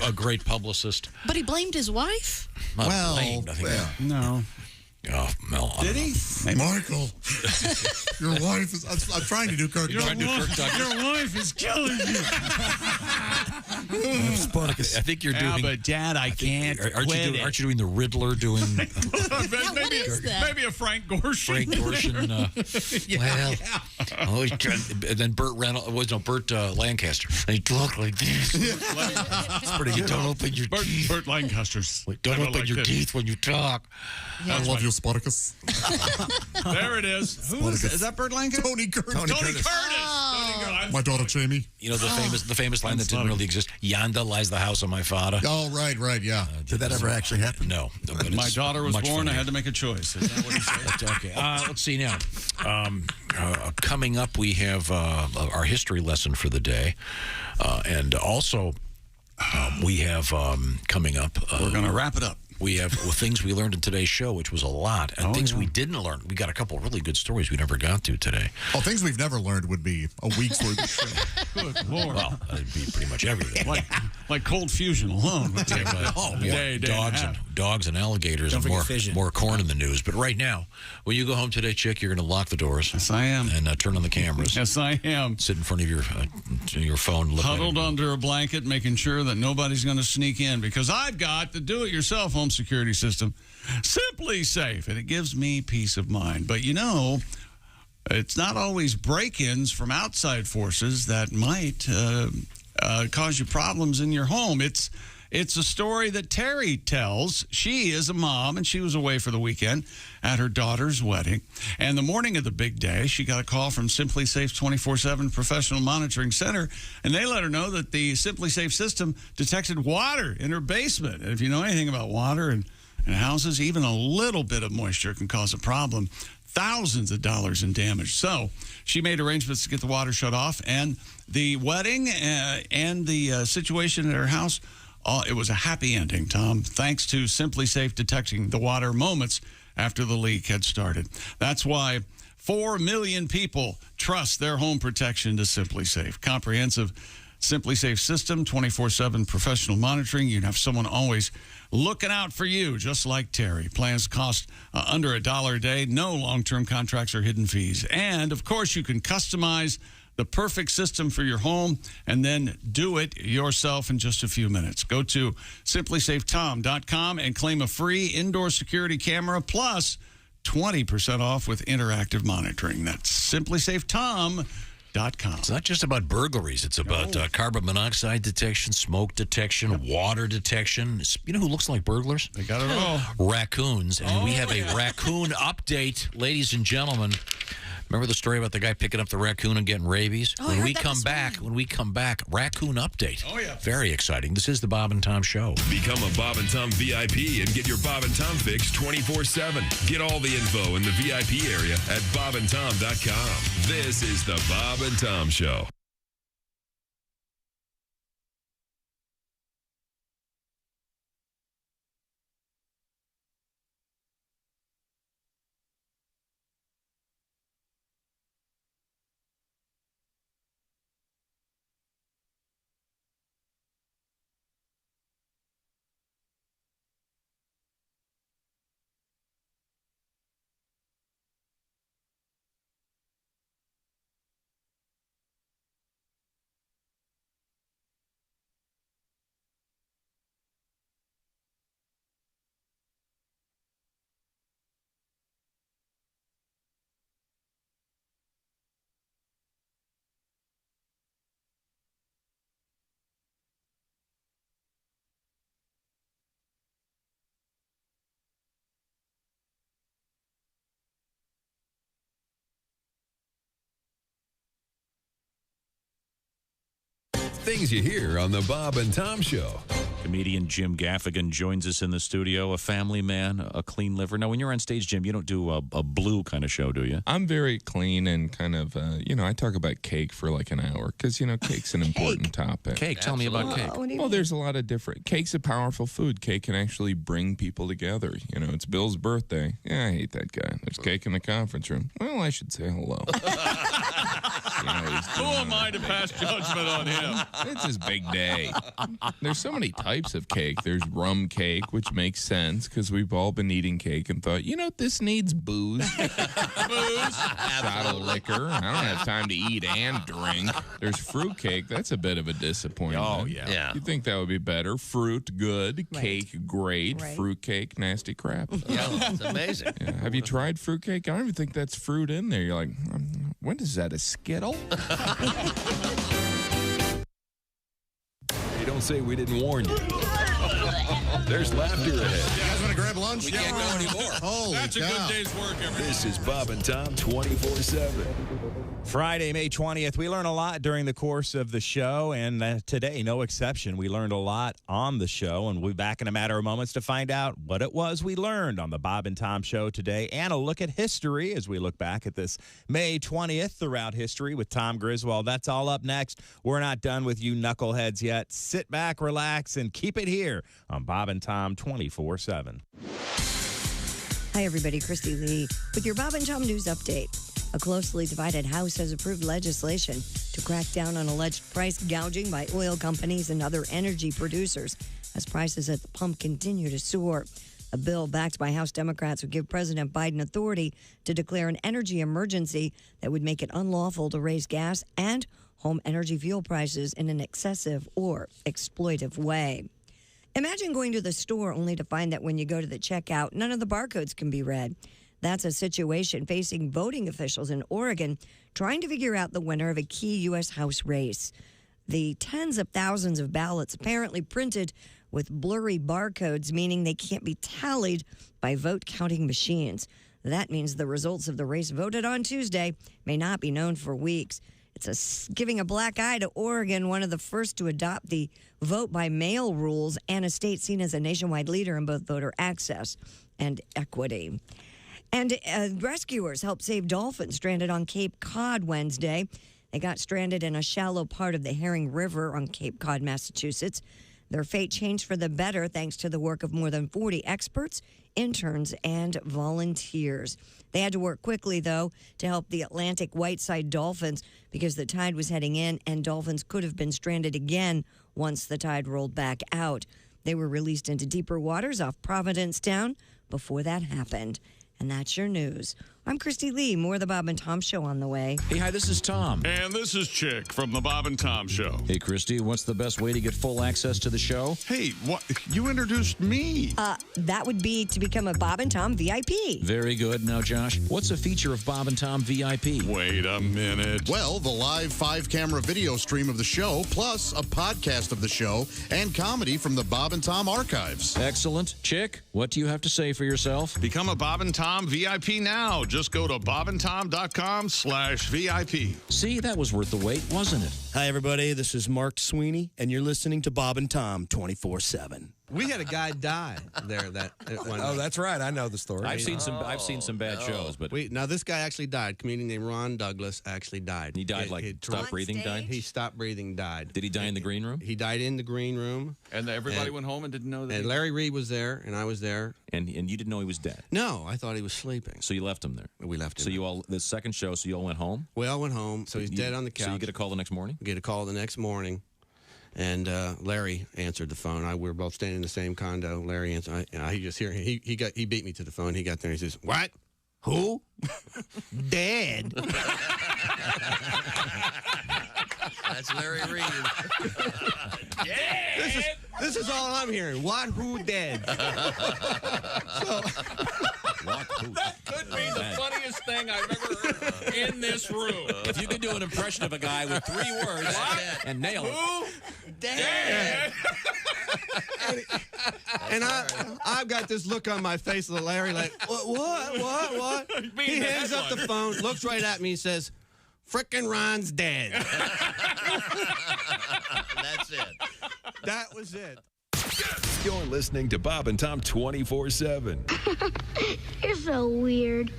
a great publicist. But he blamed his wife? Not blamed, I think. No. Oh, Mel. Did he? Michael, your wife is. I'm trying to do Kirk. Your wife is killing you. I think you're doing. but Dad, I can't. Aren't you doing the Riddler? Doing maybe a Frank Gorshin. Frank Gorshin. And then Burt Reynolds. Burt Lancaster. They talk like this. It's pretty good. Don't open your teeth. Burt Lancaster's. Don't open your teeth when you talk. I love you, Spartacus. There it is. Who is that? Burt Lancaster? Tony Curtis. Tony Curtis. My daughter Jamie. You know the famous line that didn't really exist. Yonder lies the house of my father. Oh, right, yeah. Did that ever actually happen? No. My daughter was born. Funnier. I had to make a choice. Is that what he said? Okay. Let's see now. Coming up, we have our history lesson for the day, and also we have coming up. We're going to wrap it up. We have things we learned in today's show, which was a lot, and things we didn't learn. We got a couple of really good stories we never got to today. Oh, things we've never learned would be a week's worth of show. Good Lord. Well, that'd be pretty much everything. like cold fusion alone. Dogs and alligators and more corn in the news. But right now, when you go home today, Chick, you're going to lock the doors. Yes, I am. And turn on the cameras. Yes, I am. Sit in front of your phone. Huddled under a blanket, making sure that nobody's going to sneak in, because I've got the do-it-yourself home security system, Simply Safe, and it gives me peace of mind. But it's not always break-ins from outside forces that might cause you problems in your home. It's a story that Terry tells. She is a mom, and she was away for the weekend at her daughter's wedding. And the morning of the big day, she got a call from Simply Safe 24/7 Professional Monitoring Center, and they let her know that the Simply Safe system detected water in her basement. And if you know anything about water and houses, even a little bit of moisture can cause a problem. Thousands of dollars in damage. So she made arrangements to get the water shut off, and the wedding and the situation at her house, it was a happy ending, Tom, thanks to Simply Safe detecting the water moments after the leak had started. That's why 4 million people trust their home protection to Simply Safe. Comprehensive Simply Safe system, 24/7 professional monitoring. You have someone always looking out for you, just like Terry. Plans cost under $1 a day. No long-term contracts or hidden fees. And, of course, you can customize the perfect system for your home and then do it yourself in just a few minutes. Go to simplysafetom.com and claim a free indoor security camera plus 20% off with interactive monitoring. That's simplysafetom.com. It's not just about burglaries. It's about carbon monoxide detection, smoke detection, water detection. You know who looks like burglars? They got it all. Raccoons. And we have a raccoon update, ladies and gentlemen. Remember the story about the guy picking up the raccoon and getting rabies? When we come back, raccoon update. Oh, yeah. Very exciting. This is the Bob and Tom Show. Become a Bob and Tom VIP and get your Bob and Tom fix 24/7. Get all the info in the VIP area at bobandtom.com. This is the Bob and Tom Show. Things you hear on the Bob and Tom Show. Comedian Jim Gaffigan joins us in the studio, a family man, a clean liver. Now, when you're on stage, Jim, you don't do a blue kind of show, do you? I'm very clean and kind of, I talk about cake for like an hour because, cake's an important topic. Cake, tell me about cake. Well, there's a lot of different. Cake's a powerful food. Cake can actually bring people together. It's Bill's birthday. Yeah, I hate that guy. There's cake in the conference room. Well, I should say hello. Who am I to pass judgment on him? It's his big day. There's so many types of cake. There's rum cake, which makes sense because we've all been eating cake and thought, this needs booze. Shot of liquor. I don't have time to eat and drink. There's fruit cake. That's a bit of a disappointment. Oh, yeah. You'd think that would be better. Fruit, good. Right. Cake, great. Right. Fruit cake, nasty crap. Yeah, it's amazing. Yeah. Have you tried fruit cake? I don't even think that's fruit in there. You're like, when is that, a Skittle? Hey, don't say we didn't warn you. There's laughter ahead. You guys want to grab lunch? We can't go anymore. Holy That's a cow. good day's work, everybody. This is Bob and Tom 24/7. Friday, May 20th. We learn a lot during the course of the show, and today, no exception. We learned a lot on the show, and we'll be back in a matter of moments to find out what it was we learned on the Bob and Tom Show today, and a look at history as we look back at this May 20th throughout history with Tom Griswold. That's all up next. We're not done with you knuckleheads yet. Sit back, relax, and keep it here on Bob and Tom 24/7. Hi, everybody. Christy Lee with your Bob and Tom News Update. A closely divided House has approved legislation to crack down on alleged price gouging by oil companies and other energy producers as prices at the pump continue to soar. A bill backed by House Democrats would give President Biden authority to declare an energy emergency that would make it unlawful to raise gas and home energy fuel prices in an excessive or exploitive way. Imagine going to the store only to find that when you go to the checkout, none of the barcodes can be read. That's a situation facing voting officials in Oregon trying to figure out the winner of a key U.S. House race. The tens of thousands of ballots apparently printed with blurry barcodes, meaning they can't be tallied by vote counting machines. That means the results of the race voted on Tuesday may not be known for weeks. It's giving a black eye to Oregon, one of the first to adopt the vote by mail rules, and a state seen as a nationwide leader in both voter access and equity. And rescuers helped save dolphins stranded on Cape Cod Wednesday. They got stranded in a shallow part of the Herring River on Cape Cod, Massachusetts. Their fate changed for the better thanks to the work of more than 40 experts, interns, and volunteers. They had to work quickly, though, to help the Atlantic whiteside dolphins because the tide was heading in and dolphins could have been stranded again once the tide rolled back out. They were released into deeper waters off Providencetown before that happened. And that's your news. I'm Christy Lee. More of the Bob and Tom Show on the way. Hey, hi, this is Tom. And this is Chick from the Bob and Tom Show. Hey, Christy, what's the best way to get full access to the show? Hey, what? You introduced me. That would be to become a Bob and Tom VIP. Very good. Now, Josh, what's a feature of Bob and Tom VIP? Wait a minute. Well, the live 5-camera video stream of the show, plus a podcast of the show and comedy from the Bob and Tom archives. Excellent. Chick, what do you have to say for yourself? Become a Bob and Tom VIP now. Just go to bobandtom.com/VIP. See, that was worth the wait, wasn't it? Hi, everybody. This is Mark Sweeney, and you're listening to Bob and Tom 24/7. We had a guy die there that one. Oh, that's right. I know the story. I've seen some bad shows, but now this guy actually died. Comedian named Ron Douglas actually died. He died stopped breathing, died? He stopped breathing, died. Did he die in the green room? He died in the green room. And everybody went home and didn't know that. And Larry Reed was there, and I was there. And you didn't know he was dead? No, I thought he was sleeping. So you left him there? We left him. So the second show, so you all went home? We all went home. So he's dead on the couch. So you get a call the next morning? We get a call the next morning. And Larry answered the phone. We were both staying in the same condo. Larry answered. He just hear he beat me to the phone. He got there and he says, "What? Who? Dead?" That's Larry Reed. Yeah. This is all I'm hearing. What? Who? Dead? That could be the funniest thing I've ever heard in this room. If you could do an impression of a guy with 3 words and nail it. Who? Dead. And I've got this look on my face of Larry like, what? He hangs up the phone, looks right at me, and says, "Frickin' Ron's dead." That's it. That was it. You're listening to Bob and Tom 24/7. You're so weird.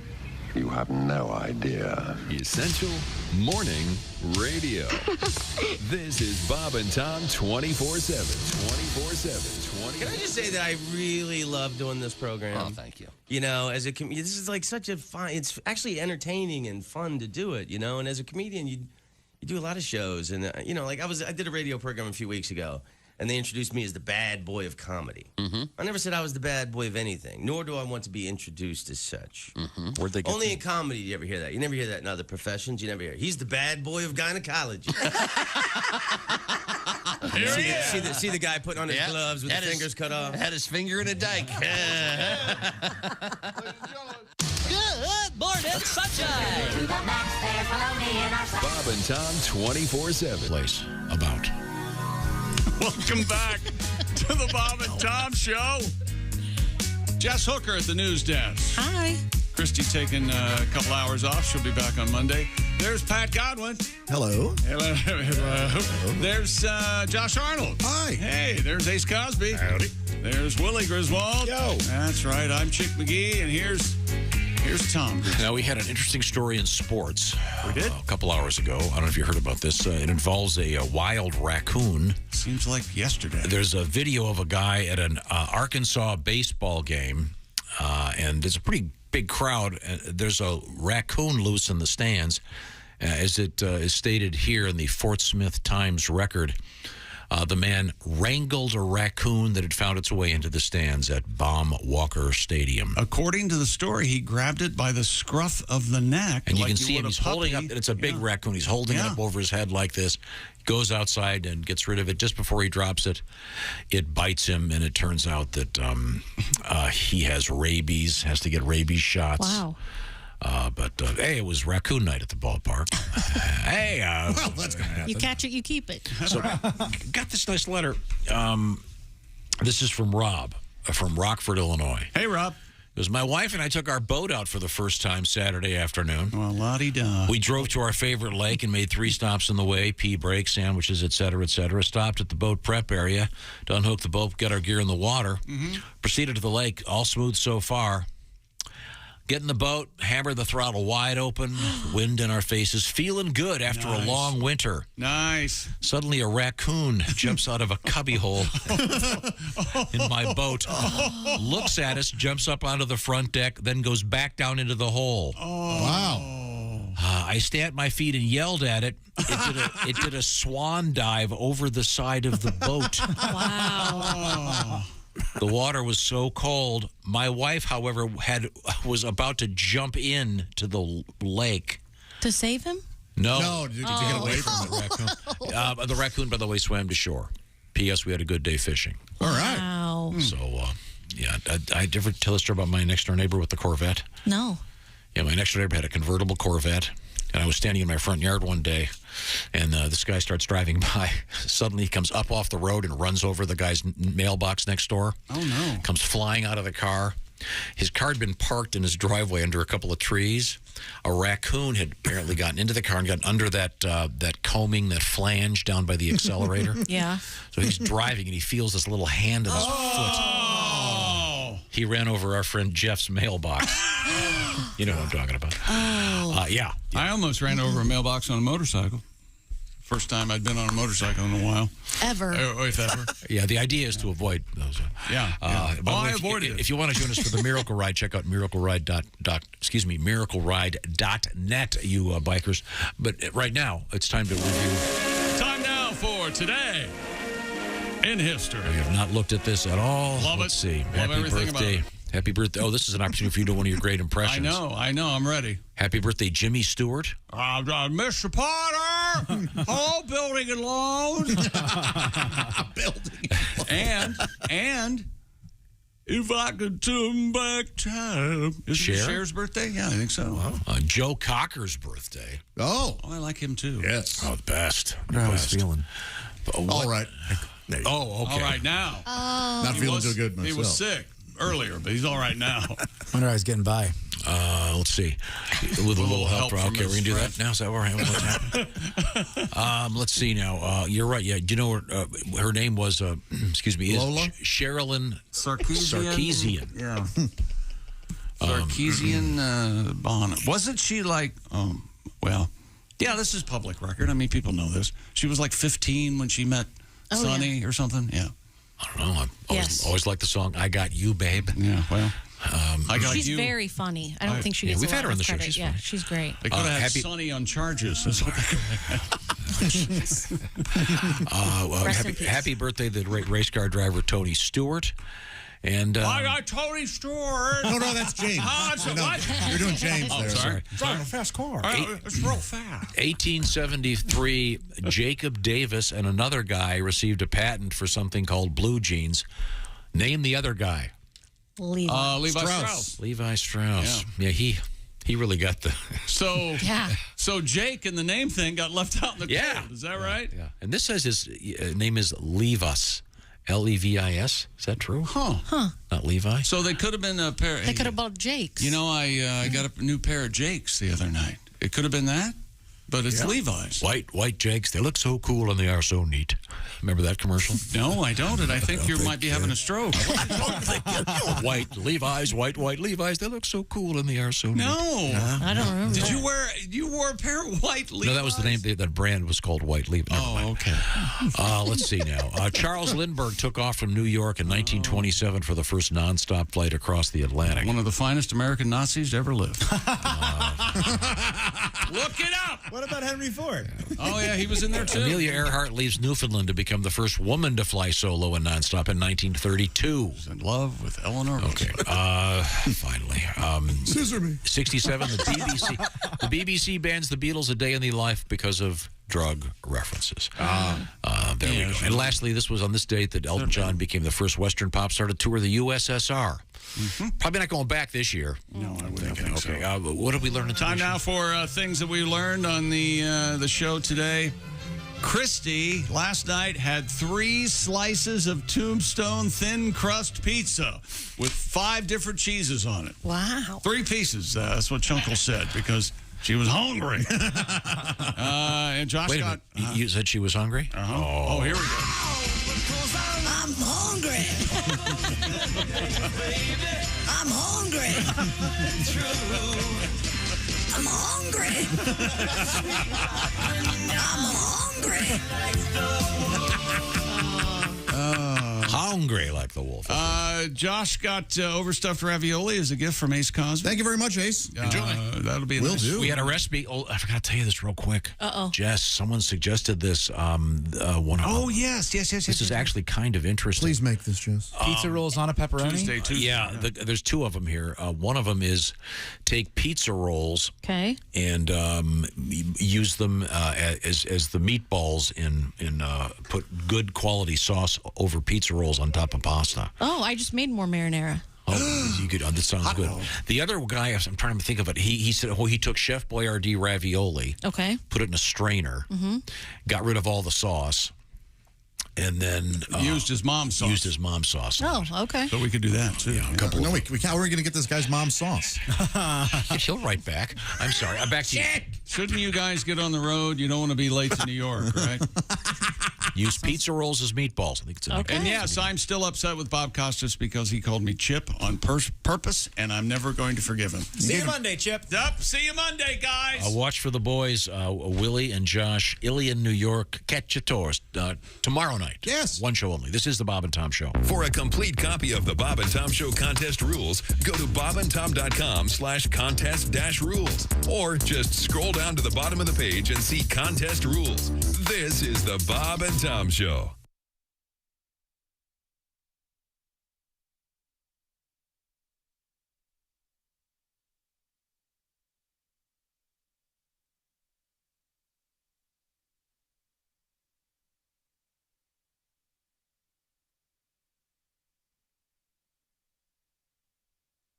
You have no idea. Essential Morning Radio. This is Bob and Tom 24/7. 24/7. Can I just say that I really love doing this program? Oh, thank you. You know, as a this is like such a fun. It's actually entertaining and fun to do it. You know, and as a comedian, You do a lot of shows, and like I did a radio program a few weeks ago, and they introduced me as the bad boy of comedy. Mm-hmm. I never said I was the bad boy of anything, nor do I want to be introduced as such. Mm-hmm. Where'd they get Only in comedy do you ever hear that. You never hear that in other professions. You never hear, he's the bad boy of gynecology. See the guy putting on his gloves with his fingers cut off? Had his finger in a dike. Good morning, sunshine. To the max, there's bologna in our Bob and Tom 24/7. Place about. Welcome back to the Bob and Tom Show. Jess Hooker at the news desk. Hi. Christy taking a couple hours off. She'll be back on Monday. There's Pat Godwin. Hello. Hello. There's Josh Arnold. Hi. Hey, there's Ace Cosby. Howdy. There's Willie Griswold. Yo. That's right. I'm Chick McGee, and here's Tom. Now, we had an interesting story in sports. We did? A couple hours ago. I don't know if you heard about this. It involves a wild raccoon. Seems like yesterday. There's a video of a guy at an Arkansas baseball game, and there's a pretty big crowd. There's a raccoon loose in the stands, as it is stated here in the Fort Smith Times record. The man wrangled a raccoon that had found its way into the stands at Baum Walker Stadium. According to the story, he grabbed it by the scruff of the neck. And you like can see him, would a he's holding puppy. up, it's a big raccoon. He's holding it up over his head like this, goes outside and gets rid of it. Just before he drops it, it bites him, and it turns out that he has rabies, has to get rabies shots. Wow. But hey, it was raccoon night at the ballpark. Hey, well, that's gonna happen. You catch it, you keep it. So, got this nice letter. This is from Rob from Rockford, Illinois. Hey, Rob. It was my wife and I took our boat out for the first time Saturday afternoon. Well, la-di-da. We drove to our favorite lake and made 3 stops on the way, pee breaks, sandwiches, et cetera, et cetera. Stopped at the boat prep area to unhook the boat, get our gear in the water. Proceeded to the lake, all smooth so far. Get in the boat, hammer the throttle wide open, wind in our faces, feeling good after a long winter. Nice. Suddenly a raccoon jumps out of a cubbyhole in my boat, looks at us, jumps up onto the front deck, then goes back down into the hole. Wow. I stamped my feet and yelled at it. It did a swan dive over the side of the boat. Wow. The water was so cold. My wife, however, was about to jump in to the lake. To save him? No. To get away from the raccoon. The raccoon, by the way, swam to shore. P.S. We had a good day fishing. All right. Wow. So, I ever tell a story about my next door neighbor with the Corvette? No. Yeah, my next door neighbor had a convertible Corvette, and I was standing in my front yard one day, and this guy starts driving by. Suddenly, he comes up off the road and runs over the guy's mailbox next door. Oh, no. Comes flying out of the car. His car had been parked in his driveway under a couple of trees. A raccoon had apparently gotten into the car and gotten under that combing, that flange down by the accelerator. Yeah. So he's driving, and he feels this little hand in his foot. He ran over our friend Jeff's mailbox. You know what I'm talking about. Yeah. I almost ran over a mailbox on a motorcycle. First time I'd been on a motorcycle in a while. Ever. If ever. Yeah, the idea is to avoid those. Yeah. By the way, I avoided it. If you want to join us for the Miracle Ride, check out miracleride.net, you bikers. But right now, it's time to review. Time now for Today in History. We have not looked at this at all. Love Let's it. see. Love Happy everything birthday. about it. Happy birthday. Oh, this is an opportunity for you to do one of your great impressions. I know. I'm ready. Happy birthday, Jimmy Stewart. Mr. Potter! Oh, building and loans. And if I could turn back time. Is it Cher's birthday? Yeah, I think so. Wow. Joe Cocker's birthday. Oh, I like him too. yes. Oh, the best. How I was feeling. All right. Oh, okay. All right now. Not feeling too good myself. He was sick earlier, but he's all right now. Wonder how he's getting by. Let's see. With a little help. from Okay, we're going to do his that now. Is that what's happening? Let's see now. You're right. Yeah. Do you know her name was, excuse me, Lola? Sherilyn Sarkeesian. Yeah. Sarkeesian Bonnet. Wasn't she like, well, yeah, this is public record. I mean, people know this. She was like 15 when she met Sonny or something. Yeah. I don't know. I always liked the song "I Got You, Babe." Yeah, well, I got she's you. very funny. I don't think she gets we've a had lot her on of the show. credit. She's yeah, funny. she's great. They could have had Sonny on charges. Is what they could have had. Happy birthday to the race car driver Tony Stewart. And I got Tony Stewart. No, that's James. What? You're doing James there. Sorry. Driving a fast car. It's real fast. 1873, Jacob Davis and another guy received a patent for something called blue jeans. Name the other guy. Levi. Levi Strauss. Levi Strauss. Yeah, he really got the... So Jake in the name thing got left out in the cold. Is that right? Yeah. And this says his name is Levis. Levis. Is that true? Huh. Not Levi? So they could have been a pair. They could have bought Jakes. You know, I got a new pair of Jakes the other night. It could have been that, but it's Levi's. White Jakes. They look so cool and they are so neat. Remember that commercial? No, I don't. And I think you might be having a stroke. White Levi's, white Levi's. They look so cool and they are so neat. No. I don't remember. Did you wore a pair of white Levi's? No, that was the name. That brand was called White Levi. Okay. Let's see now. Charles Lindbergh took off from New York in 1927 for the first nonstop flight across the Atlantic. One of the finest American Nazis to ever live. Look it up. What about Henry Ford? Oh, yeah, he was in there, too. Amelia Earhart leaves Newfoundland to become the first woman to fly solo in nonstop in 1932. He's in love with Eleanor Okay. Finally. Scissor me. 67, the BBC bans the Beatles a day in the life because of drug references. There we go. And lastly, this was on this date that Elton John became the first Western pop star to tour the USSR. Probably not going back this year. No, I wouldn't think so. What did we learn? Time now for things that we learned on the show today. Christy last night had 3 slices of Tombstone thin crust pizza with 5 different cheeses on it. Wow. 3 pieces. That's what Chunkle said because she was hungry. And Josh Wait a got. minute. You said she was hungry? Oh, here we go. I'm hungry. I'm hungry. I'm hungry. Hungry like the wolf. Josh got overstuffed ravioli as a gift from Ace Cosby. Thank you very much, Ace. Enjoy. That'll be nice. do. We had a recipe. Oh, I forgot to tell you this real quick. Uh-oh. Jess, someone suggested this. Yes. This is actually kind of interesting. Please make this, Jess. Pizza rolls on a pepperoni? Tuesday. Yeah, there's 2 of them here. One of them is take pizza rolls and use them as the meatballs in put good quality sauce over pizza rolls on top of pasta. Oh, I just made more marinara. Oh, you could. That sounds good. The other guy, I'm trying to think of it. He said, he took Chef Boyardee ravioli, put it in a strainer, got rid of all the sauce, and then used his mom's sauce. Oh, okay. So we could do that too. No, we can't. We're going to get this guy's mom's sauce. He'll write back. I'm sorry. I'm back to you. Shouldn't you guys get on the road? You don't want to be late to New York, right? Use pizza rolls as meatballs. I think it's And yes, I'm still upset with Bob Costas because he called me Chip on purpose, and I'm never going to forgive him. See you Monday, Chip. Yep, see you Monday, guys. Watch for the boys, Willie and Josh, Ilion, New York, Catch a Tourist, tomorrow night. Yes. One show only. This is the Bob and Tom Show. For a complete copy of the Bob and Tom Show contest rules, go to bobandtom.com/contest-rules or just scroll down to the bottom of the page and see contest rules. This is the Bob and Tom Show.